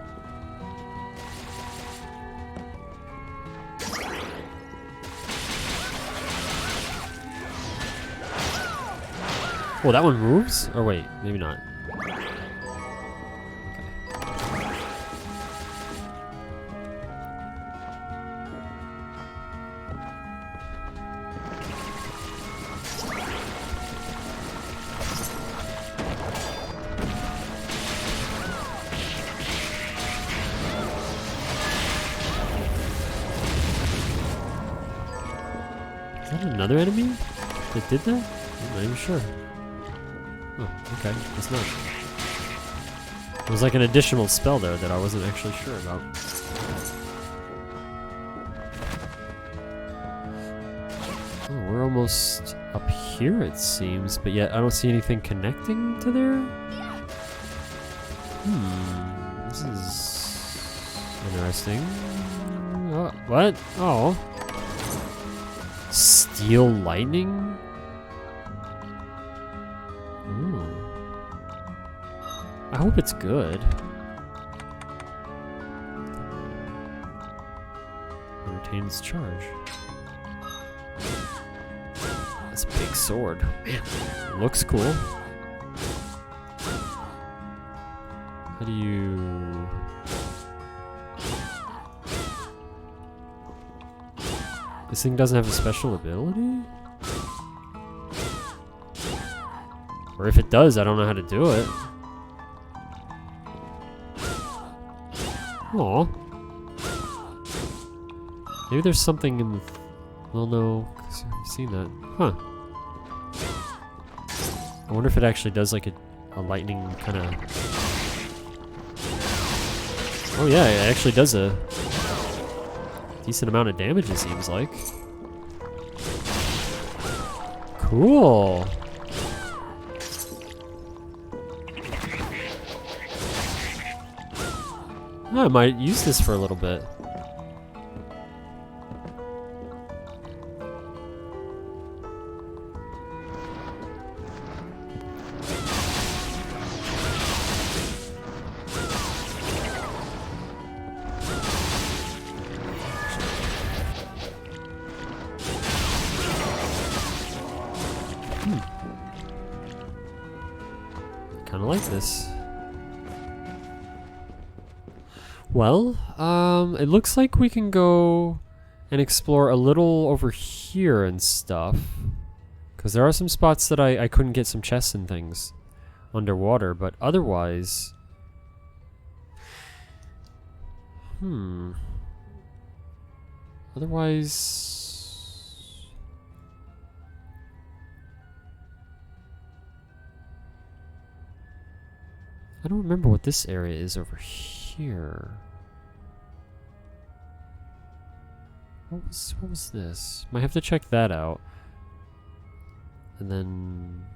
Oh, that one moves? Or wait, maybe not. Is that another enemy that did that? I'm not even sure. Oh, okay. It's not. It was like an additional spell there that I wasn't actually sure about. Oh, we're almost up here, it seems, but yet I don't see anything connecting to there? This is interesting. Oh, what? Oh. Steel lightning? Ooh. I hope it's good. It retains charge. This big sword. Man, looks cool. How do you... This thing doesn't have a special ability? Or if it does, I don't know how to do it. Aw. Maybe there's something in the... Well, no. 'Cause I've seen that. Huh. I wonder if it actually does like a lightning kind of... Oh yeah, it actually does a decent amount of damage, it seems like. Cool. I might use this for a little bit. Kind of like this. Well, it looks like we can go and explore a little over here and stuff. Because there are some spots that I couldn't get some chests and things underwater, but otherwise... Otherwise... I don't remember what this area is over here. What was this? Might have to check that out. And then...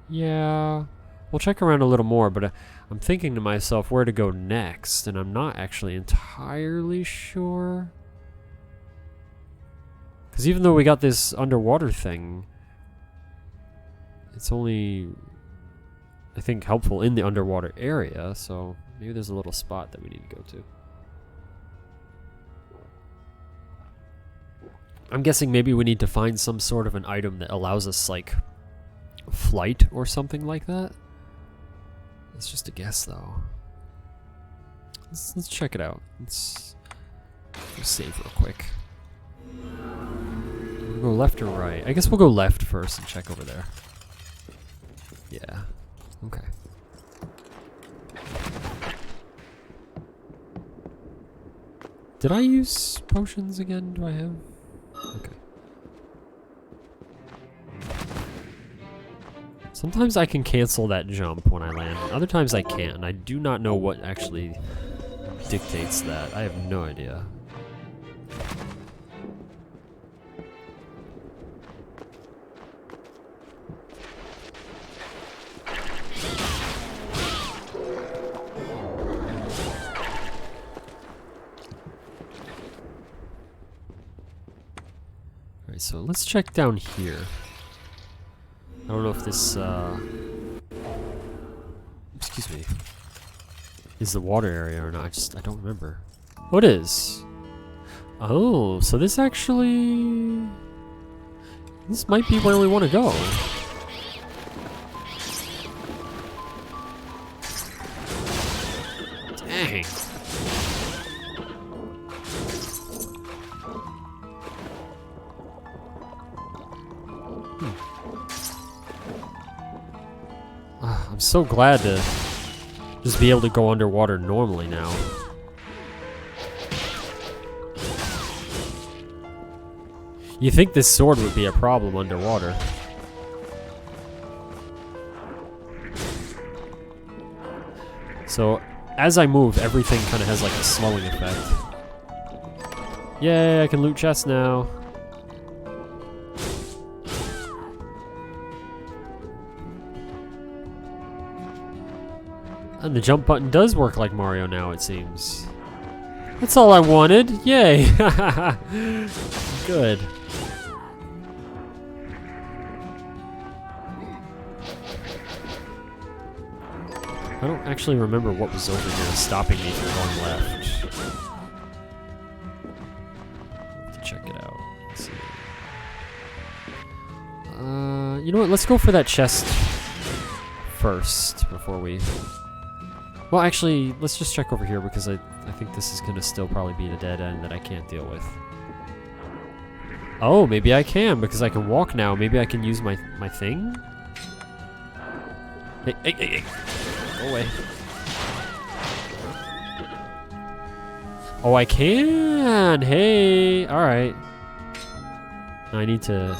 Yeah... We'll check around a little more, but I'm thinking to myself where to go next, and I'm not actually entirely sure. Because even though we got this underwater thing, it's only... I think helpful in the underwater area, so maybe there's a little spot that we need to go to. I'm guessing maybe we need to find some sort of an item that allows us, like, flight or something like that. It's just a guess, though. Let's check it out. Let's save real quick. We'll go left or right? I guess we'll go left first and check over there. Yeah. Okay. Did I use potions again? Do I have? Okay. Sometimes I can cancel that jump when I land. Other times I can't. And I do not know what actually dictates that. I have no idea. Alright, so let's check down here. I don't know if this, excuse me, is the water area or not. I don't remember. Oh, it is. Oh, so this actually... This might be where we want to go. Dang. I'm so glad to just be able to go underwater normally now. You think this sword would be a problem underwater. So, as I move, everything kind of has like a slowing effect. Yay, I can loot chests now. And the jump button does work like Mario now, it seems. That's all I wanted. Yay! Good. I don't actually remember what was over here stopping me from going left. Let's check it out. Let's see. You know what? Let's go for that chest first before we... Well, actually, let's just check over here because I think this is going to still probably be the dead end that I can't deal with. Oh, maybe I can because I can walk now. Maybe I can use my thing? Hey, hey, hey, hey. Go away. Oh, I can! Hey! Alright. I need to...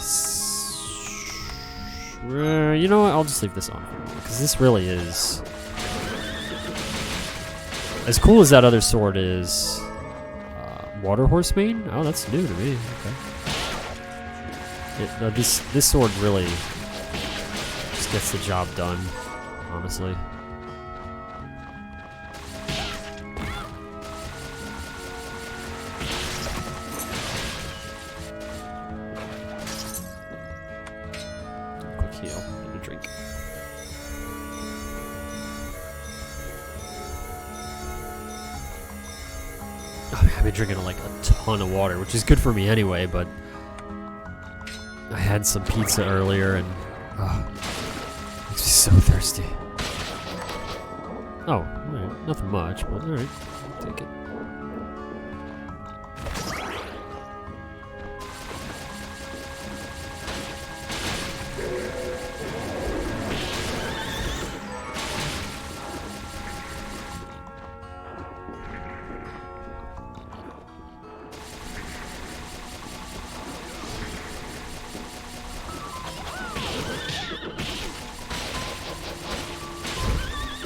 you know what? I'll just leave this on for a moment, because this really is... As cool as that other sword is... Water Horsemane? Oh, that's new to me. Okay. This sword really just gets the job done, honestly. I've been drinking like a ton of water, which is good for me anyway, but I had some pizza earlier and makes me so thirsty. Oh, alright, nothing much, but alright, take it.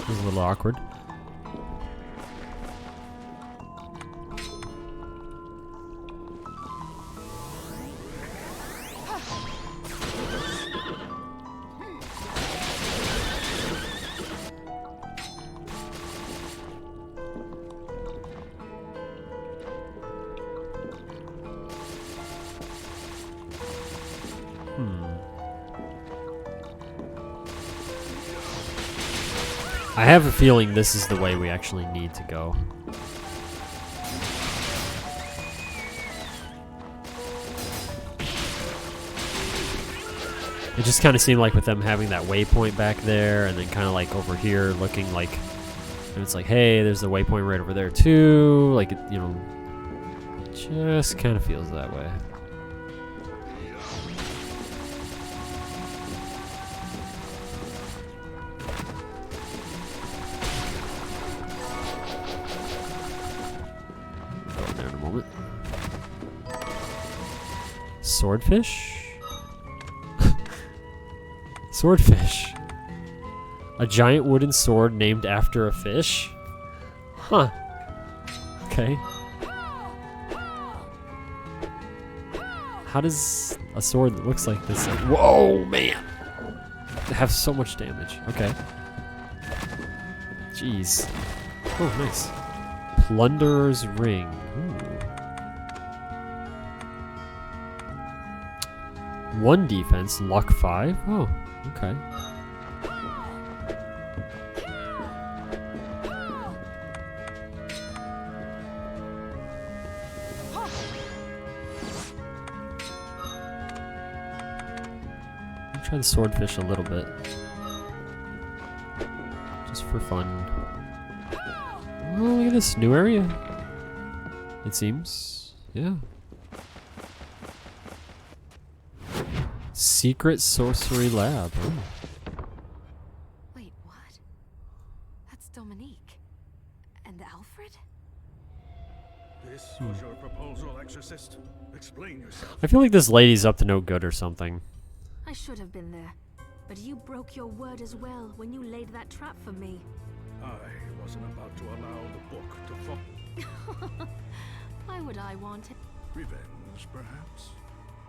A little awkward. I have a feeling this is the way we actually need to go. It just kind of seemed like with them having that waypoint back there and then kind of like over here looking like, and it's like, hey, there's the waypoint right over there too. Like, it, you know, just kind of feels that way. Swordfish? Swordfish. A giant wooden sword named after a fish? Huh. Okay. How does a sword that looks like this... Whoa, man! Have so much damage. Okay. Jeez. Oh, nice. Plunderer's Ring. Ooh. 1 defense, luck 5. Oh, okay. I'll try the swordfish a little bit. Just for fun. Oh, look at this new area. It seems. Yeah. Secret Sorcery Lab. Oh. Wait, what? That's Dominique. And Alfred? This was your proposal, Exorcist? Explain yourself. I feel like this lady's up to no good or something. I should have been there. But you broke your word as well when you laid that trap for me. I wasn't about to allow the book to fall. Why would I want it? Revenge, perhaps?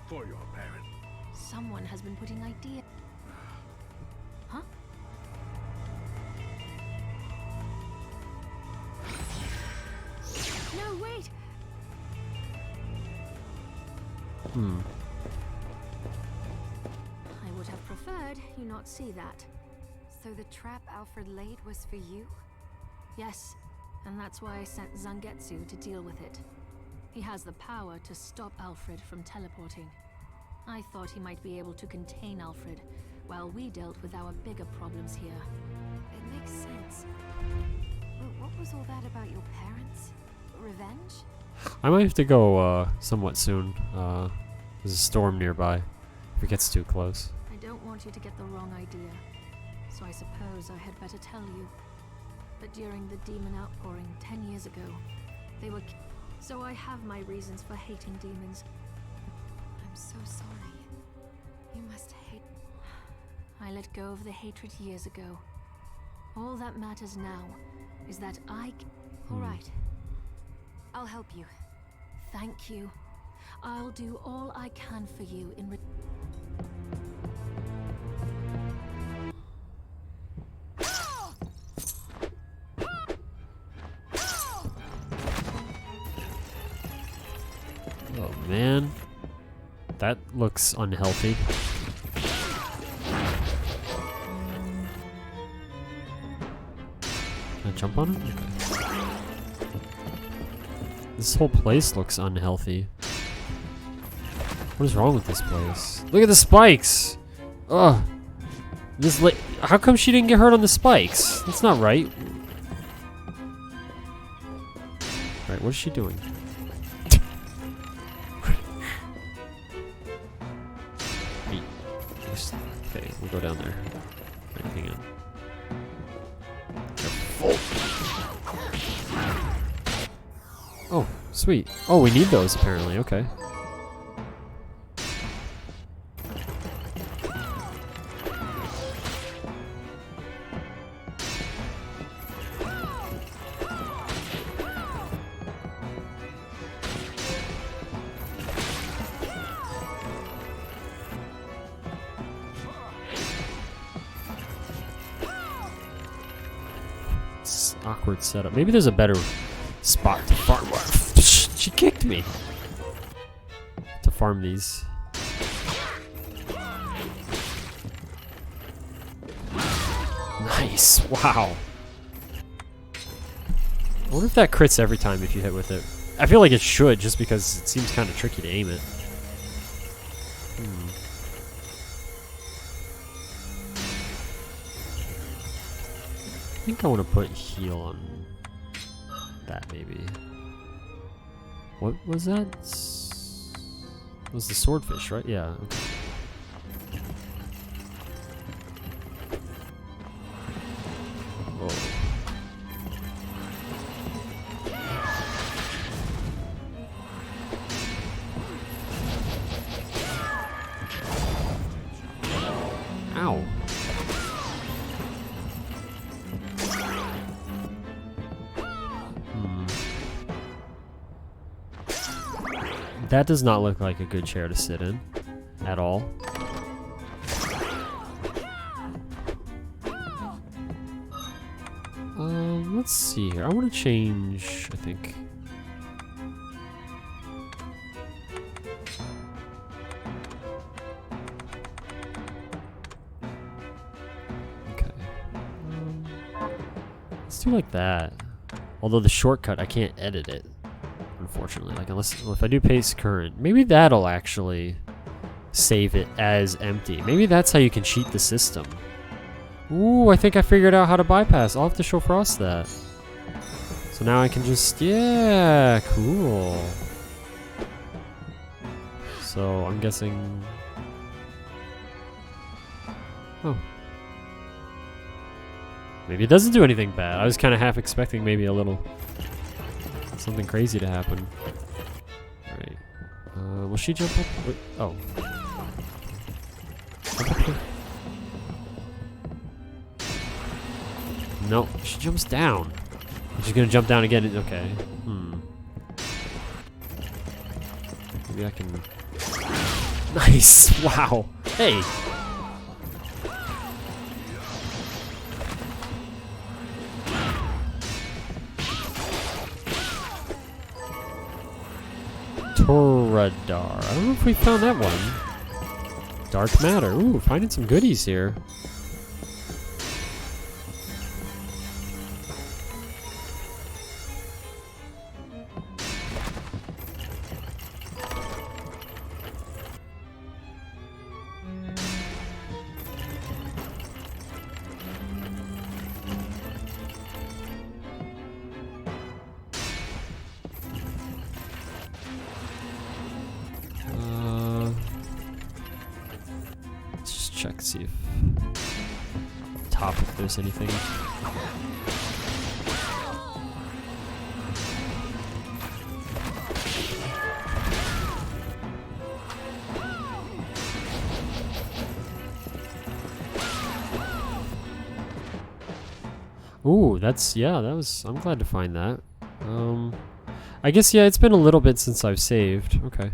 For your parent. Someone has been putting ideas. Huh? No, wait! I would have preferred you not see that. So the trap Alfred laid was for you? Yes, and that's why I sent Zangetsu to deal with it. He has the power to stop Alfred from teleporting. I thought he might be able to contain Alfred, while we dealt with our bigger problems here. It makes sense. But what was all that about your parents? Revenge? I might have to go somewhat soon. There's a storm nearby. If it gets too close. I don't want you to get the wrong idea, so I suppose I had better tell you. But during the demon outpouring 10 years ago, they were... So I have my reasons for hating demons. I'm so sorry. You must hate... I let go of the hatred years ago. All that matters now is that All right. I'll help you. Thank you. I'll do all I can for you in Oh man. That looks unhealthy. Can I jump on him? Okay. This whole place looks unhealthy. What is wrong with this place? Look at the spikes! Ugh! How come she didn't get hurt on the spikes? That's not right. Right, what is she doing? Okay, we'll go down there. Right, hang on. Oh, sweet. Oh, we need those apparently. Okay. It's awkward setup. Maybe there's a better spot to farm. She kicked me. To farm these. Nice. Wow. I wonder if that crits every time if you hit with it. I feel like it should, just because it seems kind of tricky to aim it. I think I want to put heal on that, maybe. What was that? It was the swordfish, right? Yeah. Okay. Whoa. Ow. That does not look like a good chair to sit in at all. Let's see here. I want to change, I think. Okay. Let's do like that. Although the shortcut, I can't edit it. Unfortunately, like if I do paste current, maybe that'll actually save it as empty. Maybe that's how you can cheat the system. Ooh, I think I figured out how to bypass. I'll have to show Frost that. So now I can just, yeah, cool. So I'm guessing, oh, maybe it doesn't do anything bad. I was kind of half expecting maybe a little something crazy to happen. Alright. Will she jump up? Wait, oh. Jump up here. No, she jumps down. She's gonna jump down again. Okay. Maybe I can... Nice! Wow! Hey! Toradar. I don't know if we found that one. Dark matter. Ooh, finding some goodies here. check, see if top if there's anything. Ooh, that's, yeah, that was, I'm glad to find that. I guess, yeah, it's been a little bit since I've saved. Okay.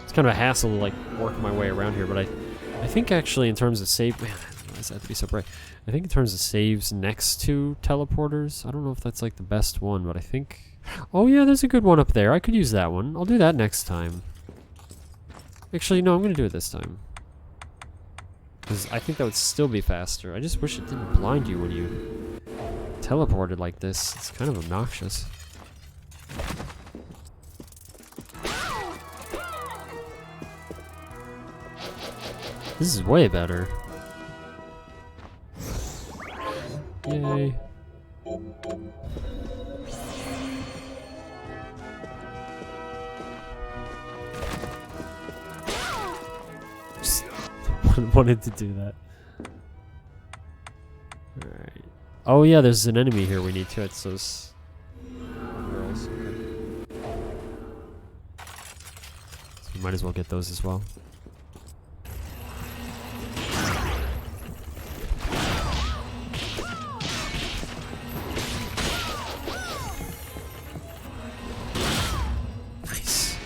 It's kind of a hassle to, like, work my way around here, but I think actually in terms of save, man, why does that have to be so bright? I think in terms of saves next to teleporters, I don't know if that's, like, the best one, but I think, oh yeah, there's a good one up there. I could use that one. I'll do that next time. Actually, no, I'm gonna do it this time. Because I think that would still be faster. I just wish it didn't blind you when you teleported like this. It's kind of obnoxious. This is way better. Yay. Just wanted to do that. Alright. Oh yeah, there's an enemy here we need to. It's those girls. Okay. So we might as well get those as well. Nice.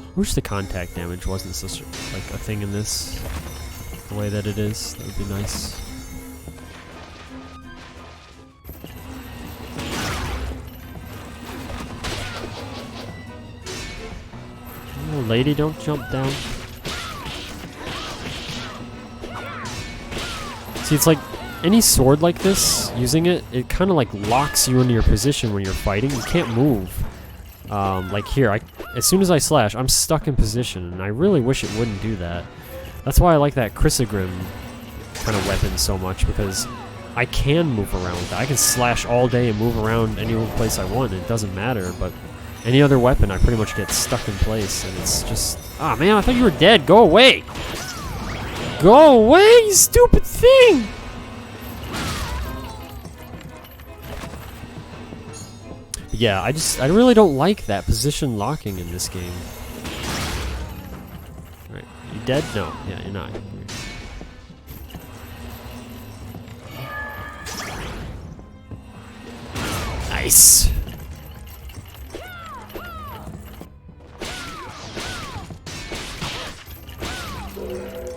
I wish the contact damage wasn't such like a thing in this, the way that it is. That would be nice. Oh, lady, don't jump down. See, it's like any sword like this, using it, it kind of like locks you into your position when you're fighting. You can't move. Like here, as soon as I slash, I'm stuck in position, and I really wish it wouldn't do that. That's why I like that Chrysogrim kind of weapon so much, because I can move around with that. I can slash all day and move around any place I want, it doesn't matter, but any other weapon, I pretty much get stuck in place, and it's just... Ah, man, I thought you were dead! Go away! Go away, you stupid thing! Yeah, I really don't like that position locking in this game. Alright, you dead? No. Yeah, you're not. Nice!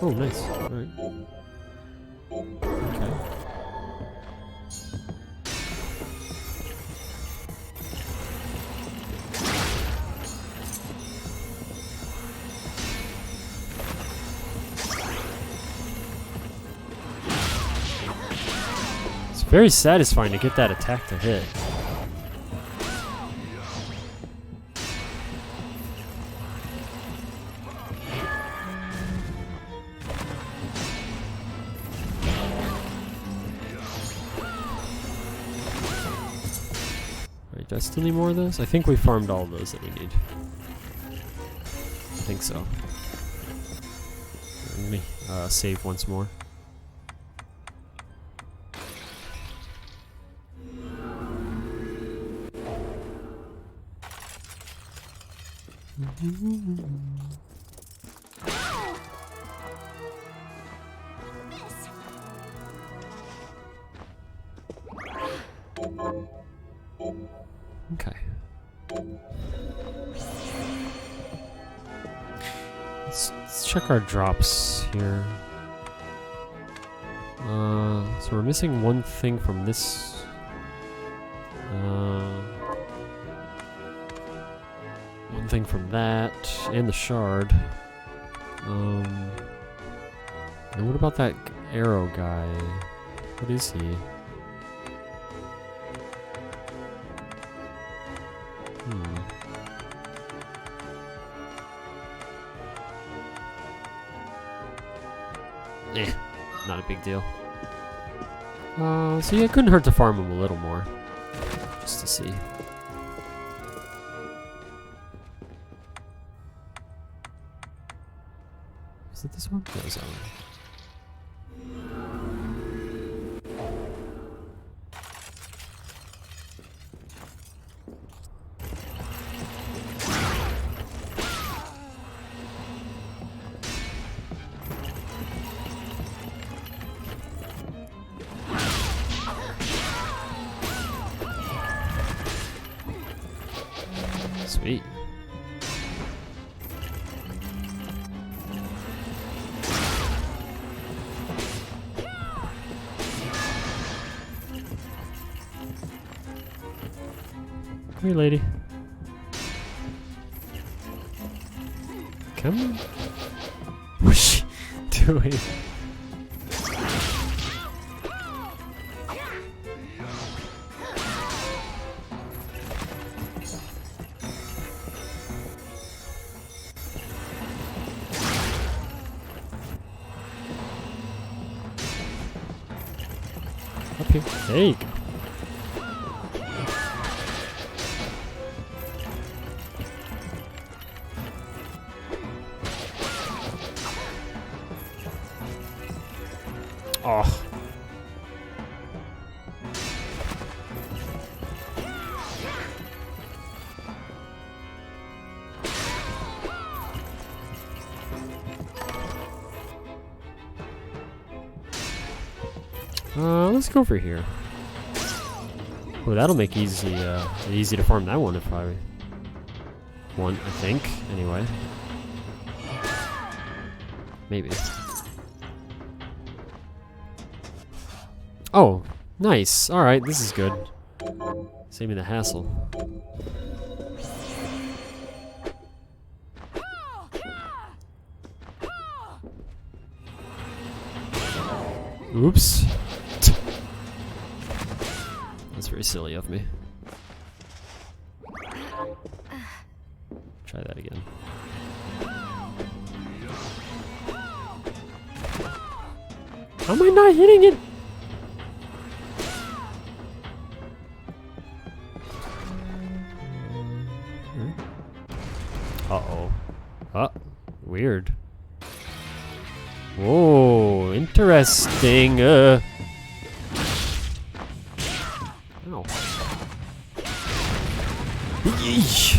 Oh, nice. Alright. Okay. Very satisfying to get that attack to hit. Alright, do I still need more of those? I think we farmed all of those that we need. I think so. Let me save once more. Okay. Let's check our drops here. So we're missing one thing from this. One thing from that, and the shard. And what about that arrow guy? What is he? Eh, not a big deal. So yeah, it couldn't hurt to farm him a little more. Just to see. Is it this one? No, it's that one. Sweet. Hey, lady. Come on. What's she doing? Up here. There you go. Oh. Let's go over here. Oh, that'll make easy to farm that one if I want, I think. Anyway. Maybe. Oh, nice. Alright, this is good. Save me the hassle. Oops. That's very silly of me. Try that again. How am I not hitting it? Uh-oh. Weird. Whoa, interesting. Ow. Yeesh.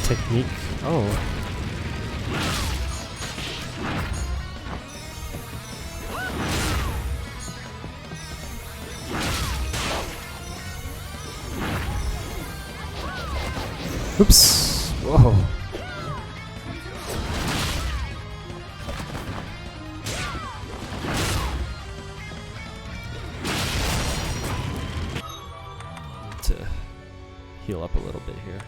Technique. Oh. Oops. Whoa. Need to heal up a little bit here.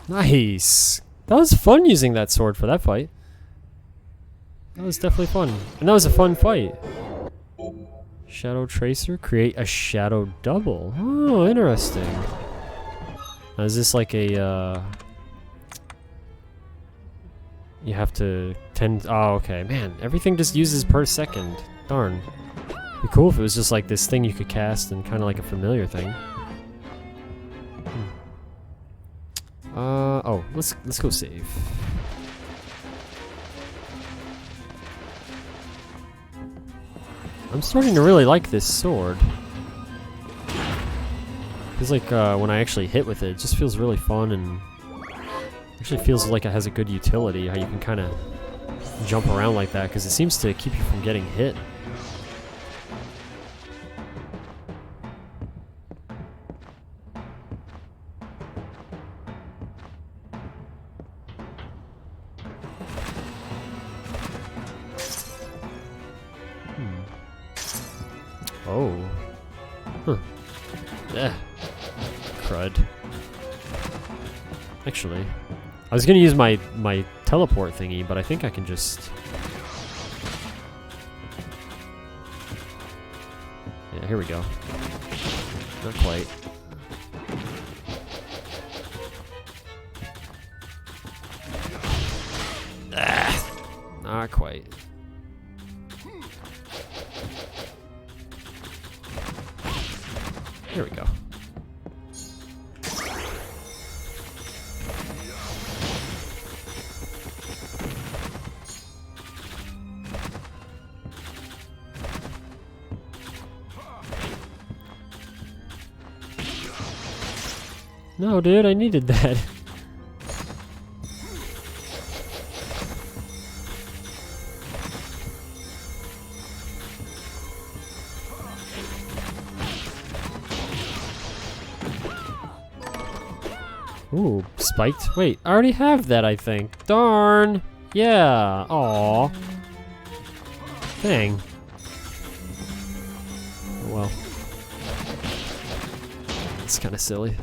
Nice! That was fun using that sword for that fight. That was definitely fun. And that was a fun fight. Shadow Tracer? Create a shadow double. Oh, interesting. Now, is this like a, you have to tend... Oh, okay. Man, everything just uses per second. Darn. It'd be cool if it was just like this thing you could cast and kind of like a familiar thing. Oh, let's go save. I'm starting to really like this sword. Feels like when I actually hit with it, it just feels really fun and actually feels like it has a good utility. How you can kind of jump around like that because it seems to keep you from getting hit. Oh. Huh. Yeah. Crud. Actually, I was gonna use my teleport thingy, but I think I can just... Yeah, here we go. Not quite. Ah, not quite. Here we go. No, dude, I needed that. Ooh, spiked. Wait, I already have that, I think. Darn. Yeah. Aw. Dang. Oh, well. It's kind of silly.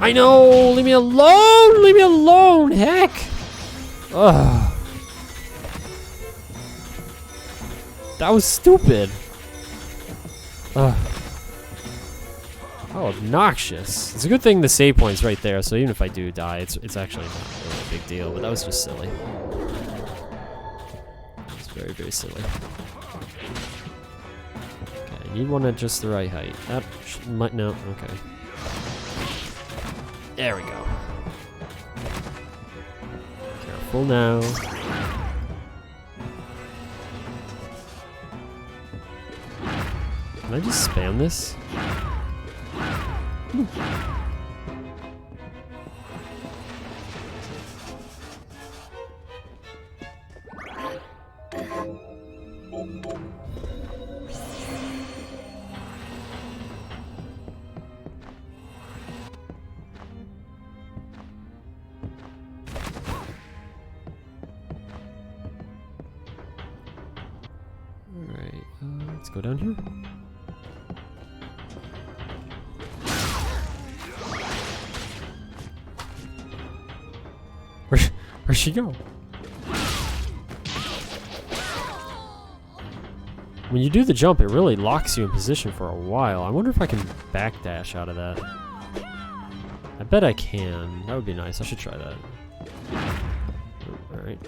I know! Leave me alone! Leave me alone! Heck! Ugh. That was stupid. Ugh. How obnoxious. It's a good thing the save point's right there, so even if I do die, it's actually not really a big deal, but that was just silly. It's very, very silly. Okay, I need one at just the right height. That might, no, okay. There we go. Careful now. Can I just spam this? Alright, let's go down here. Where'd she go? When you do the jump, it really locks you in position for a while. I wonder if I can backdash out of that. I bet I can. That would be nice. I should try that. Alright.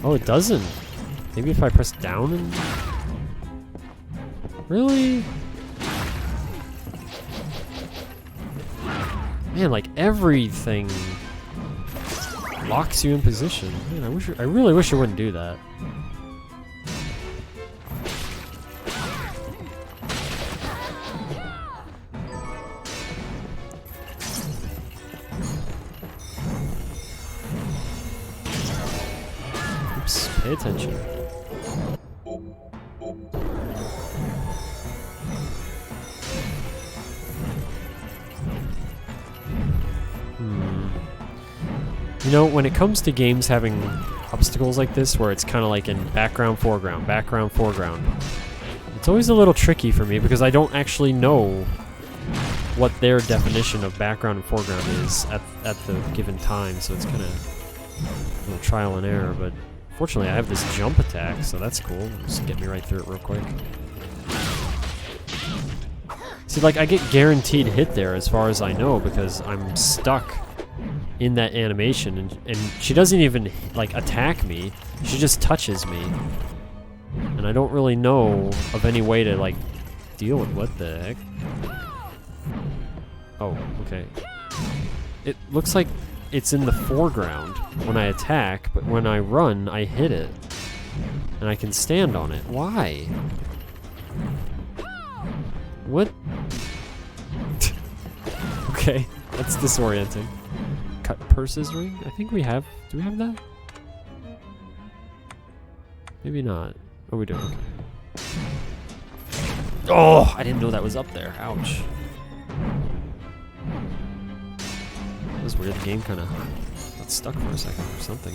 Oh, it doesn't. Maybe if I press down and... Really? Man, like everything locks you in position. Man, I really wish it wouldn't do that. Oops, pay attention. You know, when it comes to games having obstacles like this, where it's kind of like in background, foreground, it's always a little tricky for me because I don't actually know what their definition of background and foreground is at the given time, so it's kind of trial and error, but fortunately I have this jump attack, so that's cool. Just get me right through it real quick. See, like, I get guaranteed hit there as far as I know because I'm stuck in that animation, and she doesn't even, like, attack me. She just touches me. And I don't really know of any way to, like, deal with what the heck. Oh, okay. It looks like it's in the foreground when I attack, but when I run, I hit it. And I can stand on it. Why? What? Okay, that's disorienting. Cut purses ring? I think we have... Do we have that? Maybe not. Oh, we do. Okay. Oh, I didn't know that was up there. Ouch. That was weird. The game kind of got stuck for a second or something.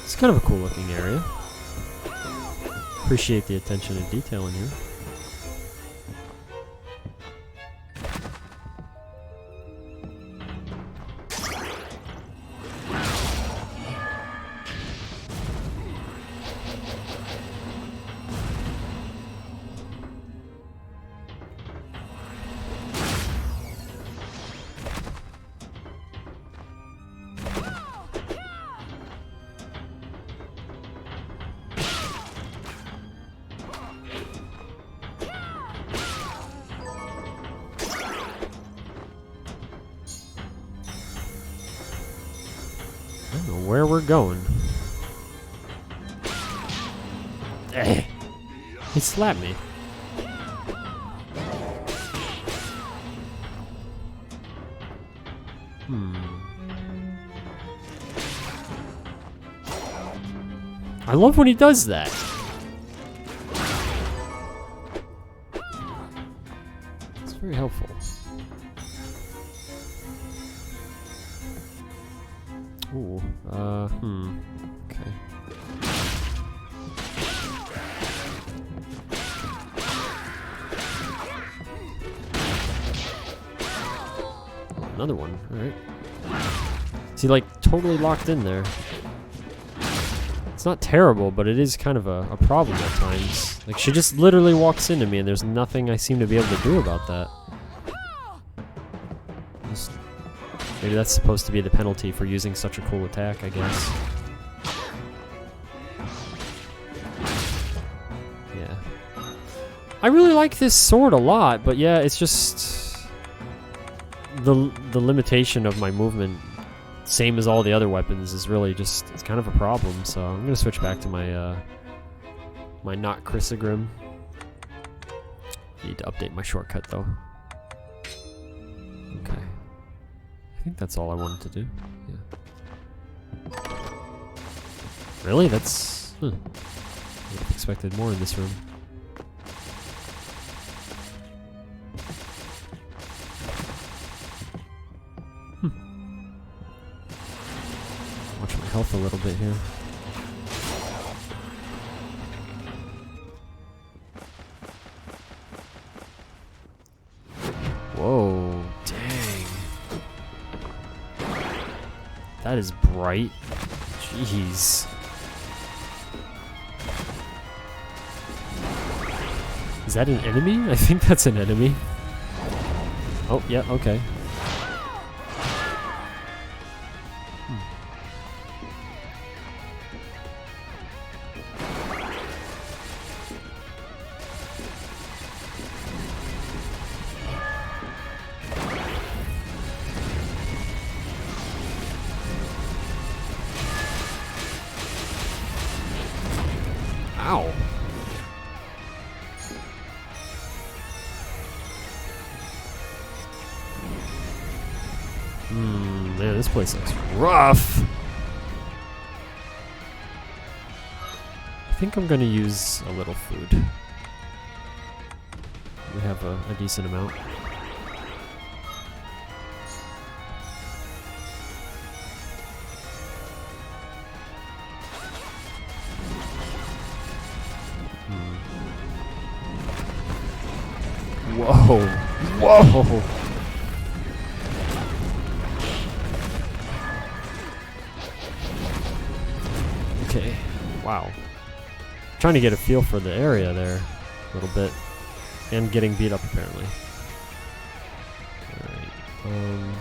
It's kind of a cool looking area. Appreciate the attention to detail in here. I don't know where we're going. Hey, he slapped me. I love when he does that. It's very helpful. Ooh, okay. Another one, alright. Is he like totally locked in there? It's not terrible, but it is kind of a problem at times. Like, she just literally walks into me and there's nothing I seem to be able to do about that. Maybe that's supposed to be the penalty for using such a cool attack, I guess. Yeah. I really like this sword a lot, but yeah, it's just... The limitation of my movement, same as all the other weapons, is really just... It's kind of a problem, so I'm gonna switch back to my, my not Chrysogrim. Need to update my shortcut, though. Okay. I think that's all I wanted to do. Yeah. Really? That's... I would have expected more in this room. Watch my health a little bit here. Whoa, dang. That is bright. Jeez. Is that an enemy? I think that's an enemy. Oh, yeah, okay. Wow. Man, this place looks rough. I think I'm gonna use a little food. We have a decent amount. Whoa! Whoa! Okay. Wow. Trying to get a feel for the area there a little bit. And getting beat up apparently. Alright.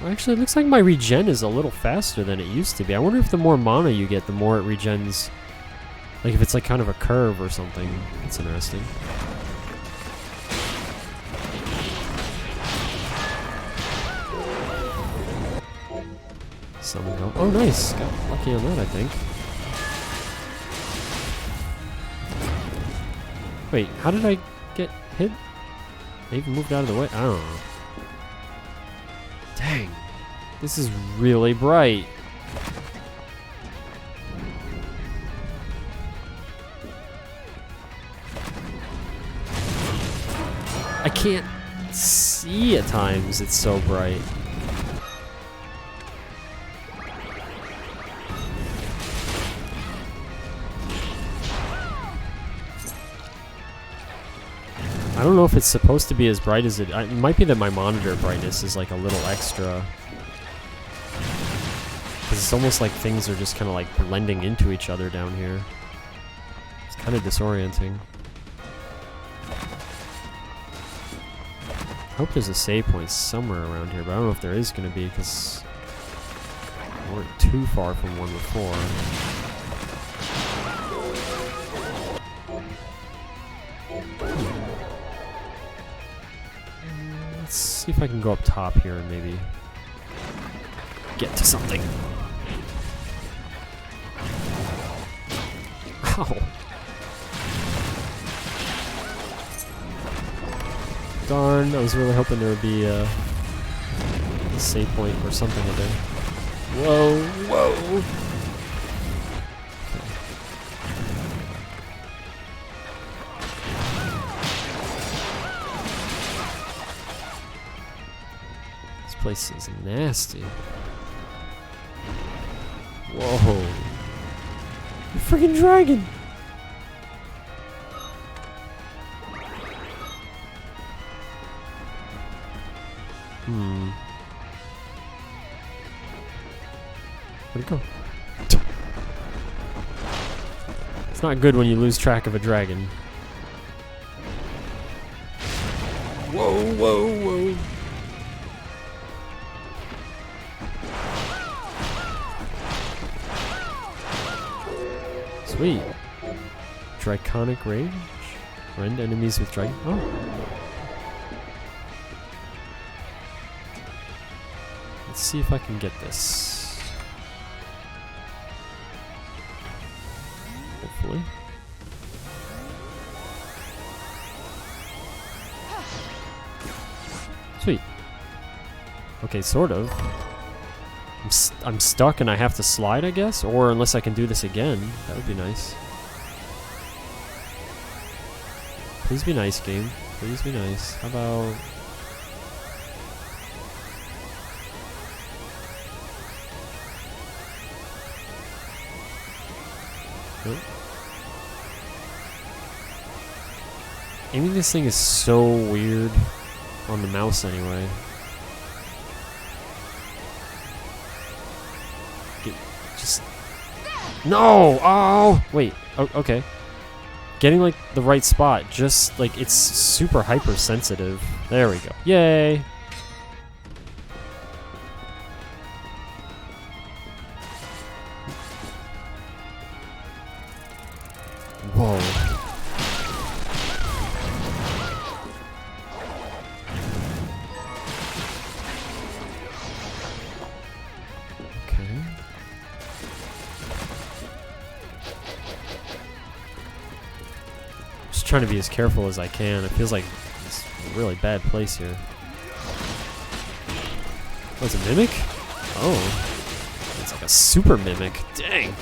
Actually, it looks like my regen is a little faster than it used to be. I wonder if the more mana you get, the more it regens. Like if it's like kind of a curve or something. That's interesting. Summon help. Oh, nice. Got lucky on that, I think. Wait, how did I get hit? They even moved out of the way? I don't know. Dang. This is really bright. I can't see at times. It's so bright. I don't know if it's supposed to be as bright as it might be that my monitor brightness is like a little extra. Because it's almost like things are just kind of like blending into each other down here. It's kind of disorienting. I hope there's a save point somewhere around here, but I don't know if there is going to be because we weren't too far from one before. Let's see if I can go up top here and maybe get to something. Ow. Darn, I was really hoping there would be a save point or something in there. Whoa, whoa! Place is nasty. Whoa. The freaking dragon! Where'd it go? It's not good when you lose track of a dragon. Whoa, whoa, whoa. Sweet. Draconic Rage? Rend enemies with dragon. Oh. Let's see if I can get this. Hopefully. Sweet. Okay, sort of. I'm stuck and I have to slide, I guess? Or unless I can do this again. That would be nice. Please be nice, game. Please be nice. How about... Nope. Aiming this thing is so weird. On the mouse, anyway. Just... No! Oh! Wait. Oh, okay. Getting, like, the right spot. Just, like, it's super hypersensitive. There we go. Yay! Whoa. just trying to be as careful as I can. It feels like it's a really bad place here. Oh, it's a mimic? Oh. It's like a super mimic. Dang.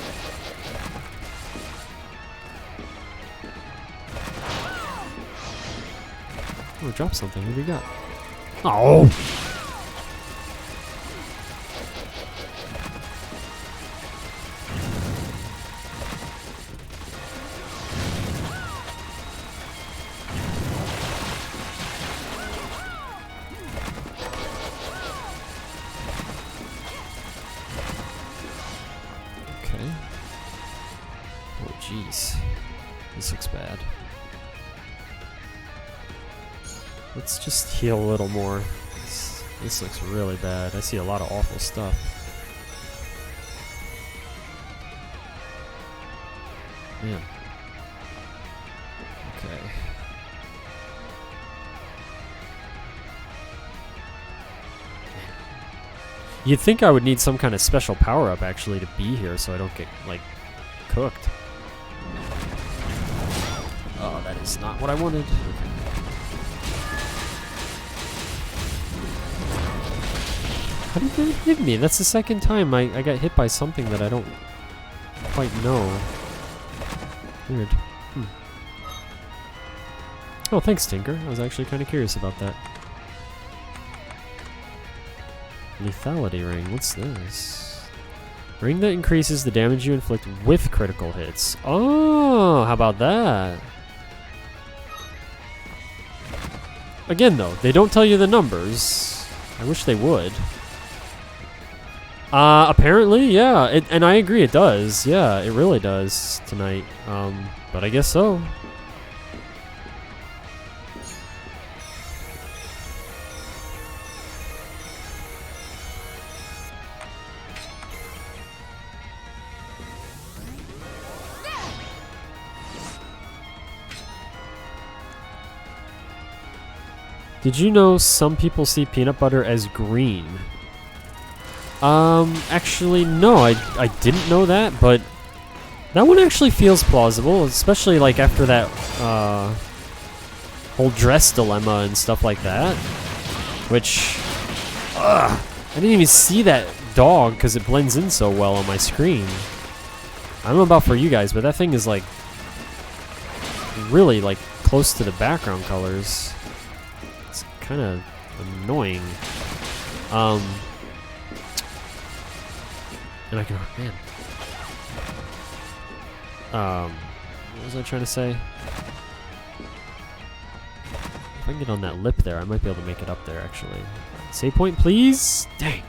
Oh, drop something. What do you got? Oh! Okay. Oh, jeez. This looks bad. Let's just heal a little more. This looks really bad. I see a lot of awful stuff. Man. Okay. You'd think I would need some kind of special power-up actually to be here so I don't get, like, cooked. Oh, that is not what I wanted. How did that hit me? That's the second time I got hit by something that I don't quite know. Weird. Oh, thanks, Tinker. I was actually kind of curious about that. Lethality ring. What's this? Ring that increases the damage you inflict with critical hits. Oh, how about that? Again, though, they don't tell you the numbers. I wish they would. Apparently, yeah. And I agree, it does. Yeah, it really does tonight. But I guess so. Did you know some people see peanut butter as green? Actually, no, I didn't know that, but that one actually feels plausible, especially like after that, whole dress dilemma and stuff like that. Which, I didn't even see that dog because it blends in so well on my screen. I don't know about for you guys, but that thing is like really like close to the background colors. It's kind of annoying. And I can, man. What was I trying to say? If I can get on that lip there, I might be able to make it up there, actually. Save point, please? Dang.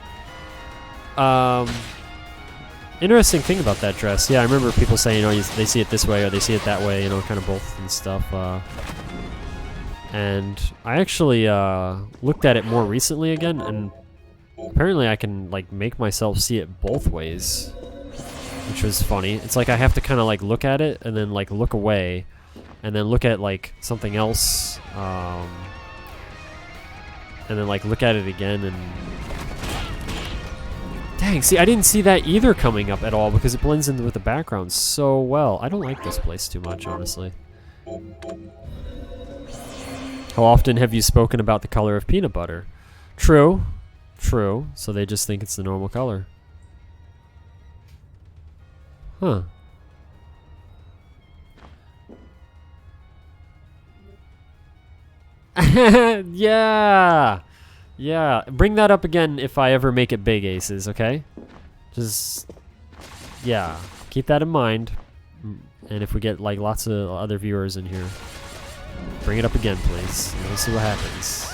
Interesting thing about that dress. Yeah, I remember people saying, you know, they see it this way or they see it that way, you know, kind of both and stuff. And I actually looked at it more recently again, and apparently I can, like, make myself see it both ways, which was funny. It's like I have to kind of, like, look at it and then, like, look away and then look at, like, something else and then, like, look at it again and... Dang, see, I didn't see that either coming up at all because it blends in with the background so well. I don't like this place too much, honestly. How often have you spoken about the color of peanut butter? True. True. So they just think it's the normal color. Huh. Yeah. Yeah. Bring that up again if I ever make it big, Aces, okay? Just... yeah. Keep that in mind. And if we get, like, lots of other viewers in here, bring it up again, please. And we'll see what happens.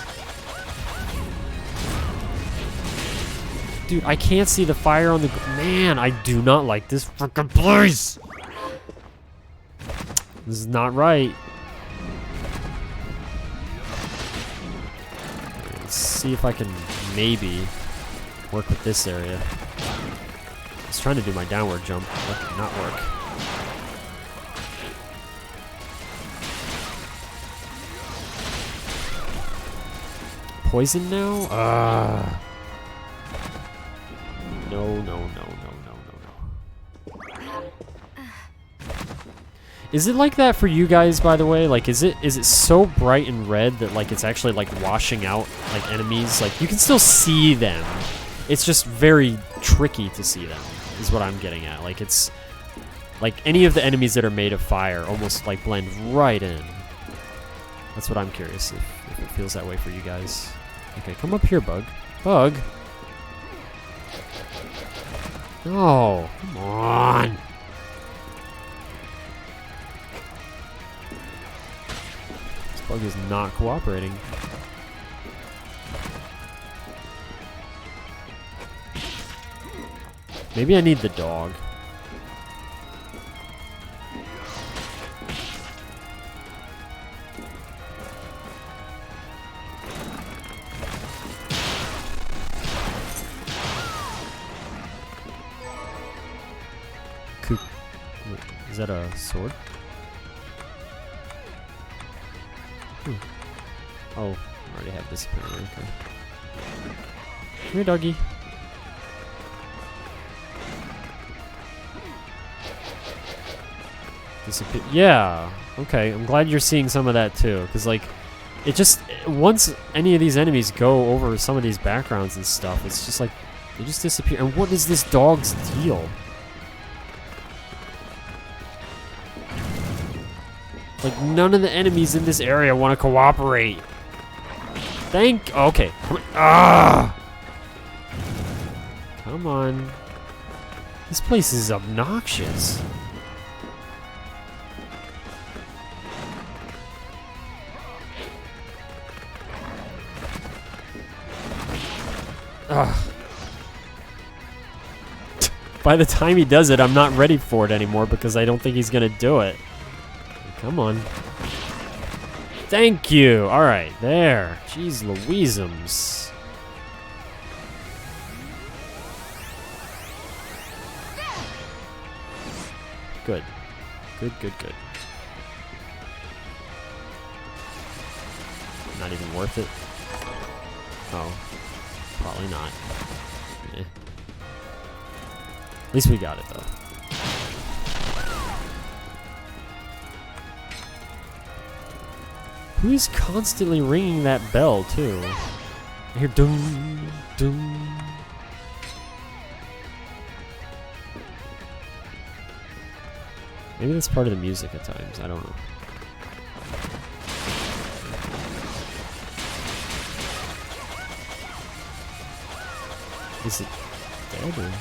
Dude, I can't see the fire on the... Man, I do not like this fucking place! This is not right. Let's see if I can maybe work with this area. I was trying to do my downward jump. That did not work. Poison now? No. Is it like that for you guys, by the way? Like, is it so bright and red that, like, it's actually, like, washing out, like, enemies? Like, you can still see them. It's just very tricky to see them, is what I'm getting at. Like, it's... Like, any of the enemies that are made of fire almost, like, blend right in. That's what I'm curious if it feels that way for you guys. Okay, come up here, Bug. Bug! No! Come on! Bug is not cooperating. Maybe I need the dog. Is that a sword? Oh, I already have this apparently, okay. Come here, doggy. Disappear. Yeah, okay, I'm glad you're seeing some of that too, because like, it just, once any of these enemies go over some of these backgrounds and stuff, it's just like, they just disappear. And what is this dog's deal? Like, none of the enemies in this area want to cooperate. Okay. Ah! Come on. This place is obnoxious. Ugh. By the time he does it, I'm not ready for it anymore because I don't think he's gonna do it. Come on. Thank you. All right, there. Jeez Louiseums. Good. Good, good, good. Not even worth it. Oh. Probably not. Eh. At least we got it, though. Who's constantly ringing that bell, too? I hear doom, doom. Maybe that's part of the music at times. I don't know. Is it dead or? Okay.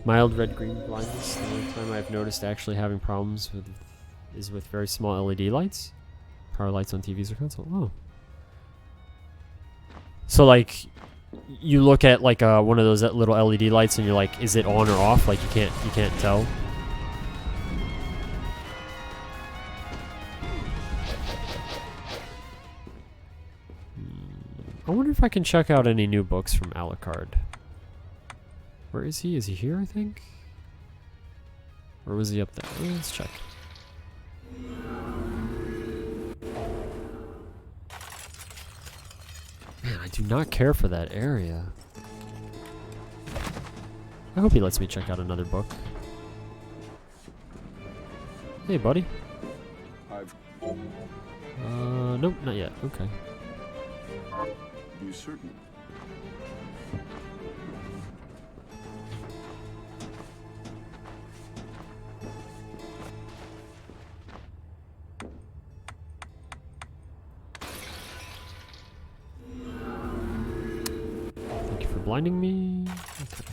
Mild red-green blindness. The only time I've noticed actually having problems with is with very small LED lights. Power lights on TVs or console. Oh. So like, you look at like one of those little LED lights and you're like, is it on or off? Like you can't tell. I wonder if I can check out any new books from Alucard. Where is he? Is he here, I think? Or was he up there? Oh, let's check. Man, I do not care for that area. I hope he lets me check out another book. Hey, buddy. Nope, not yet. Okay. You certain? Thank you for blinding me. Okay.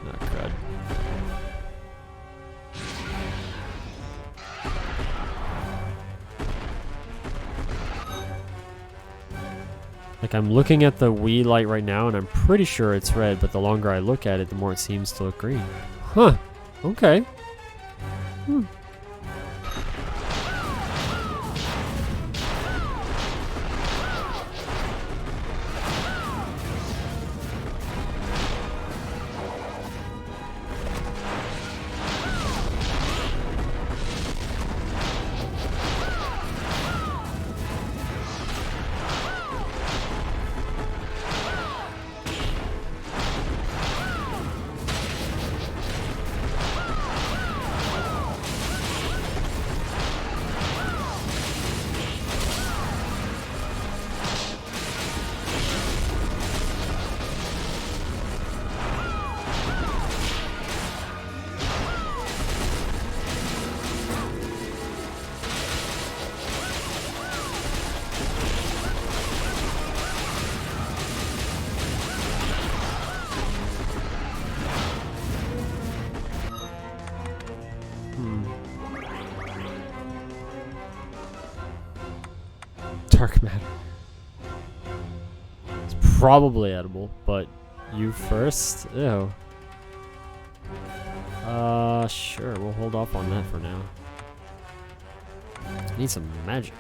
Not good. Like, I'm looking at the Wii light right now, and I'm pretty sure it's red, but the longer I look at it, the more it seems to look green. Huh. Okay. Hmm. dark matter. It's probably edible, but you first? Ew. Sure, we'll hold off on that for now. Need some magic.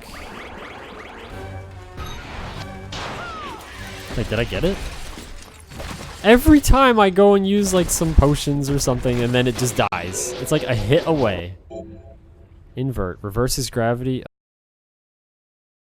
Like, did I get it? Every time I go and use like some potions or something and then it just dies. It's like a hit away. Invert. Reverses gravity.